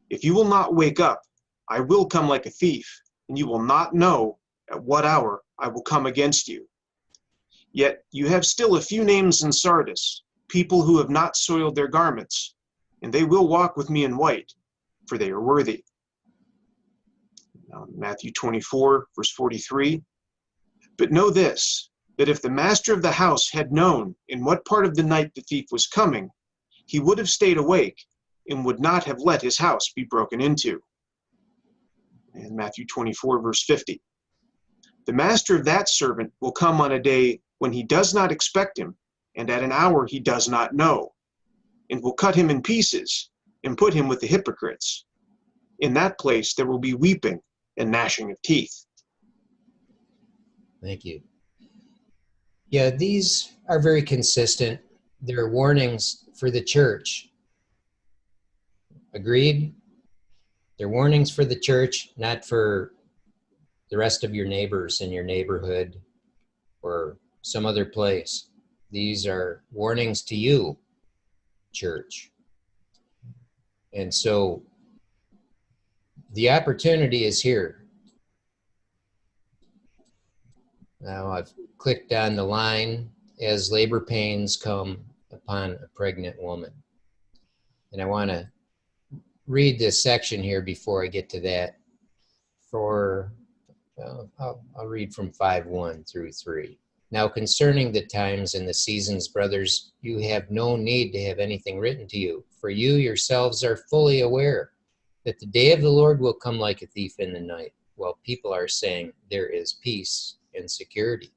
[SPEAKER 2] If you will not wake up, I will come like a thief, and you will not know at what hour I will come against you. Yet you have still a few names in Sardis, people who have not soiled their garments, and they will walk with me in white, for they are worthy. Now, Matthew 24, verse 43. But know this, that if the master of the house had known in what part of the night the thief was coming, he would have stayed awake and would not have let his house be broken into. And Matthew 24, verse 50. The master of that servant will come on a day when he does not expect him, and at an hour he does not know, and will cut him in pieces and put him with the hypocrites. In that place there will be weeping and gnashing of teeth.
[SPEAKER 1] Thank you. Yeah, these are very consistent. They're warnings for the church. Agreed? They're warnings for the church, not for the rest of your neighbors in your neighborhood or some other place. These are warnings to you, church. And so the opportunity is here. Now I've clicked on the line, as labor pains come upon a pregnant woman. And I want to read this section here before I get to that. I'll read from 5:1 through 3. Now concerning the times and the seasons, brothers, you have no need to have anything written to you, for you yourselves are fully aware that the day of the Lord will come like a thief in the night, while people are saying there is peace and security.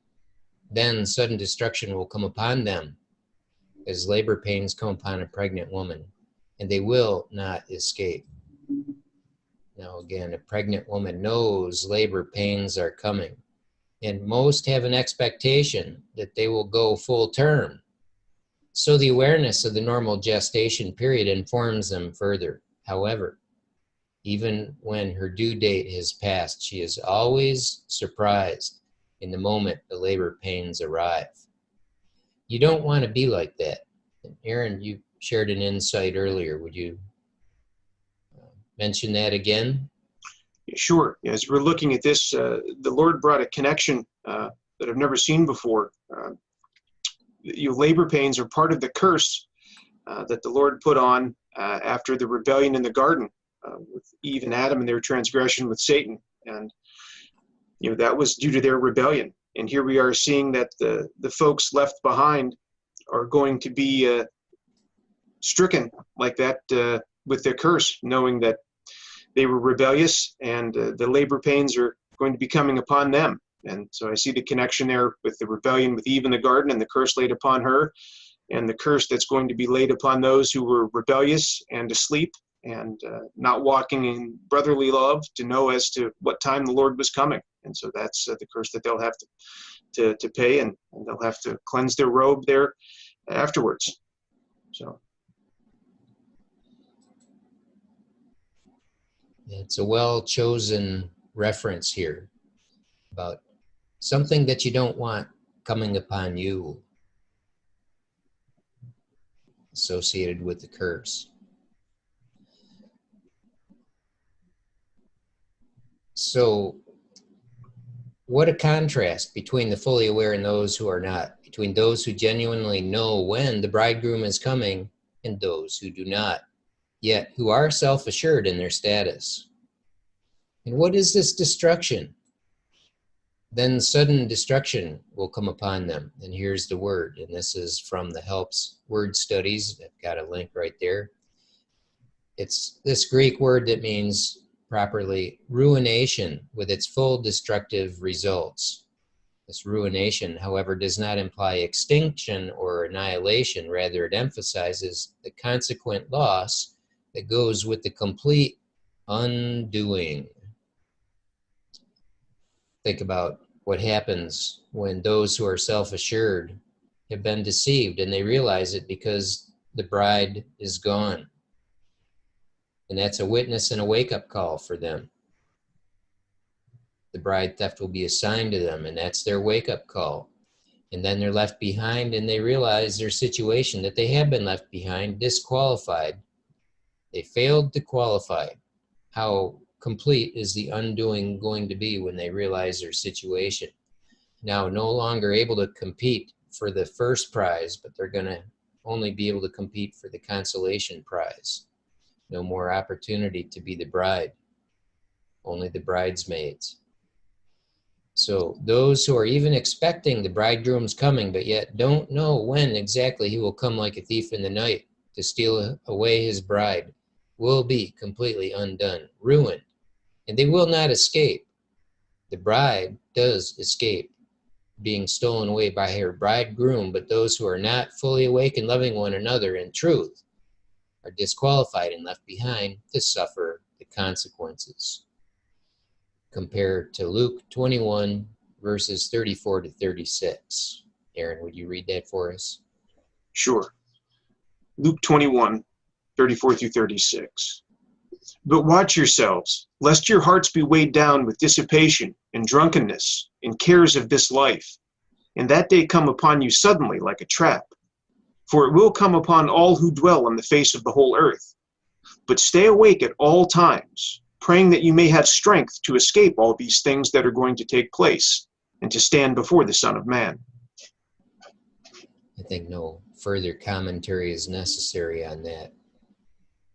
[SPEAKER 1] Then sudden destruction will come upon them, as labor pains come upon a pregnant woman, and they will not escape. Now again, a pregnant woman knows labor pains are coming, and most have an expectation that they will go full term. So the awareness of the normal gestation period informs them further. However, even when her due date has passed, she is always surprised in the moment the labor pains arrive. You don't want to be like that. Aaron, you shared an insight earlier. Would you mention that again?
[SPEAKER 2] Sure. As we're looking at this, the Lord brought a connection that I've never seen before. Labor pains are part of the curse that the Lord put on after the rebellion in the garden with Eve and Adam and their transgression with Satan. And that was due to their rebellion. And here we are seeing that the folks left behind are going to be stricken like that with their curse, knowing that they were rebellious, and the labor pains are going to be coming upon them. And so I see the connection there with the rebellion with Eve in the garden and the curse laid upon her, and the curse that's going to be laid upon those who were rebellious and asleep and not walking in brotherly love to know as to what time the Lord was coming. And so that's the curse that they'll have to pay, and they'll have to cleanse their robe there afterwards. So
[SPEAKER 1] it's a well-chosen reference here about something that you don't want coming upon you, associated with the curse. So, what a contrast between the fully aware and those who are not, between those who genuinely know when the bridegroom is coming and those who do not, yet who are self-assured in their status. And what is this destruction? Then sudden destruction will come upon them. And here's the word, and this is from the Helps Word Studies. I've got a link right there. It's this Greek word that means properly ruination with its full destructive results. This ruination, however, does not imply extinction or annihilation. Rather, it emphasizes the consequent loss that goes with the complete undoing. Think about what happens when those who are self-assured have been deceived and they realize it because the bride is gone. And that's a witness and a wake-up call for them. The bride theft will be assigned to them, and that's their wake-up call. And then they're left behind, and they realize their situation, that they have been left behind, disqualified. They failed to qualify. How complete is the undoing going to be when they realize their situation? Now no longer able to compete for the first prize, but they're going to only be able to compete for the consolation prize. No more opportunity to be the bride, only the bridesmaids. So those who are even expecting the bridegroom's coming, but yet don't know when exactly he will come like a thief in the night to steal away his bride, will be completely undone, ruined, and they will not escape. The bride does escape being stolen away by her bridegroom, but those who are not fully awake and loving one another in truth are disqualified and left behind to suffer the consequences. Compared to Luke 21, verses 34 to 36. Aaron, would you read that for us?
[SPEAKER 2] Sure. Luke 21, 34 through 36. But watch yourselves, lest your hearts be weighed down with dissipation and drunkenness and cares of this life, and that day come upon you suddenly like a trap. For it will come upon all who dwell on the face of the whole earth. But stay awake at all times, praying that you may have strength to escape all these things that are going to take place, and to stand before the Son of Man.
[SPEAKER 1] I think no further commentary is necessary on that.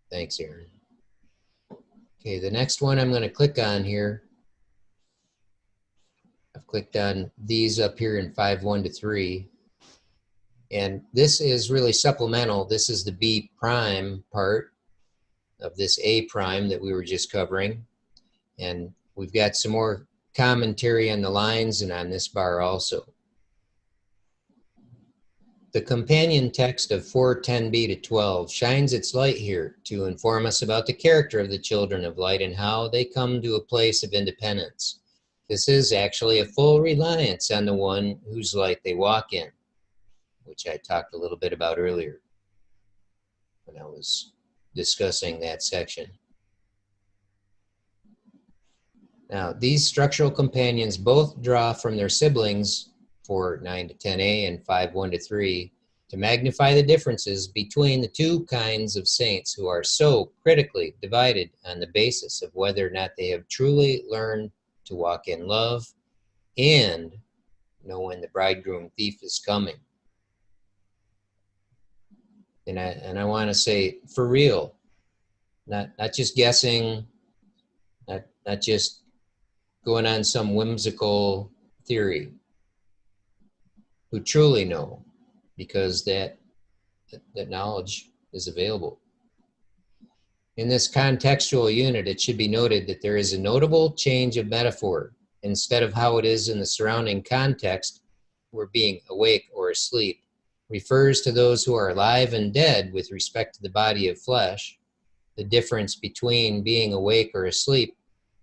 [SPEAKER 1] Thanks, Aaron. Okay, the next one I'm going to click on here. I've clicked on these up here in 5:1 to 3. And this is really supplemental. This is the B prime part of this A prime that we were just covering. And we've got some more commentary on the lines and on this bar also. The companion text of 4:10b to 12 shines its light here to inform us about the character of the children of light and how they come to a place of independence. This is actually a full reliance on the one whose light they walk in, which I talked a little bit about earlier when I was discussing that section. Now, these structural companions both draw from their siblings, 4:9 to 10a and 5:1 to 3, to magnify the differences between the two kinds of saints who are so critically divided on the basis of whether or not they have truly learned to walk in love and know when the bridegroom thief is coming. And I want to say, for real, not just guessing, not just going on some whimsical theory, who truly know, because that knowledge is available. In this contextual unit, it should be noted that there is a notable change of metaphor. Instead of how it is in the surrounding context, where being awake or asleep refers to those who are alive and dead with respect to the body of flesh, the difference between being awake or asleep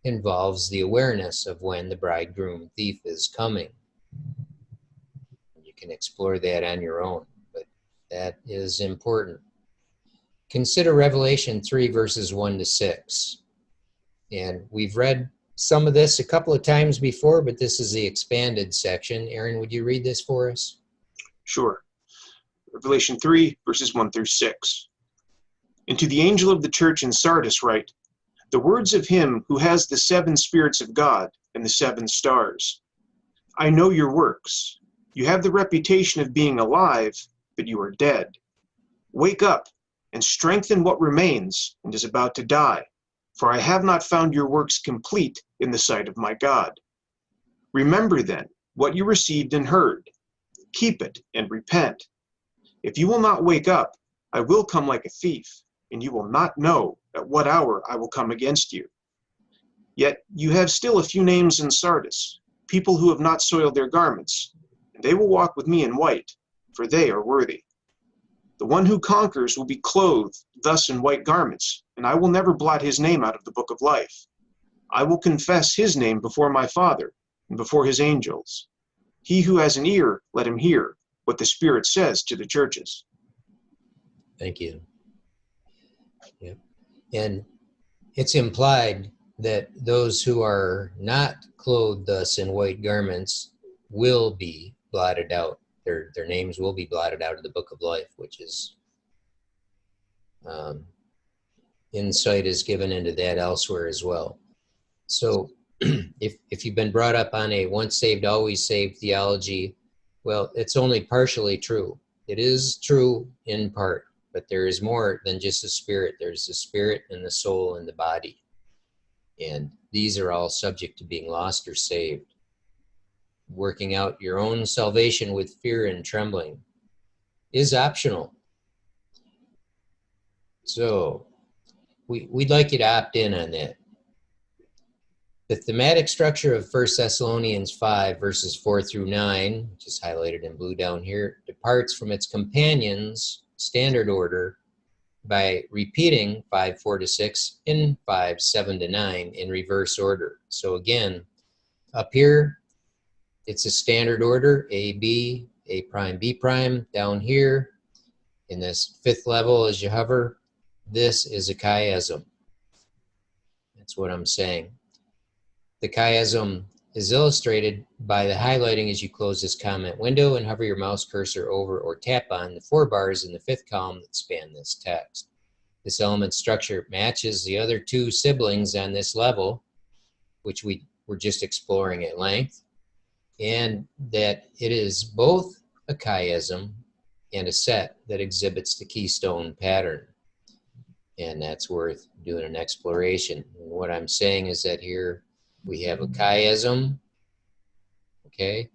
[SPEAKER 1] involves the awareness of when the bridegroom thief is coming. You can explore that on your own, but that is important. Consider Revelation 3, verses 1 to 6. And we've read some of this a couple of times before, but this is the expanded section. Aaron, would you read this for us?
[SPEAKER 2] Sure. Revelation 3, verses 1 through 6. And to the angel of the church in Sardis write, the words of him who has the 7 spirits of God and the 7 stars. I know your works. You have the reputation of being alive, but you are dead. Wake up and strengthen what remains and is about to die, for I have not found your works complete in the sight of my God. Remember then what you received and heard. Keep it and repent. If you will not wake up, I will come like a thief, and you will not know at what hour I will come against you. Yet you have still a few names in Sardis, people who have not soiled their garments, and they will walk with me in white, for they are worthy. The one who conquers will be clothed thus in white garments, and I will never blot his name out of the book of life. I will confess his name before my Father and before his angels. He who has an ear, let him hear what the Spirit says to the churches.
[SPEAKER 1] Thank you. Yep. And it's implied that those who are not clothed thus in white garments will be blotted out. Their names will be blotted out of the book of life, which is insight is given into that elsewhere as well. So if you've been brought up on a once saved, always saved theology, well, it's only partially true. It is true in part, but there is more than just the spirit. There's the spirit and the soul and the body. And these are all subject to being lost or saved. Working out your own salvation with fear and trembling is optional. So we'd like you to opt in on that. The thematic structure of 1 Thessalonians 5, verses 4 through 9, which is highlighted in blue down here, departs from its companions' standard order by repeating 5, 4 to 6 in 5, 7 to 9 in reverse order. So again, up here, it's a standard order, A, B, A prime, B prime. Down here, in this 5th level as you hover, this is a chiasm. That's what I'm saying. The chiasm is illustrated by the highlighting as you close this comment window and hover your mouse cursor over or tap on the 4 bars in the 5th column that span this text. This element structure matches the other 2 siblings on this level, which we were just exploring at length, and that it is both a chiasm and a set that exhibits the keystone pattern. And that's worth doing an exploration. And what I'm saying is that here we have a chiasm, okay?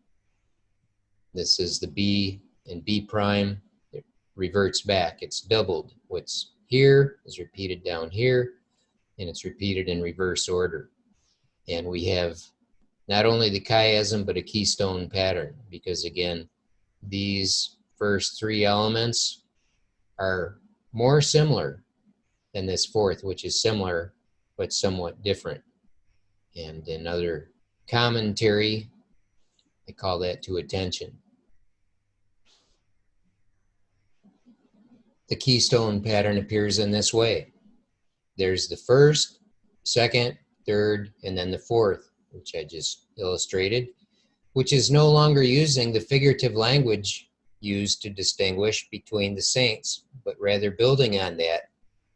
[SPEAKER 1] This is the B and B prime. It reverts back. It's doubled. What's here is repeated down here, and it's repeated in reverse order. And we have not only the chiasm, but a keystone pattern, because again, these first 3 elements are more similar than this 4th, which is similar, but somewhat different. And in other commentary, I call that to attention. The keystone pattern appears in this way. There's the 1st, 2nd, 3rd, and then the 4th, which I just illustrated, which is no longer using the figurative language used to distinguish between the saints, but rather building on that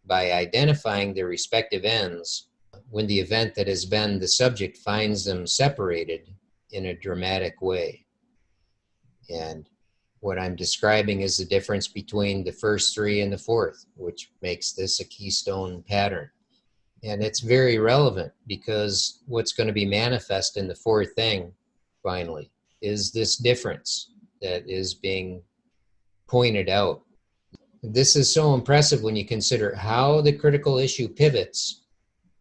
[SPEAKER 1] by identifying their respective ends when the event that has been the subject finds them separated in a dramatic way. And what I'm describing is the difference between the first 3 and the 4th, which makes this a keystone pattern. And it's very relevant because what's going to be manifest in the 4th thing, finally, is this difference that is being pointed out. This is so impressive when you consider how the critical issue pivots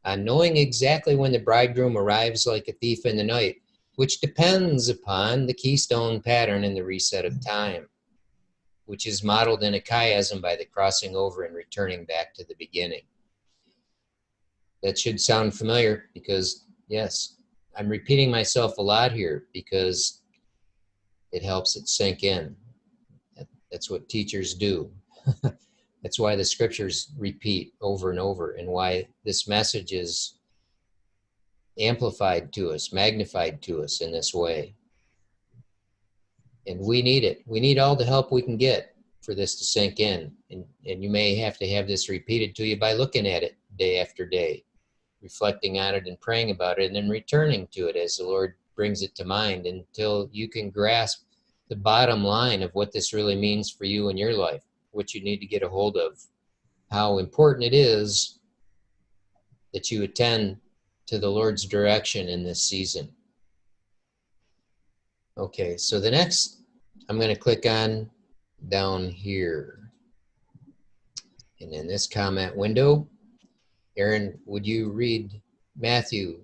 [SPEAKER 1] on knowing exactly when the bridegroom arrives like a thief in the night, which depends upon the keystone pattern and the reset of time, which is modeled in a chiasm by the crossing over and returning back to the beginning. That should sound familiar because, yes, I'm repeating myself a lot here because it helps it sink in. That's what teachers do. That's why the scriptures repeat over and over, and why this message is amplified to us, magnified to us in this way. And we need it. We need all the help we can get for this to sink in. And you may have to have this repeated to you by looking at it day after day, reflecting on it and praying about it, and then returning to it as the Lord brings it to mind until you can grasp the bottom line of what this really means for you in your life, what you need to get a hold of, how important it is that you attend to the Lord's direction in this season. Okay, so the next, I'm going to click on down here. And in this comment window, Aaron, would you read Matthew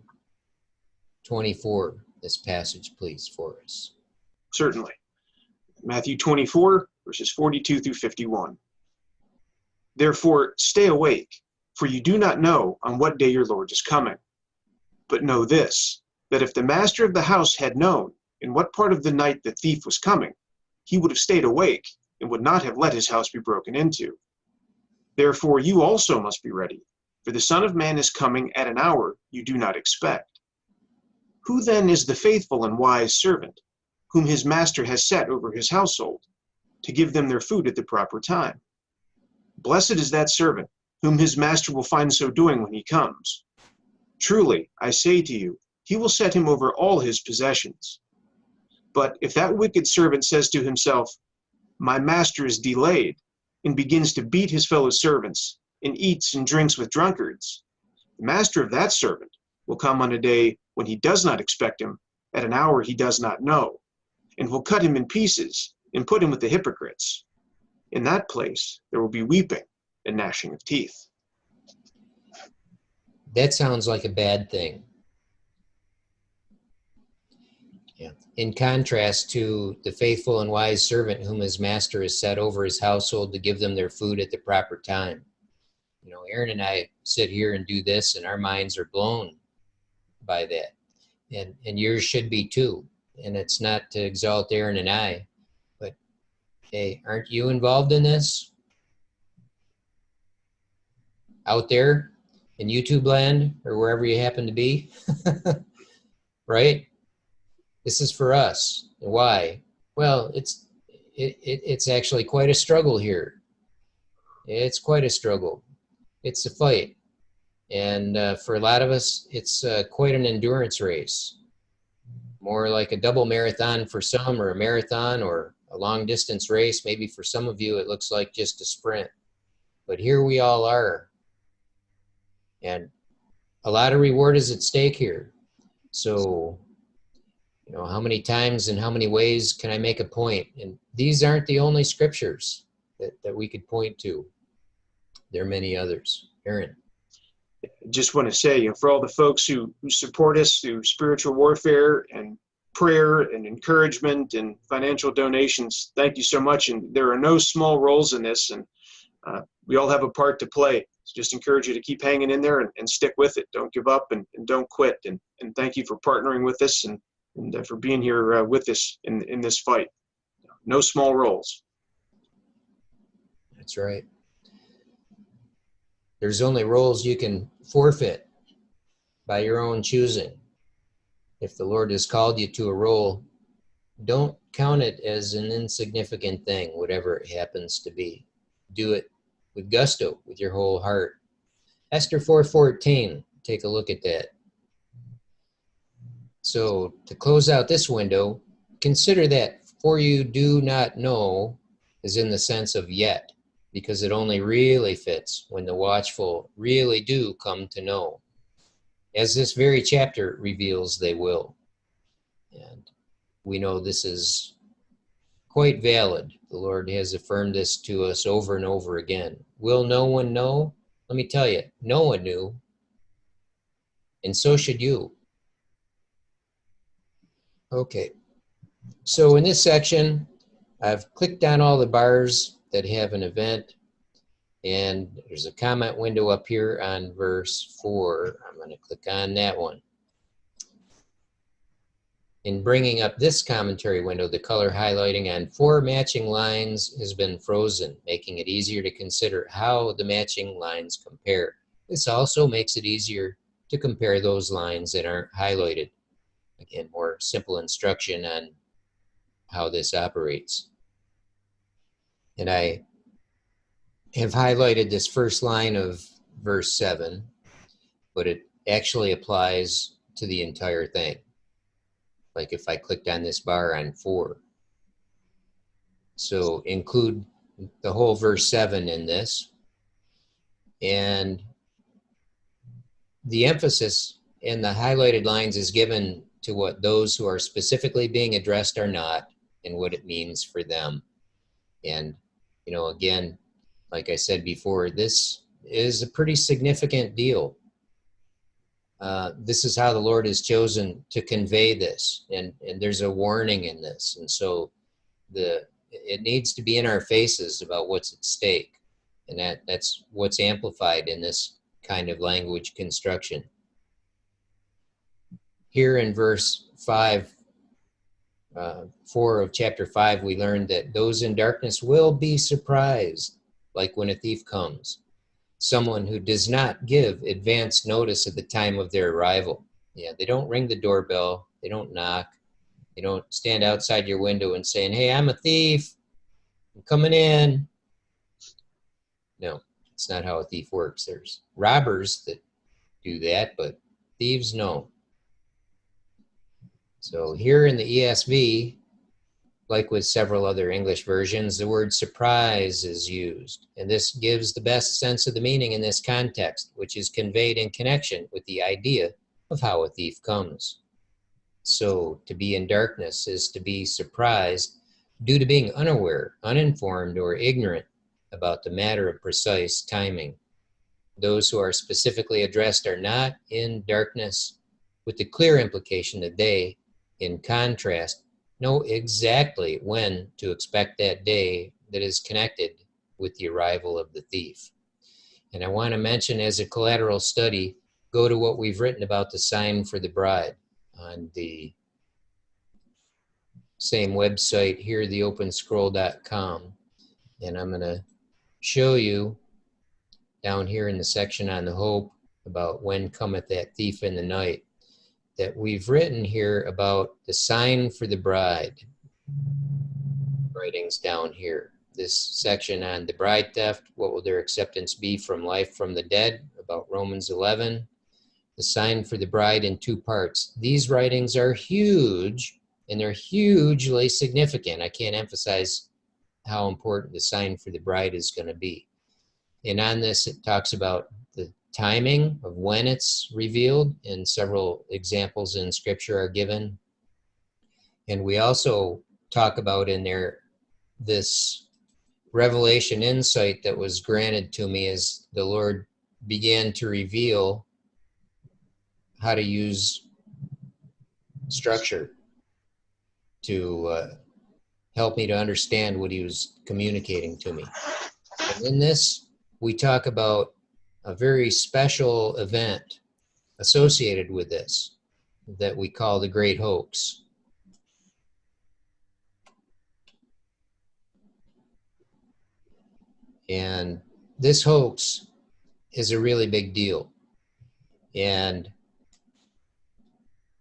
[SPEAKER 1] 24, this passage, please, for us?
[SPEAKER 2] Certainly. Matthew 24, verses 42 through 51. Therefore, stay awake, for you do not know on what day your Lord is coming. But know this, that if the master of the house had known in what part of the night the thief was coming, he would have stayed awake and would not have let his house be broken into. Therefore, you also must be ready, for the Son of Man is coming at an hour you do not expect. Who then is the faithful and wise servant, whom his master has set over his household, to give them their food at the proper time? Blessed is that servant, whom his master will find so doing when he comes. Truly, I say to you, he will set him over all his possessions. But if that wicked servant says to himself, my master is delayed, and begins to beat his fellow servants, and eats and drinks with drunkards, the master of that servant will come on a day when he does not expect him, at an hour he does not know, and will cut him in pieces and put him with the hypocrites. In that place there will be weeping and gnashing of teeth.
[SPEAKER 1] That sounds like a bad thing. Yeah. In contrast to the faithful and wise servant whom his master has set over his household to give them their food at the proper time. You know, Aaron and I sit here and do this, and our minds are blown by that. And yours should be too. And it's not to exalt Aaron and I, but hey, aren't you involved in this? Out there in YouTube land or wherever you happen to be, right? This is for us. Why? Well, it's actually quite a struggle here. It's quite a struggle. It's a fight. And for a lot of us, it's quite an endurance race. More like a double marathon for some, or a marathon, or a long distance race. Maybe for some of you, it looks like just a sprint. But here we all are. And a lot of reward is at stake here. So, you know, how many times and how many ways can I make a point? And these aren't the only scriptures that we could point to. There are many others. Aaron.
[SPEAKER 2] I just want to say, for all the folks who support us through spiritual warfare and prayer and encouragement and financial donations, thank you so much. And there are no small roles in this, and we all have a part to play. So just encourage you to keep hanging in there and stick with it. Don't give up and don't quit. And thank you for partnering with us and for being here with us in this fight. No small roles.
[SPEAKER 1] That's right. There's only roles you can forfeit by your own choosing. If the Lord has called you to a role, don't count it as an insignificant thing, whatever it happens to be. Do it with gusto, with your whole heart. Esther 4:14, take a look at that. So to close out this window, consider that for you do not know is in the sense of yet, because it only really fits when the watchful really do come to know. As this very chapter reveals, they will. And we know this is quite valid. The Lord has affirmed this to us over and over again. Will no one know? Let me tell you, no one knew. And so should you. Okay. So in this section, I've clicked on all the bars that have an event, and there's a comment window up here on verse 4. I'm going to click on that one. In bringing up this commentary window, the color highlighting on 4 matching lines has been frozen, making it easier to consider how the matching lines compare. This also makes it easier to compare those lines that aren't highlighted. Again, more simple instruction on how this operates. And I have highlighted this first line of verse 7, but it actually applies to the entire thing. Like if I clicked on this bar on 4. So include the whole verse 7 in this. And the emphasis in the highlighted lines is given to what those who are specifically being addressed are not, and what it means for them. And, you know, again, like I said before, this is a pretty significant deal. This is how the Lord has chosen to convey this, and there's a warning in this. And so it needs to be in our faces about what's at stake. And that's what's amplified in this kind of language construction. Here in verse 5, 4 of chapter 5, we learned that those in darkness will be surprised, like when a thief comes. Someone who does not give advance notice at the time of their arrival. Yeah, they don't ring the doorbell. They don't knock. They don't stand outside your window and saying, "Hey, I'm a thief. I'm coming in." No, it's not how a thief works. There's robbers that do that, but thieves, no. So here in the ESV, like with several other English versions, the word surprise is used. And this gives the best sense of the meaning in this context, which is conveyed in connection with the idea of how a thief comes. So to be in darkness is to be surprised due to being unaware, uninformed, or ignorant about the matter of precise timing. Those who are specifically addressed are not in darkness, with the clear implication that they, in contrast, know exactly when to expect that day that is connected with the arrival of the thief. And I want to mention, as a collateral study, go to what we've written about the sign for the bride on the same website here, theopenscroll.com. And I'm going to show you down here in the section on the hope about when cometh that thief in the night, that we've written here about the sign for the bride. Writings down here. This section on the bride theft, what will their acceptance be from life from the dead, about Romans 11. The sign for the bride in 2 parts. These writings are huge, and they're hugely significant. I can't emphasize how important the sign for the bride is going to be. And on this, it talks about the timing of when it's revealed, and several examples in Scripture are given. And we also talk about in there this revelation insight that was granted to me as the Lord began to reveal how to use structure to help me to understand what he was communicating to me. And in this, we talk about a very special event associated with this that we call the Great Hoax. And this hoax is a really big deal. And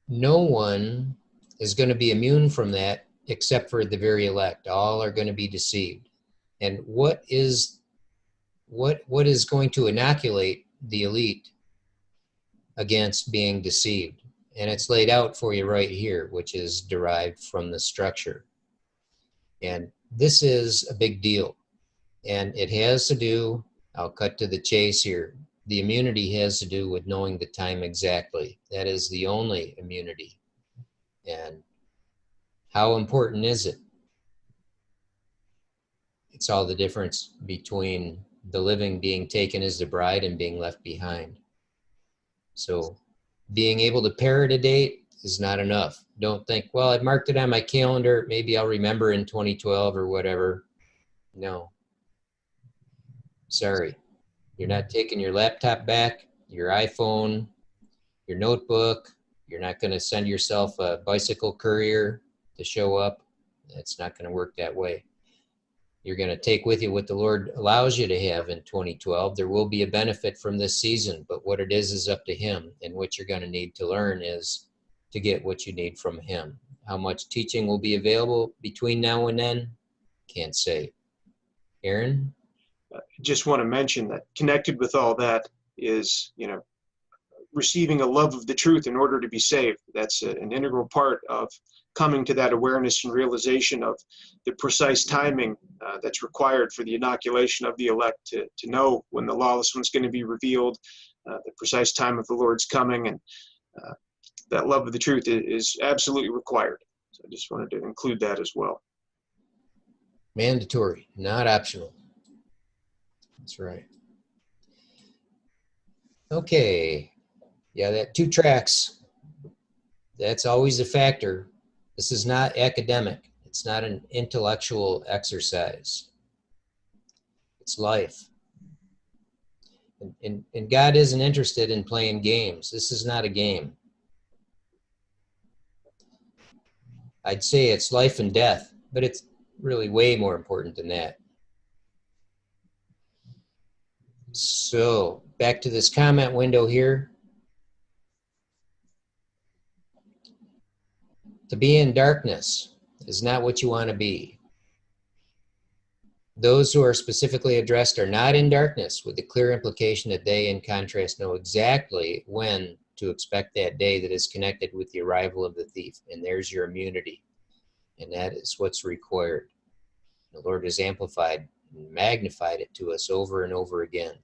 [SPEAKER 1] no one is going to be immune from that except for the very elect. All are going to be deceived. And what is going to inoculate the elite against being deceived? And it's laid out for you right here, which is derived from the structure. And this is a big deal. And it has to do, I'll cut to the chase here, the immunity has to do with knowing the time exactly. That is the only immunity. And how important is it? It's all the difference between the living being taken as the bride and being left behind. So being able to parrot a date is not enough. Don't think, well, I marked it on my calendar, maybe I'll remember in 2012 or whatever. No. Sorry. You're not taking your laptop back, your iPhone, your notebook. You're not going to send yourself a bicycle courier to show up. It's not going to work that way. You're going to take with you what the Lord allows you to have in 2012. There will be a benefit from this season, but what it is up to Him. And what you're going to need to learn is to get what you need from Him. How much teaching will be available between now and then? Can't say. Aaron?
[SPEAKER 2] Just want to mention that connected with all that is, receiving a love of the truth in order to be saved. That's an integral part of coming to that awareness and realization of the precise timing that's required for the inoculation of the elect to know when the lawless one's going to be revealed, the precise time of the Lord's coming, and that love of the truth is absolutely required. So I just wanted to include that as well.
[SPEAKER 1] Mandatory, not optional. That's right. Okay. Yeah, that 2 tracks, that's always a factor. This is not academic. It's not an intellectual exercise. It's life. And God isn't interested in playing games. This is not a game. I'd say it's life and death, but it's really way more important than that. So back to this comment window here. To be in darkness is not what you want to be. Those who are specifically addressed are not in darkness, with the clear implication that they, in contrast, know exactly when to expect that day that is connected with the arrival of the thief. And there's your immunity. And that is what's required. The Lord has amplified and magnified it to us over and over again.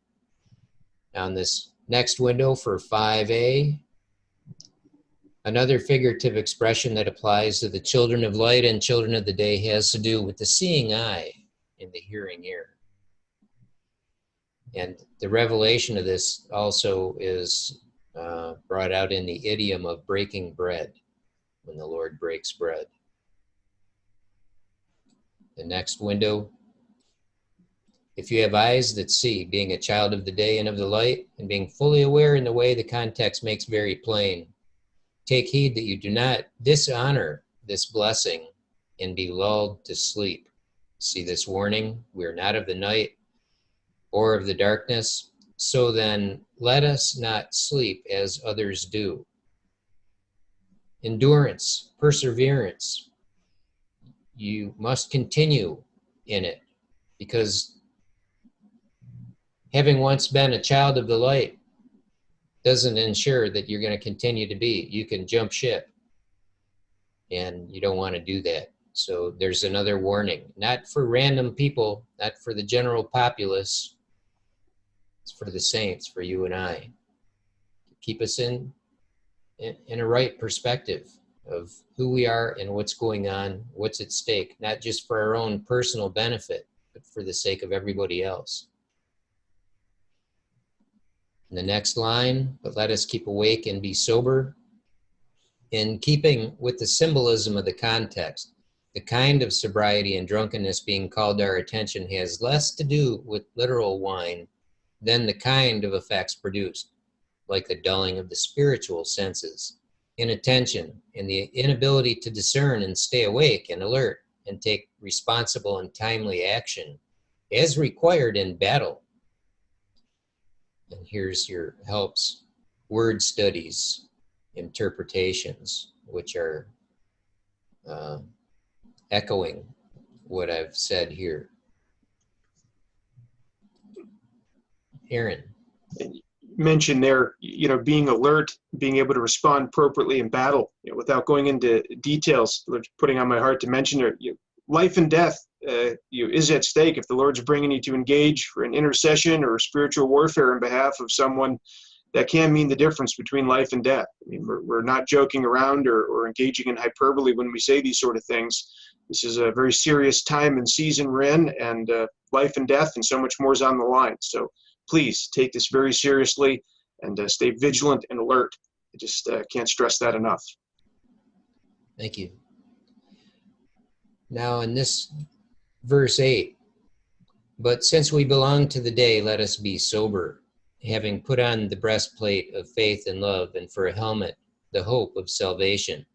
[SPEAKER 1] Now in this next window for 5A, another figurative expression that applies to the children of light and children of the day has to do with the seeing eye and the hearing ear. And the revelation of this also is brought out in the idiom of breaking bread, when the Lord breaks bread. The next window, if you have eyes that see, being a child of the day and of the light, and being fully aware in the way the context makes very plain, take heed that you do not dishonor this blessing and be lulled to sleep. See this warning? We are not of the night or of the darkness. So then, let us not sleep as others do. Endurance, perseverance. You must continue in it, because having once been a child of the light doesn't ensure that you're going to continue to be. You can jump ship, and you don't want to do that. So there's another warning, not for random people, not for the general populace. It's for the saints, for you and I. Keep us in a right perspective of who we are and what's going on, what's at stake, not just for our own personal benefit, but for the sake of everybody else. In the next line, but let us keep awake and be sober. In keeping with the symbolism of the context, the kind of sobriety and drunkenness being called to our attention has less to do with literal wine than the kind of effects produced, like the dulling of the spiritual senses, inattention, and the inability to discern and stay awake and alert and take responsible and timely action as required in battle. And here's your helps: word studies, interpretations, which are echoing what I've said here. Aaron.
[SPEAKER 2] Mentioned there, being alert, being able to respond appropriately in battle, without going into details, putting on my heart to mention it, life and death is at stake if the Lord's bringing you to engage for an intercession or spiritual warfare on behalf of someone. That can mean the difference between life and death. I mean, we're not joking around or engaging in hyperbole when we say these sort of things. This is a very serious time and season we're in, and life and death and so much more is on the line. So please take this very seriously and stay vigilant and alert. I just can't stress that enough.
[SPEAKER 1] Thank you. Now in this verse 8, but since we belong to the day, let us be sober, having put on the breastplate of faith and love, and for a helmet, the hope of salvation.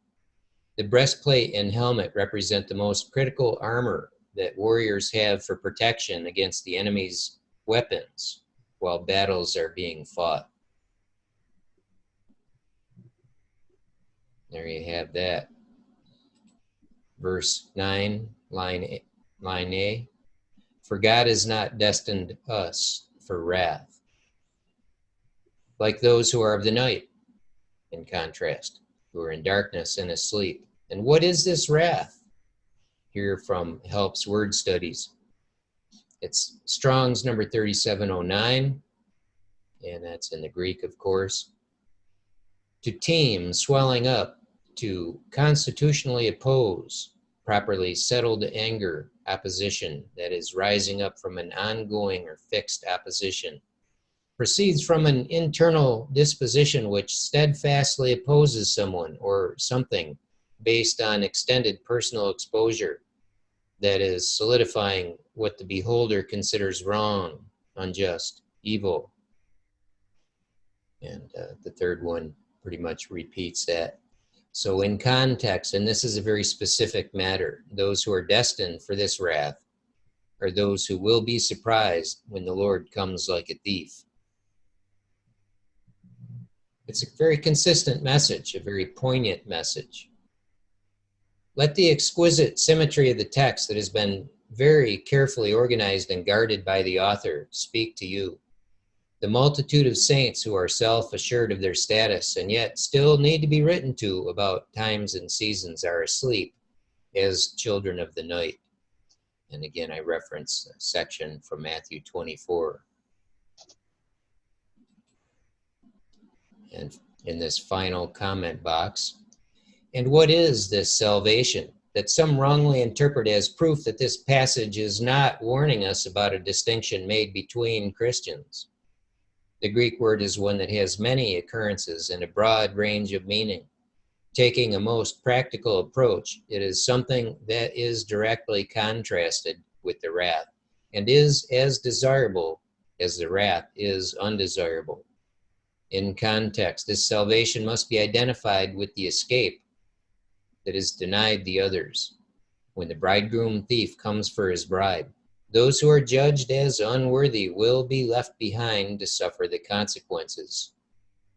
[SPEAKER 1] The breastplate and helmet represent the most critical armor that warriors have for protection against the enemy's weapons while battles are being fought. There you have that. Verse 9, line A. For God has not destined us for wrath, like those who are of the night, in contrast, who are in darkness and asleep. And what is this wrath? Here from Help's Word Studies. It's Strong's number 3709, and that's in the Greek, of course. To team, swelling up, to constitutionally oppose, properly settled anger, opposition that is rising up from an ongoing or fixed opposition, proceeds from an internal disposition which steadfastly opposes someone or something based on extended personal exposure that is solidifying what the beholder considers wrong, unjust, evil. And the third one pretty much repeats that. So in context, and this is a very specific matter, those who are destined for this wrath are those who will be surprised when the Lord comes like a thief. It's a very consistent message, a very poignant message. Let the exquisite symmetry of the text that has been very carefully organized and guarded by the author speak to you. The multitude of saints who are self-assured of their status and yet still need to be written to about times and seasons are asleep as children of the night. And again, I reference a section from Matthew 24. And in this final comment box, and what is this salvation that some wrongly interpret as proof that this passage is not warning us about a distinction made between Christians? The Greek word is one that has many occurrences and a broad range of meaning. Taking a most practical approach, it is something that is directly contrasted with the wrath and is as desirable as the wrath is undesirable. In context, this salvation must be identified with the escape that is denied the others. When the bridegroom thief comes for his bride, those who are judged as unworthy will be left behind to suffer the consequences.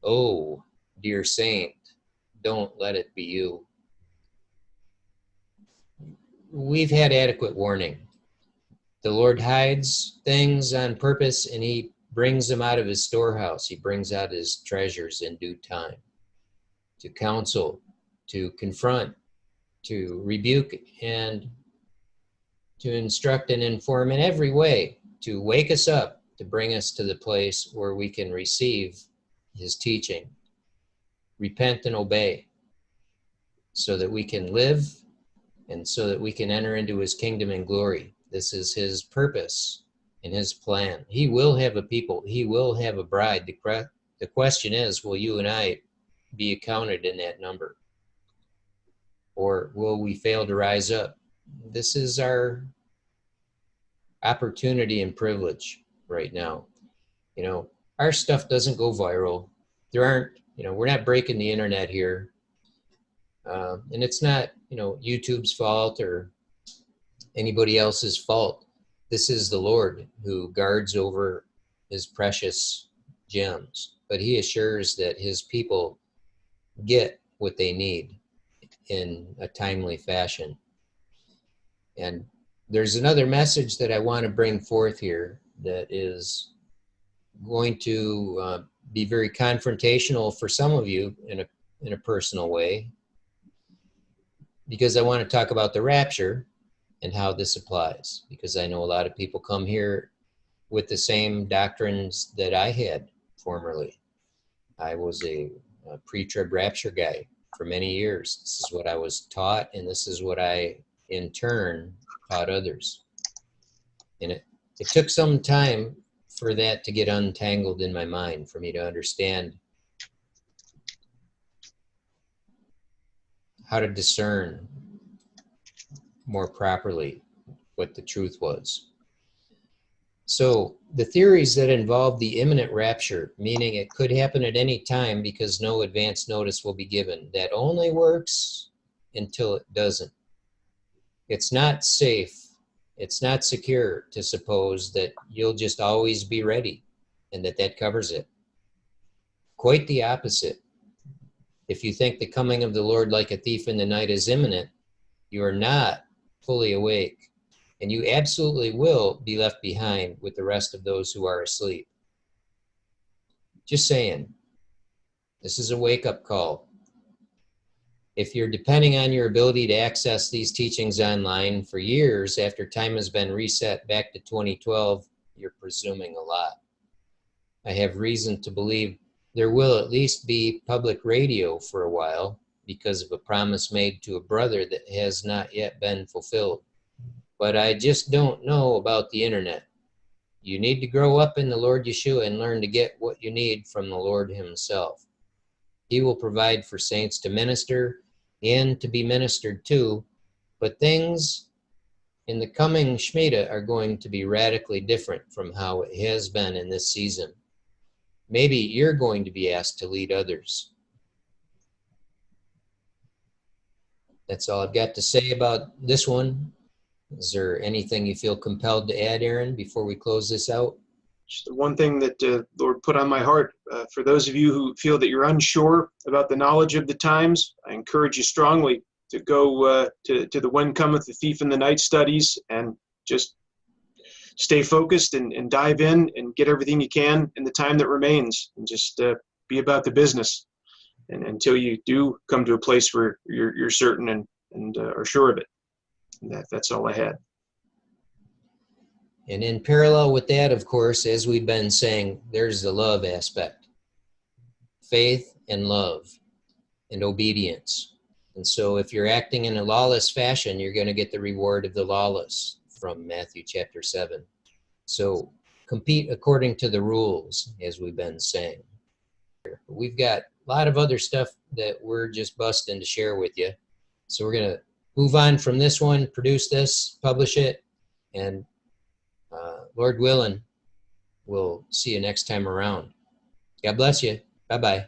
[SPEAKER 1] Oh, dear saint, don't let it be you. We've had adequate warning. The Lord hides things on purpose and he brings them out of his storehouse. He brings out his treasures in due time to counsel, to confront, to rebuke, and to instruct and inform in every way, to wake us up, to bring us to the place where we can receive his teaching, repent and obey, so that we can live and so that we can enter into his kingdom and glory. This is his purpose and his plan. He will have a people. He will have a bride. The question is, will you and I be accounted in that number? Or will we fail to rise up? This is our opportunity and privilege right now. You know, our stuff doesn't go viral. There aren't, we're not breaking the internet here. And it's not, YouTube's fault or anybody else's fault. This is the Lord who guards over his precious gems, but he assures that his people get what they need in a timely fashion. And there's another message that I want to bring forth here that is going to be very confrontational for some of you in a personal way, because I want to talk about the rapture and how this applies, because I know a lot of people come here with the same doctrines that I had formerly. I was a pre-trib rapture guy for many years. This is what I was taught, and this is what I, in turn, taught others. And it took some time for that to get untangled in my mind, for me to understand how to discern more properly what the truth was. So the theories that involve the imminent rapture, meaning it could happen at any time because no advance notice will be given, that only works until it doesn't. It's not safe It's not secure to suppose that you'll just always be ready and that covers it. Quite the opposite. If you think the coming of the Lord like a thief in the night is imminent, you are not fully awake, and you absolutely will be left behind with the rest of those who are asleep. Just saying, this is a wake-up call. If you're depending on your ability to access these teachings online for years after time has been reset back to 2012, you're presuming a lot. I have reason to believe there will at least be public radio for a while because of a promise made to a brother that has not yet been fulfilled. But I just don't know about the internet. You need to grow up in the Lord Yeshua and learn to get what you need from the Lord himself. He will provide for saints to minister and to be ministered to, but things in the coming Shemitah are going to be radically different from how it has been in this season. Maybe you're going to be asked to lead others. That's all I've got to say about this one. Is there anything you feel compelled to add, Aaron, before we close this out?
[SPEAKER 2] Just the one thing that the Lord put on my heart, for those of you who feel that you're unsure about the knowledge of the times, I encourage you strongly to go to the When Cometh the Thief in the Night studies and just stay focused and dive in and get everything you can in the time that remains, and just be about the business, and until you do come to a place where you're certain and are sure of it. And that's all I had.
[SPEAKER 1] And in parallel with that, of course, as we've been saying, there's the love aspect. Faith and love and obedience. And so if you're acting in a lawless fashion, you're going to get the reward of the lawless from Matthew chapter 7. So compete according to the rules, as we've been saying. We've got a lot of other stuff that we're just busting to share with you. So we're going to move on from this one, produce this, publish it, and Lord willing, we'll see you next time around. God bless you. Bye-bye.